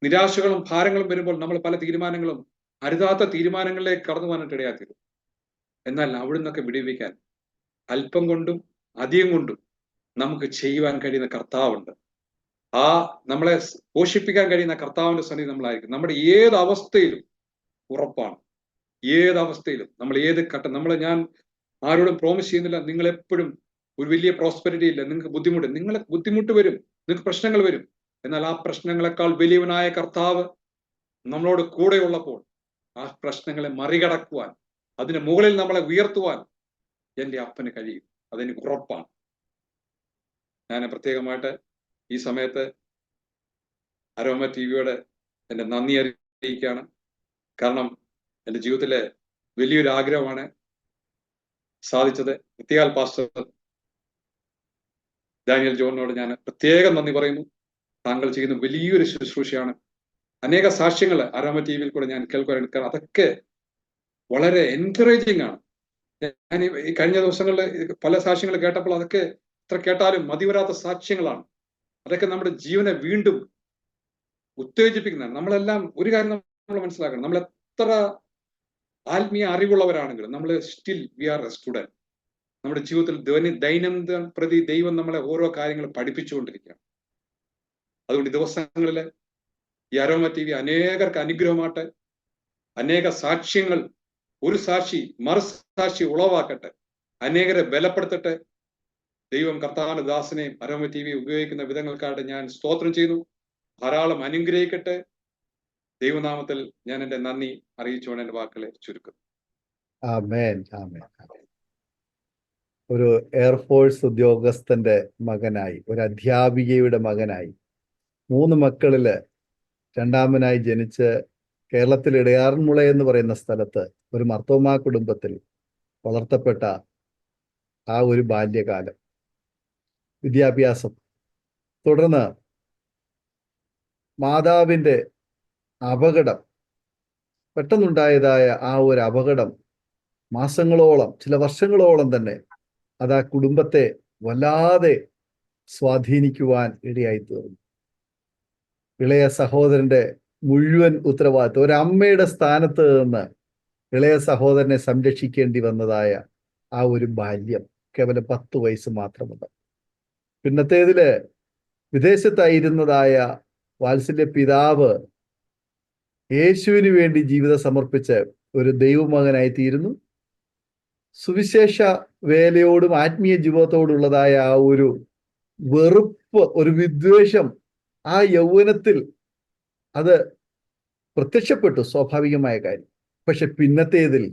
നിരാശകളും ഭാരങ്ങളും വരുമ്പോൾ നമ്മൾ പല തീരുമാനങ്ങളും അരുതാത്ത തീരുമാനങ്ങളിലേക്ക് കടന്നു പോകാനായിട്ട് ഇടയാക്കിയത്. എന്നാൽ അവിടെ നിന്നൊക്കെ വിടുവിക്കാൻ അല്പം കൊണ്ടും അധികം കൊണ്ടും നമുക്ക് ചെയ്യുവാൻ കഴിയുന്ന കർത്താവുണ്ട്. ആ നമ്മളെ പോഷിപ്പിക്കാൻ കഴിയുന്ന കർത്താവിന്റെ സന്നിധി നമ്മളായിരിക്കും. നമ്മുടെ ഏത് അവസ്ഥയിലും ഉറപ്പാണ്. ഏത് അവസ്ഥയിലും നമ്മൾ ഞാൻ ആരോടും പ്രോമിസ് ചെയ്യുന്നില്ല നിങ്ങൾ എപ്പോഴും ഒരു വലിയ പ്രോസ്പെരിറ്റി ഇല്ല, നിങ്ങൾക്ക് ബുദ്ധിമുട്ട് വരും, നിങ്ങൾക്ക് പ്രശ്നങ്ങൾ വരും. എന്നാൽ ആ പ്രശ്നങ്ങളെക്കാൾ വലിയവനായ കർത്താവ് നമ്മളോട് കൂടെ ഉള്ളപ്പോൾ ആ പ്രശ്നങ്ങളെ മറികടക്കുവാൻ, അതിന് മുകളിൽ നമ്മളെ ഉയർത്തുവാൻ എൻ്റെ അപ്പന് കഴിയും. അതെനിക്ക് ഉറപ്പാണ്. ഞാൻ പ്രത്യേകമായിട്ട് ഈ സമയത്ത് അരോമ ടിവിയോട് എൻ്റെ നന്ദി അറിയിക്കുകയാണ്. കാരണം എൻ്റെ ജീവിതത്തിലെ വലിയൊരു ആഗ്രഹമാണ് സാധിച്ചത്. പ്രത്യേക പാസ്റ്റർ ഡാനിയൽ ജോണിനോട് ഞാൻ പ്രത്യേകം നന്ദി പറയുന്നു. താങ്കൾ ചെയ്യുന്ന വലിയൊരു ശുശ്രൂഷയാണ്. അനേക സാക്ഷ്യങ്ങൾ അരോമ ടി വിയിൽ കൂടെ ഞാൻ കേൾക്കുവാൻ, കാരണം അതൊക്കെ വളരെ എൻകറേജിങ് ആണ്. ഞാൻ ഈ കഴിഞ്ഞ ദിവസങ്ങളിൽ പല സാക്ഷ്യങ്ങൾ കേട്ടപ്പോൾ അതൊക്കെ എത്ര കേട്ടാലും മതിവരാത്ത സാക്ഷ്യങ്ങളാണ്. അതൊക്കെ നമ്മുടെ ജീവനെ വീണ്ടും ഉത്തേജിപ്പിക്കുന്നതാണ്. നമ്മളെല്ലാം ഒരു കാര്യം നമ്മൾ മനസ്സിലാക്കണം, നമ്മൾ എത്ര ആത്മീയ അറിവുള്ളവരാണെങ്കിലും നമ്മൾ still we are a student. നമ്മുടെ ജീവിതത്തിൽ ദൈനംദിന പ്രതി ദൈവം നമ്മളെ ഓരോ കാര്യങ്ങൾ പഠിപ്പിച്ചുകൊണ്ടിരിക്കുകയാണ്. അതുകൊണ്ട് ഈ ദിവസങ്ങളിൽ ഈ അരോമ ടി വി അനേകർക്ക് അനുഗ്രഹമാട്ടെ. അനേക സാക്ഷ്യങ്ങൾ, ഒരു സാക്ഷി മറുസാക്ഷി ഉളവാക്കട്ടെ. അനേകരെ ബലപ്പെടുത്തട്ടെ. ദൈവം കർത്താവിന്റെ ദാസനെയും അരോമ ടി വി ഉപയോഗിക്കുന്ന വിധങ്ങൾക്കായിട്ട് ഞാൻ സ്തോത്രം ചെയ്യുന്നു. ധാരാളം അനുഗ്രഹിക്കട്ടെ. ദൈവനാമത്തിൽ ഞാൻ എൻ്റെ നന്ദി അറിയിച്ചുകൊണ്ട് എൻ്റെ വാക്കുകളെ ചുരുക്കുന്നു. ആമേൻ, ആമേൻ. ഒരു എയർഫോഴ്സ് ഉദ്യോഗസ്ഥന്റെ മകനായി, ഒരു അധ്യാപികയുടെ മകനായി, 3 മക്കളില് രണ്ടാമനായി ജനിച്ച് കേരളത്തിൽ ഇടയാറന്മുള എന്ന് പറയുന്ന സ്ഥലത്ത് ഒരു മർത്തോമാ കുടുംബത്തിൽ വളർത്തപ്പെട്ട ആ ഒരു ബാല്യകാലം, വിദ്യാഭ്യാസം, തുടർന്ന് മാതാവിൻ്റെ അപകടം, പെട്ടെന്നുണ്ടായതായ ആ ഒരു അപകടം മാസങ്ങളോളം, ചില വർഷങ്ങളോളം തന്നെ അത് ആ കുടുംബത്തെ വല്ലാതെ സ്വാധീനിക്കുവാൻ ഇടയായി തീർന്നു. ഇളയ സഹോദരന്റെ മുഴുവൻ ഉത്തരവാദിത്വം, ഒരമ്മയുടെ സ്ഥാനത്ത് നിന്ന് ഇളയ സഹോദരനെ സംരക്ഷിക്കേണ്ടി വന്നതായ ആ ഒരു ബാല്യം കേവലം 10 വയസ്സ് മാത്രമുണ്ട്. പിന്നത്തേതില് വിദേശത്തായിരുന്നതായ വാത്സല്യ പിതാവ് യേശുവിന് വേണ്ടി ജീവിതം സമർപ്പിച്ച് ഒരു ദൈവമകനായി തീരുന്നു. സുവിശേഷ വേലയോടും ആത്മീയ ജീവിതത്തോടുള്ളതായ ആ ഒരു വെറുപ്പ്, ഒരു വിദ്വേഷം ആ യൗവനത്തിൽ അത് പ്രത്യക്ഷപ്പെട്ടു, സ്വാഭാവികമായ കാര്യം. പക്ഷെ പിന്നത്തേതിൽ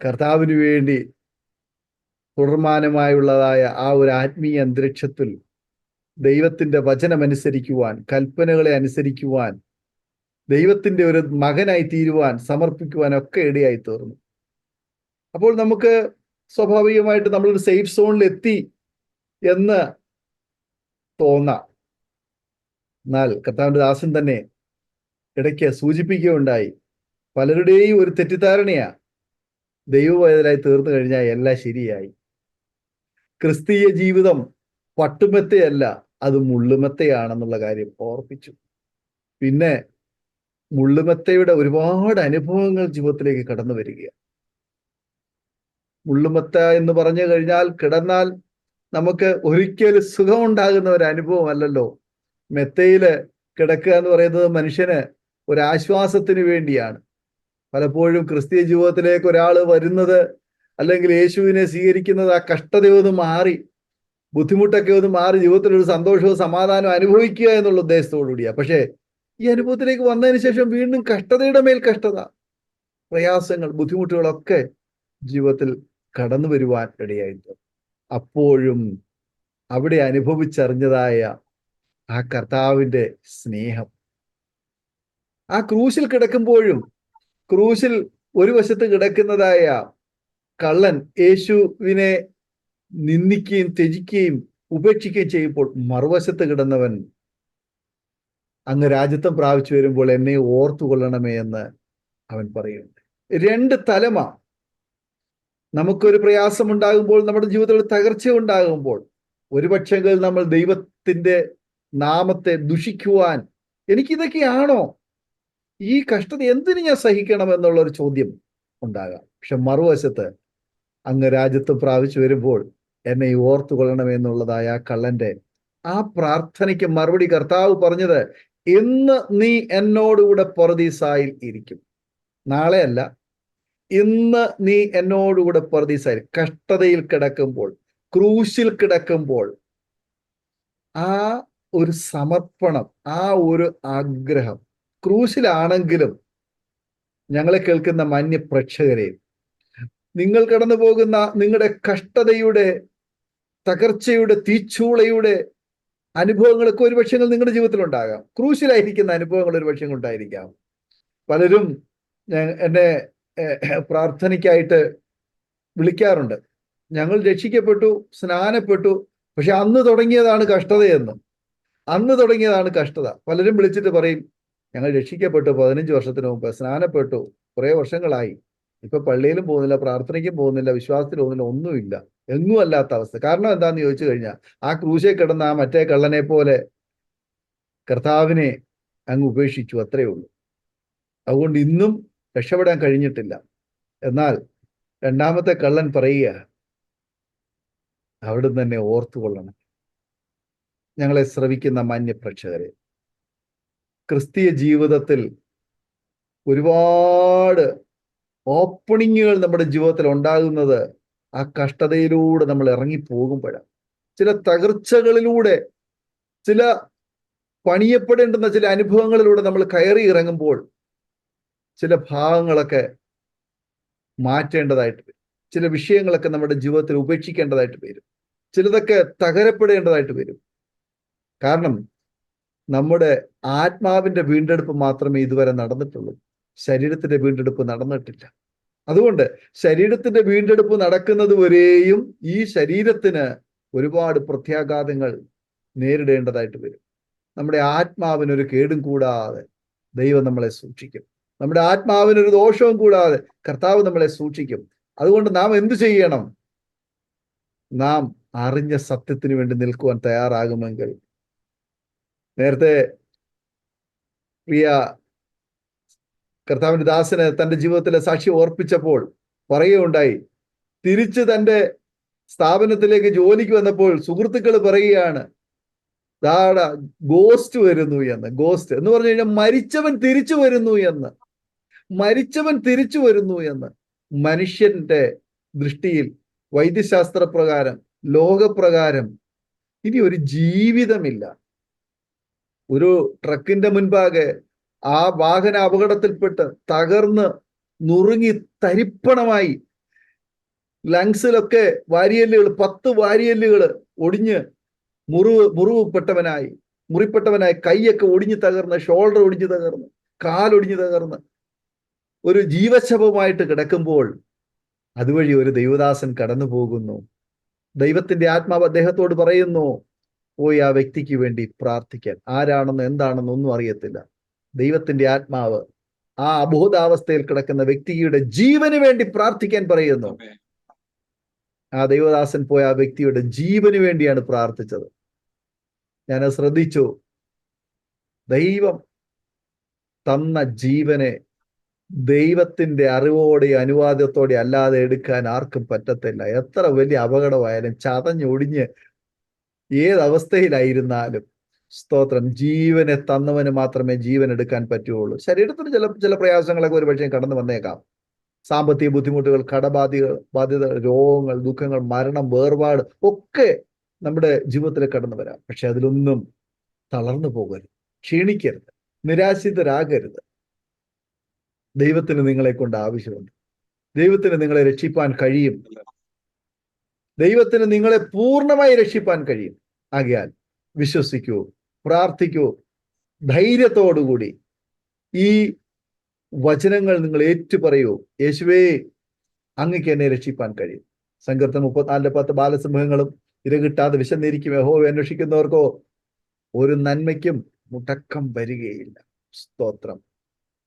കർത്താവിന് വേണ്ടി തുടർമാനമായുള്ളതായ ആ ഒരു ആത്മീയ അന്തരീക്ഷത്തിൽ ദൈവത്തിന്റെ വചനമനുസരിക്കുവാൻ, കൽപ്പനകളെ അനുസരിക്കുവാൻ, ദൈവത്തിന്റെ ഒരു മകനായി തീരുവാൻ, സമർപ്പിക്കുവാൻ ഒക്കെ ഇടയായി തീർന്നു. അപ്പോൾ നമുക്ക് സ്വാഭാവികമായിട്ട് നമ്മളൊരു സേഫ് സോണിൽ എത്തി എന്ന് തോന്നാം. എന്നാൽ കർത്താവിന്റെ ദാസൻ തന്നെ ഇടയ്ക്ക് സൂചിപ്പിക്കുകയുണ്ടായി, പലരുടെയും ഒരു തെറ്റിദ്ധാരണയാ, ദൈവവേദനായി തീർന്നു കഴിഞ്ഞാൽ എല്ലാം ശരിയായി. ക്രിസ്തീയ ജീവിതം പട്ടുമെത്തയല്ല, അത് മുള്ളുമെത്തയാണെന്നുള്ള കാര്യം ഓർപ്പിച്ചു. പിന്നെ മുള്ളുമെത്തയുടെ ഒരുപാട് അനുഭവങ്ങൾ ജീവിതത്തിലേക്ക് കടന്നു വരികയാണ്. മുള്ളുമെത്ത എന്ന് പറഞ്ഞു കഴിഞ്ഞാൽ കിടന്നാൽ നമുക്ക് ഒരിക്കലും സുഖമുണ്ടാകുന്ന ഒരു അനുഭവമല്ലല്ലോ. മെത്തയില് കിടക്കുക എന്ന് പറയുന്നത് മനുഷ്യന് ഒരാശ്വാസത്തിന് വേണ്ടിയാണ്. പലപ്പോഴും ക്രിസ്തീയ ജീവിതത്തിലേക്ക് ഒരാൾ വരുന്നത്, അല്ലെങ്കിൽ യേശുവിനെ സ്വീകരിക്കുന്നത്, ആ കഷ്ടതയൊന്ന് മാറി, ബുദ്ധിമുട്ടൊക്കെ ഒന്ന് മാറി ജീവിതത്തിൽ ഒരു സന്തോഷവും സമാധാനവും അനുഭവിക്കുക എന്നുള്ള ഉദ്ദേശത്തോടു കൂടിയാണ്. പക്ഷേ ഈ അനുഭവത്തിലേക്ക് വന്നതിന് ശേഷം വീണ്ടും കഷ്ടതയുടെ മേൽ കഷ്ടത, പ്രയാസങ്ങൾ, ബുദ്ധിമുട്ടുകളൊക്കെ ജീവിതത്തിൽ കടന്നു വരുവാൻ ഇടയായിട്ട്, അപ്പോഴും അവിടെ അനുഭവിച്ചറിഞ്ഞതായ ആ കർത്താവിന്റെ സ്നേഹം, ആ ക്രൂശിൽ കിടക്കുമ്പോഴും, ക്രൂശിൽ ഒരു വശത്ത് കിടക്കുന്നതായ കള്ളൻ യേശുവിനെ നിന്ദിക്കുകയും ത്യജിക്കുകയും ഉപേക്ഷിക്കുകയും ചെയ്യുമ്പോൾ, മറുവശത്ത് കിടന്നവൻ അങ്ങ് രാജ്യത്വം പ്രാപിച്ചു വരുമ്പോൾ എന്നെ ഓർത്തുകൊള്ളണമേ എന്ന് അവൻ പറയുന്നുണ്ട്. രണ്ട് തലമ. നമുക്കൊരു പ്രയാസമുണ്ടാകുമ്പോൾ, നമ്മുടെ ജീവിതത്തിൽ തകർച്ച ഉണ്ടാകുമ്പോൾ, ഒരുപക്ഷെങ്കിൽ നമ്മൾ ദൈവത്തിന്റെ നാമത്തെ ദുഷിക്കുവാൻ, എനിക്കിതൊക്കെയാണോ, ഈ കഷ്ടത എന്തിനു ഞാൻ സഹിക്കണം എന്നുള്ള ഒരു ചോദ്യം ഉണ്ടാകാം. പക്ഷെ മറുവശത്ത് അങ്ങ് രാജ്യത്വം പ്രാപിച്ചു വരുമ്പോൾ എന്നെ ഓർത്തുകൊള്ളണമെന്നുള്ളതായ ആ കള്ളന്റെ ആ പ്രാർത്ഥനയ്ക്ക് മറുപടി കർത്താവ് പറഞ്ഞത്, ഇന്ന് നീ എന്നോടുകൂടെ പറുദീസായിൽ ഇരിക്കും. നാളെ അല്ല, ഇന്ന് നീ എന്നോടുകൂടെ പറുദീസായിൽ. കഷ്ടതയിൽ കിടക്കുമ്പോൾ, ക്രൂശിൽ കിടക്കുമ്പോൾ, ആ ഒരു സമർപ്പണം, ആ ഒരു ആഗ്രഹം. ക്രൂശിലാണെങ്കിലും ഞങ്ങളെ കേൾക്കുന്ന മാന്യ പ്രേക്ഷകരെ, നിങ്ങൾ കടന്നു പോകുന്ന നിങ്ങളുടെ കഷ്ടതയുടെ, തകർച്ചയുടെ, തീച്ചൂളയുടെ അനുഭവങ്ങളൊക്കെ ഒരു പക്ഷേ നിങ്ങളുടെ ജീവിതത്തിൽ ഉണ്ടാകാം. ക്രൂശിലായിരിക്കുന്ന അനുഭവങ്ങൾ ഒരു പക്ഷേ ഉണ്ടായിരിക്കാം. പലരും എന്നെ പ്രാർത്ഥനയ്ക്കായിട്ട് വിളിക്കാറുണ്ട്. ഞങ്ങൾ രക്ഷിക്കപ്പെട്ടു, സ്നാനപ്പെട്ടു, പക്ഷെ അന്ന് തുടങ്ങിയതാണ് കഷ്ടതയെന്ന്. അന്ന് തുടങ്ങിയതാണ് കഷ്ടത. പലരും വിളിച്ചിട്ട് പറയും, ഞങ്ങൾ രക്ഷിക്കപ്പെട്ടു 15 വർഷത്തിന് മുമ്പ്, സ്നാനപ്പെട്ടു കുറെ വർഷങ്ങളായി, ഇപ്പൊ പള്ളിയിലും പോകുന്നില്ല, പ്രാർത്ഥനയ്ക്കും പോകുന്നില്ല, വിശ്വാസത്തിൽ പോകുന്നില്ല, ഒന്നുമില്ല, എങ്ങും അല്ലാത്ത അവസ്ഥ. കാരണം എന്താന്ന് ചോദിച്ചു കഴിഞ്ഞാൽ, ആ ക്രൂശെ കിടന്ന ആ മറ്റേ കള്ളനെ പോലെ കർത്താവിനെ അങ്ങ് ഉപേക്ഷിച്ചു, അത്രയേ ഉള്ളൂ. അതുകൊണ്ട് ഇന്നും രക്ഷപ്പെടാൻ കഴിഞ്ഞിട്ടില്ല. എന്നാൽ രണ്ടാമത്തെ കള്ളൻ പറയുക, അവിടുന്ന് തന്നെ ഓർത്തുകൊള്ളണം. ഞങ്ങളെ ശ്രവിക്കുന്ന മാന്യ പ്രേക്ഷകരെ, ക്രിസ്തീയ ജീവിതത്തിൽ ഒരുപാട് ഓപ്പണിങ്ങുകൾ നമ്മുടെ ജീവിതത്തിൽ ഉണ്ടാകുന്നത് ആ കഷ്ടതയിലൂടെ നമ്മൾ ഇറങ്ങിപ്പോകുമ്പോഴാണ്. ചില തകർച്ചകളിലൂടെ, ചില പണിയപ്പെടേണ്ടുന്ന ചില അനുഭവങ്ങളിലൂടെ നമ്മൾ കയറി ഇറങ്ങുമ്പോൾ ചില ഭാഗങ്ങളൊക്കെ മാറ്റേണ്ടതായിട്ട് വരും. ചില വിഷയങ്ങളൊക്കെ നമ്മുടെ ജീവിതത്തിൽ ഉപേക്ഷിക്കേണ്ടതായിട്ട് വരും. ചിലതൊക്കെ തകരപ്പെടേണ്ടതായിട്ട് വരും. കാരണം നമ്മുടെ ആത്മാവിന്റെ വീണ്ടെടുപ്പ് മാത്രമേ ഇതുവരെ നടന്നിട്ടുള്ളൂ. ശരീരത്തിന്റെ വീണ്ടെടുപ്പ് നടന്നിട്ടില്ല. അതുകൊണ്ട് ശരീരത്തിന്റെ വീണ്ടെടുപ്പ് നടക്കുന്നത് വരെയും ഈ ശരീരത്തിന് ഒരുപാട് പ്രത്യാഘാതങ്ങൾ നേരിടേണ്ടതായിട്ട് വരും. നമ്മുടെ ആത്മാവിനൊരു കേടും കൂടാതെ ദൈവം നമ്മളെ സൂക്ഷിക്കും. നമ്മുടെ ആത്മാവിനൊരു ദോഷവും കൂടാതെ കർത്താവ് നമ്മളെ സൂക്ഷിക്കും. അതുകൊണ്ട് നാം എന്തു ചെയ്യണം? നാം അറിഞ്ഞ സത്യത്തിന് വേണ്ടി നിൽക്കുവാൻ തയ്യാറാകുമെങ്കിൽ, നേരത്തെ പ്രിയ കർത്താവിന്റെ ദാസന് തന്റെ ജീവിതത്തിലെ സാക്ഷി ഓർപ്പിച്ചപ്പോൾ പറയുകയുണ്ടായി, തിരിച്ച് തന്റെ സ്ഥാപനത്തിലേക്ക് ജോലിക്ക് വന്നപ്പോൾ സുഹൃത്തുക്കൾ പറയുകയാണ്, ദാടാ ഗോസ്റ്റ് വരുന്നു എന്ന്. ഗോസ്റ്റ് എന്ന് പറഞ്ഞു കഴിഞ്ഞാൽ മരിച്ചവൻ തിരിച്ചു വരുന്നു എന്ന്. മരിച്ചവൻ തിരിച്ചു വരുന്നു എന്ന്. മനുഷ്യന്റെ ദൃഷ്ടിയിൽ, വൈദ്യശാസ്ത്ര പ്രകാരം, ലോകപ്രകാരം ഇനി ഒരു ജീവിതമില്ല. ഒരു ട്രക്കിന്റെ മുൻപാകെ ആ വാഹന അപകടത്തിൽപ്പെട്ട് തകർന്ന് നുറുങ്ങി തരിപ്പണമായി, ലങ്സിലൊക്കെ വാരിയല്ലുകൾ, 10 വാരിയല്ലുകൾ ഒടിഞ്ഞ് മുറിപ്പെട്ടവനായി, കൈയൊക്കെ ഒടിഞ്ഞു തകർന്ന്, ഷോൾഡർ ഒടിഞ്ഞു തകർന്ന്, കാലൊടിഞ്ഞു തകർന്ന് ഒരു ജീവശവമായിട്ട് കിടക്കുമ്പോൾ അതുവഴി ഒരു ദൈവദാസൻ കടന്നു പോകുന്നു. ദൈവത്തിന്റെ ആത്മാവ് അദ്ദേഹത്തോട് പറയുന്നു, പോയി ആ വ്യക്തിക്ക് വേണ്ടി പ്രാർത്ഥിക്കാൻ. ആരാണെന്ന് എന്താണെന്ന് ഒന്നും അറിയത്തില്ല. ദൈവത്തിന്റെ ആത്മാവ് ആ അബോധാവസ്ഥയിൽ കിടക്കുന്ന വ്യക്തിയുടെ ജീവന് വേണ്ടി പ്രാർത്ഥിക്കാൻ പറയുന്നു. ആ ദൈവദാസൻ പോയ ആ വ്യക്തിയുടെ ജീവന് വേണ്ടിയാണ് പ്രാർത്ഥിച്ചത്. ഞാൻ ശ്രദ്ധിച്ചു. ദൈവം തന്ന ജീവനെ ദൈവത്തിന്റെ അറിവോടെ അനുവാദത്തോടെ അല്ലാതെ എടുക്കാൻ ആർക്കും പറ്റത്തില്ല. എത്ര വലിയ അപകടമായാലും, ചതഞ്ഞൊടിഞ്ഞ് ഏതവസ്ഥയിലായിരുന്നാലും, സ്തോത്രം, ജീവനെ തന്നവന് മാത്രമേ ജീവൻ എടുക്കാൻ പറ്റുള്ളൂ. ശരീരത്തിന് ചില പ്രയാസങ്ങളൊക്കെ ഒരു പക്ഷേ കടന്നു വന്നേക്കാം. സാമ്പത്തിക ബുദ്ധിമുട്ടുകൾ, ബാധ്യത, രോഗങ്ങൾ, ദുഃഖങ്ങൾ, മരണം, വേർപാട് ഒക്കെ നമ്മുടെ ജീവിതത്തിൽ കടന്നു വരാം. പക്ഷെ അതിലൊന്നും തളർന്നു പോകരുത്, ക്ഷീണിക്കരുത്, നിരാശിതരാകരുത്. ദൈവത്തിന് നിങ്ങളെ കൊണ്ട് ആവശ്യമുണ്ട്. ദൈവത്തിന് നിങ്ങളെ രക്ഷിപ്പാൻ കഴിയും. ദൈവത്തിന് നിങ്ങളെ പൂർണ്ണമായി രക്ഷിപ്പാൻ കഴിയും. ആകയാൽ വിശ്വസിക്കൂ, പ്രാർത്ഥിക്കൂ, ധൈര്യത്തോടുകൂടി ഈ വചനങ്ങൾ നിങ്ങൾ ഏറ്റുപറയൂ. യേശുവേ, അങ്ങക്ക് എന്നെ രക്ഷിപ്പാൻ കഴിയും. സങ്കീർത്തനം 34:10 ബാലസിംഹങ്ങളും ഇര കിട്ടാതെ വിശന്നിരിക്കും യഹോവയെ അന്വേഷിക്കുന്നവർക്കോ ഒരു നന്മയ്ക്കും മുടക്കം വരികയില്ല. സ്തോത്രം.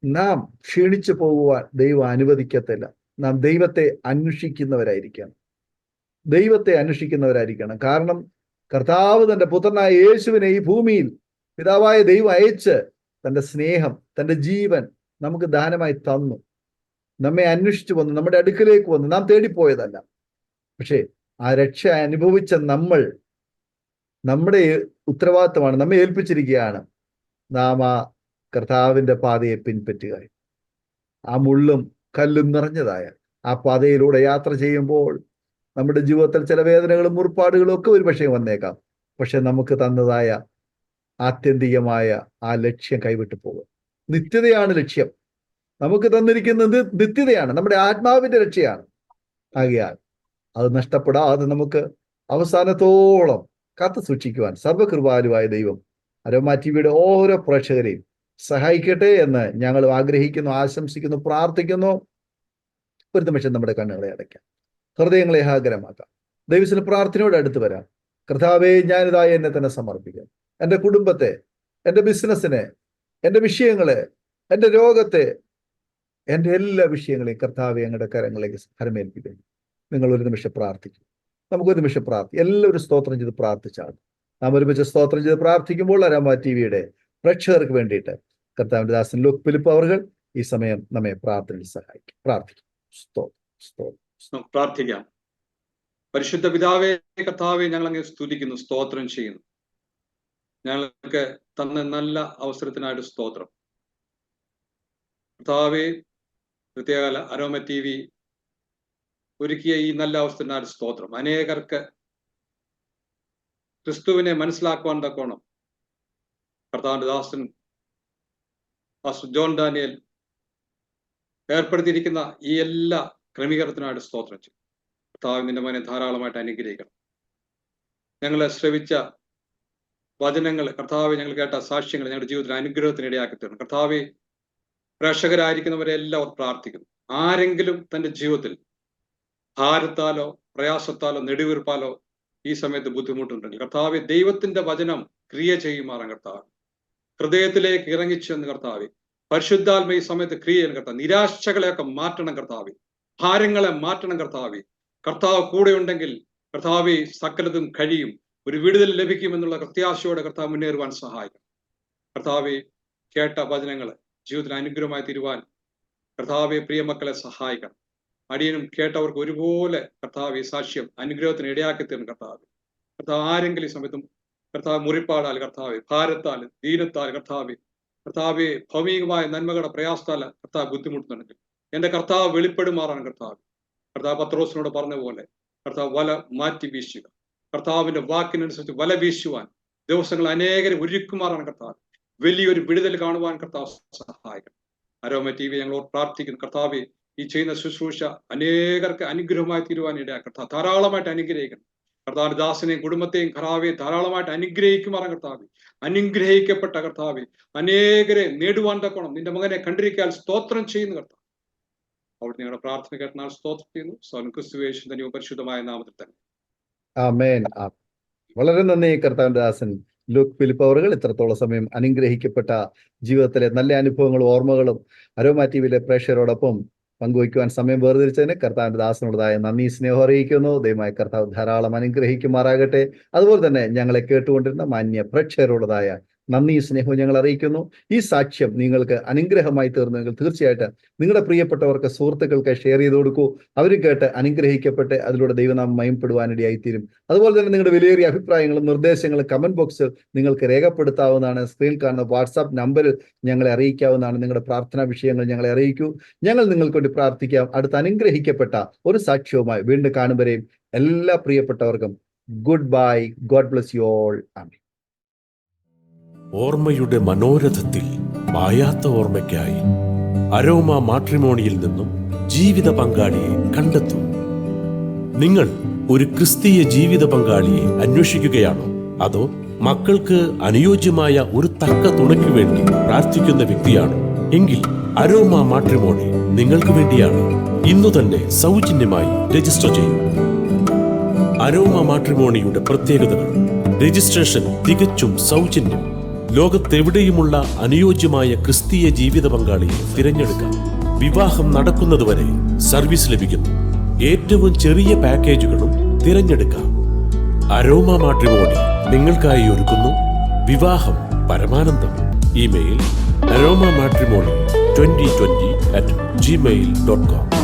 നാം ക്ഷീണിച്ചു പോകുവാൻ ദൈവം അനുവദിക്കത്തില്ല. നാം ദൈവത്തെ അന്വേഷിക്കുന്നവരായിരിക്കണം. ദൈവത്തെ അന്വേഷിക്കുന്നവരായിരിക്കണം. കാരണം കർത്താവ് തന്റെ പുത്രനായ യേശുവിനെ ഈ ഭൂമിയിൽ പിതാവായ ദൈവം അയച്ച് തന്റെ സ്നേഹം, തന്റെ ജീവൻ നമുക്ക് ദാനമായി തന്നു. നമ്മെ അന്വേഷിച്ചു വന്നു, നമ്മുടെ അടുക്കലേക്ക് വന്നു. നാം തേടിപ്പോയതല്ല. പക്ഷേ ആ രക്ഷ അനുഭവിച്ച നമ്മുടെ ഉത്തരവാദിത്തമാണ്, നമ്മെ ഏൽപ്പിച്ചിരിക്കുകയാണ് നാം ആ കർത്താവിന്റെ പാതയെ പിൻപറ്റുക. ആ മുള്ളും കല്ലും നിറഞ്ഞതായ ആ പാതയിലൂടെ യാത്ര ചെയ്യുമ്പോൾ നമ്മുടെ ജീവിതത്തിൽ ചില വേദനകളും മുറിപ്പാടുകളും ഒക്കെ ഒരു പക്ഷേ വന്നേക്കാം. പക്ഷെ നമുക്ക് തന്നതായ ആത്യന്തികമായ ആ ലക്ഷ്യം കൈവിട്ടു പോകും. നിത്യതയാണ് ലക്ഷ്യം. നമുക്ക് തന്നിരിക്കുന്നത് നിത്യതയാണ്, നമ്മുടെ ആത്മാവിന്റെ രക്ഷയാണ്. ആകയാൽ അത് നഷ്ടപ്പെടാതെ നമുക്ക് അവസാനത്തോളം കാത്തു സൂക്ഷിക്കുവാൻ സർവകൃപാലുവായ ദൈവം അരോമ ടിവിയുടെ ഓരോ പ്രേക്ഷകരെയും സഹായിക്കട്ടെ എന്ന് ഞങ്ങൾ ആഗ്രഹിക്കുന്നു, ആശംസിക്കുന്നു, പ്രാർത്ഥിക്കുന്നു. ഒരു നിമിഷം നമ്മുടെ കണ്ണുകളെ അടയ്ക്കാം, ഹൃദയങ്ങളെ ഏകാഗ്രമാക്കാം, ദൈവത്തിന്റെ പ്രാർത്ഥനയോട് അടുത്ത് വരാം. കർത്താവേ, ഞാനിതായി എന്നെ തന്നെ സമർപ്പിക്കാം. എൻ്റെ കുടുംബത്തെ, എൻ്റെ ബിസിനസ്സിനെ, എൻ്റെ വിഷയങ്ങളെ, എൻ്റെ രോഗത്തെ, എൻ്റെ എല്ലാ വിഷയങ്ങളെയും കർത്താവെ അങ്ങയുടെ കരങ്ങളിലേക്ക് ഫലമേൽപ്പിക്കുന്നു. നിങ്ങൾ ഒരു നിമിഷം പ്രാർത്ഥിക്കും. നമുക്കൊരു നിമിഷം എല്ലാവരും സ്തോത്രം ചെയ്ത് പ്രാർത്ഥിച്ചാണ്. നാം ഒരുമിച്ച് സ്തോത്രം ചെയ്ത് പ്രാർത്ഥിക്കുമ്പോൾ അരോമ ടിവിയുടെ പ്രേക്ഷകർക്ക് വേണ്ടിയിട്ട് കർത്താവിന്റെ ദാസൻ ലൂക്ക് ഫിലിപ്പ് അവർ ഈ സമയം നമ്മെ പ്രാർത്ഥനയിൽ സഹായിക്കും. പ്രാർത്ഥിക്കും. പ്രാർത്ഥിക്കാം. പരിശുദ്ധ പിതാവേ, കർത്താവെ, ഞങ്ങൾ അങ്ങ് സ്തുതിക്കുന്നു, സ്തോത്രം ചെയ്യുന്നു. ഞങ്ങൾക്ക് തന്ന നല്ല അവസരത്തിനായിട്ട് സ്തോത്രം. കർത്താവെ, പ്രത്യേക അരോമ ടി വി ഒരുക്കിയ ഈ നല്ല അവസരത്തിനായിട്ട് സ്തോത്രം. അനേകർക്ക് ക്രിസ്തുവിനെ മനസ്സിലാക്കുവാൻ തക്കോണം കർത്താവിന്റെ ദാസൻ പാസ്റ്റർ ജോൺ ഡാനിയൽ ഏർപ്പെടുത്തിയിരിക്കുന്ന ഈ എല്ലാ ക്രമീകരണത്തിനായിട്ട് സ്തോത്രം ചെയ്യും. കർത്താവ് നിന്റെ മനെ ധാരാളമായിട്ട് അനുഗ്രഹിക്കണം. ഞങ്ങളെ ശ്രവിച്ച വചനങ്ങൾ, കർത്താവ് ഞങ്ങൾ കേട്ട സാക്ഷ്യങ്ങൾ ഞങ്ങളുടെ ജീവിതത്തിൽ അനുഗ്രഹത്തിന് ഇടയാക്കി തരണം. കർത്താവ്, പ്രേക്ഷകരായിരിക്കുന്നവരെ എല്ലാവരും പ്രാർത്ഥിക്കുന്നു. ആരെങ്കിലും തന്റെ ജീവിതത്തിൽ ഭാരത്താലോ പ്രയാസത്താലോ നെടുവീർപ്പാലോ ഈ സമയത്ത് ബുദ്ധിമുട്ടുണ്ടെങ്കിൽ കർത്താവ് ദൈവത്തിന്റെ വചനം ക്രിയ ചെയ്യുമാറാൻ കർത്താവ് ഹൃദയത്തിലേക്ക് ഇറങ്ങിച്ചെന്ന് കർത്താവ് പരിശുദ്ധാത്മ ഈ സമയത്ത് ക്രിയ ചെയ്യുന്ന കർത്താവ് നിരാശകളെയൊക്കെ മാറ്റണം കർത്താവ്, ഭാരങ്ങളെ മാറ്റണം കർത്താവ്. കർത്താവ് കൂടെ ഉണ്ടെങ്കിൽ കർത്താവ് സകലതും കഴിയും, ഒരു വിടുതൽ ലഭിക്കുമെന്നുള്ള പ്രത്യാശയോടെ കർത്താവ് മുന്നേറുവാൻ സഹായിക്കണം. കർത്താവ് കേട്ട വചനങ്ങൾ ജീവിതത്തിന് അനുഗ്രഹമായി തീരുവാൻ കർത്താവെ പ്രിയ മക്കളെ സഹായിക്കണം. അടിയനും കേട്ടവർക്ക് ഒരുപോലെ കർത്താവ് സാക്ഷ്യം അനുഗ്രഹത്തിന് ഇടയാക്കി തരുന്നു. കർത്താവ് ആരെങ്കിലും ഈ സമയത്തും കർത്താവ് മുറിപ്പാടാൽ, കർത്താവ് ഭാരത്താൽ, ദീനത്താൽ, കർത്താവ് ഭൗമികമായ നന്മകളുടെ പ്രയാസത്താൽ കർത്താവ് ബുദ്ധിമുട്ടുന്നുണ്ടെങ്കിൽ എന്റെ കർത്താവ് വെളിപ്പെടുമാറാണ്. കർത്താവ് പത്രോസിനോട് പറഞ്ഞ പോലെ കർത്താവ് വല മാറ്റി വീശുക, കർത്താവിന്റെ വാക്കിനനുസരിച്ച് വല വീശുവാൻ ദിവസങ്ങൾ അനേകരെ ഒരുക്കുമാറാണ്. കർത്താവ് വലിയൊരു വിടുതൽ കാണുവാൻ കർത്താവ് സഹായിക്കണം. അരോമ ടി വി ഞങ്ങളോട് പ്രാർത്ഥിക്കുന്നു. കർത്താവ് ഈ ചെയ്യുന്ന ശുശ്രൂഷ അനേകർക്ക് അനുഗ്രഹമായി തീരുവാൻ ഇടയാക്കും. കർത്താവ് ധാരാളമായിട്ട് അനുഗ്രഹിക്കണം. കർത്താവിന്റെ ദാസനെയും കുടുംബത്തെയും കർത്താവെ ധാരാളമായിട്ട് അനുഗ്രഹിക്കുമാറാൻ. കർത്താവ് അനുഗ്രഹിക്കപ്പെട്ട കർത്താവ് അനേകരെ നേടുവാൻ തക്കോണം നിന്റെ മകനെ കണ്ടിരിക്കാൻ സ്തോത്രം ചെയ്യുന്നു. കർത്താവ് അവിടെ നിങ്ങളുടെ പ്രാർത്ഥന കേട്ടാൽ സ്തോത്രം ചെയ്യുന്നു. സ്വയം ക്രിസ്തുവേശുവിന്റെ പരിശുദ്ധമായ നാമത്തിൽ തന്നെ ആമേൻ. വളരെ നന്ദി കർത്താവിന്റെ ദാസൻ ലൂക്ക് ഫിലിപ്പ് അവർ ഇത്രത്തോളം സമയം അനുഗ്രഹിക്കപ്പെട്ട ജീവിതത്തിലെ നല്ല അനുഭവങ്ങളും ഓർമ്മകളും അരോമ ടിവിയിലെ പ്രേക്ഷകരോടൊപ്പം പങ്കുവയ്ക്കുവാൻ സമയം വേർതിരിച്ചതിന് കർത്താവിന്റെ ദാസനുള്ളതായ നന്ദി, സ്നേഹം അറിയിക്കുന്നു. ദയവായി കർത്താവ് ധാരാളം അനുഗ്രഹിക്കുമാറാകട്ടെ. അതുപോലെ തന്നെ ഞങ്ങളെ കേട്ടുകൊണ്ടിരുന്ന മാന്യ പ്രേക്ഷകരുള്ളതായ നന്ദി, സ്നേഹവും ഞങ്ങൾ അറിയിക്കുന്നു. ഈ സാക്ഷ്യം നിങ്ങൾക്ക് അനുഗ്രഹമായി തീർന്നെങ്കിൽ തീർച്ചയായിട്ടും നിങ്ങളുടെ പ്രിയപ്പെട്ടവർക്ക്, സുഹൃത്തുക്കൾക്ക് ഷെയർ ചെയ്ത് കൊടുക്കൂ. അവർ കേട്ട് അനുഗ്രഹിക്കപ്പെട്ട് അതിലൂടെ ദൈവനാമം മഹിമപ്പെടുവാനിടയായിത്തീരും. അതുപോലെ തന്നെ നിങ്ങളുടെ വിലയേറിയ അഭിപ്രായങ്ങളും നിർദ്ദേശങ്ങളും കമന്റ് ബോക്സിൽ നിങ്ങൾക്ക് രേഖപ്പെടുത്താവുന്നതാണ്. സ്ക്രീനിൽ കാണുന്ന വാട്സാപ്പ് നമ്പറിൽ ഞങ്ങളെ അറിയിക്കാവുന്നതാണ്. നിങ്ങളുടെ പ്രാർത്ഥനാ വിഷയങ്ങൾ ഞങ്ങളെ അറിയിക്കൂ. ഞങ്ങൾ നിങ്ങൾക്ക് വേണ്ടി പ്രാർത്ഥിക്കാം. അടുത്ത അനുഗ്രഹിക്കപ്പെട്ട ഒരു സാക്ഷ്യവുമായി വീണ്ടും കാണുവരെയും എല്ലാ പ്രിയപ്പെട്ടവർക്കും goodbye. God bless you all. Amen. ഓർമ്മയുടെ മനോരഥത്തിൽ മായാത്ത ഓർമ്മയ്ക്കായി അരോമ മാട്രിമോണിയിൽ നിന്നും ജീവിത പങ്കാളിയെ കണ്ടെത്തൂ. നിങ്ങൾ ഒരു ക്രിസ്തീയ ജീവിത പങ്കാളിയെ അന്വേഷിക്കുകയാണോ? അതോ മക്കൾക്ക് അനുയോജ്യമായ ഒരു തക്ക തുണയ്ക്ക് വേണ്ടി പ്രാർത്ഥിക്കുന്ന വ്യക്തിയാണോ? എങ്കിൽ അരോമ മാട്രിമോണി നിങ്ങൾക്ക് വേണ്ടിയാണ്. ഇന്നു തന്നെ സൗജന്യമായി രജിസ്റ്റർ ചെയ്യൂ. അരോമ മാട്രിമോണിയുടെ പ്രത്യേകതകൾ: രജിസ്ട്രേഷൻ തികച്ചും സൗജന്യം. ലോകത്തെവിടെയുമുള്ള അനുയോജ്യമായ ക്രിസ്തീയ ജീവിത പങ്കാളിയെ തിരഞ്ഞെടുക്കാം. വിവാഹം നടക്കുന്നതുവരെ സർവീസ് ലഭിക്കുന്നു. ഏറ്റവും ചെറിയ പാക്കേജുകളും തിരഞ്ഞെടുക്കാം. അരോമ മാട്രിമോണി നിങ്ങൾക്കായി ഒരുക്കുന്നു വിവാഹം പരമാനന്ദം. Email aroma matrimony2020@gmail.com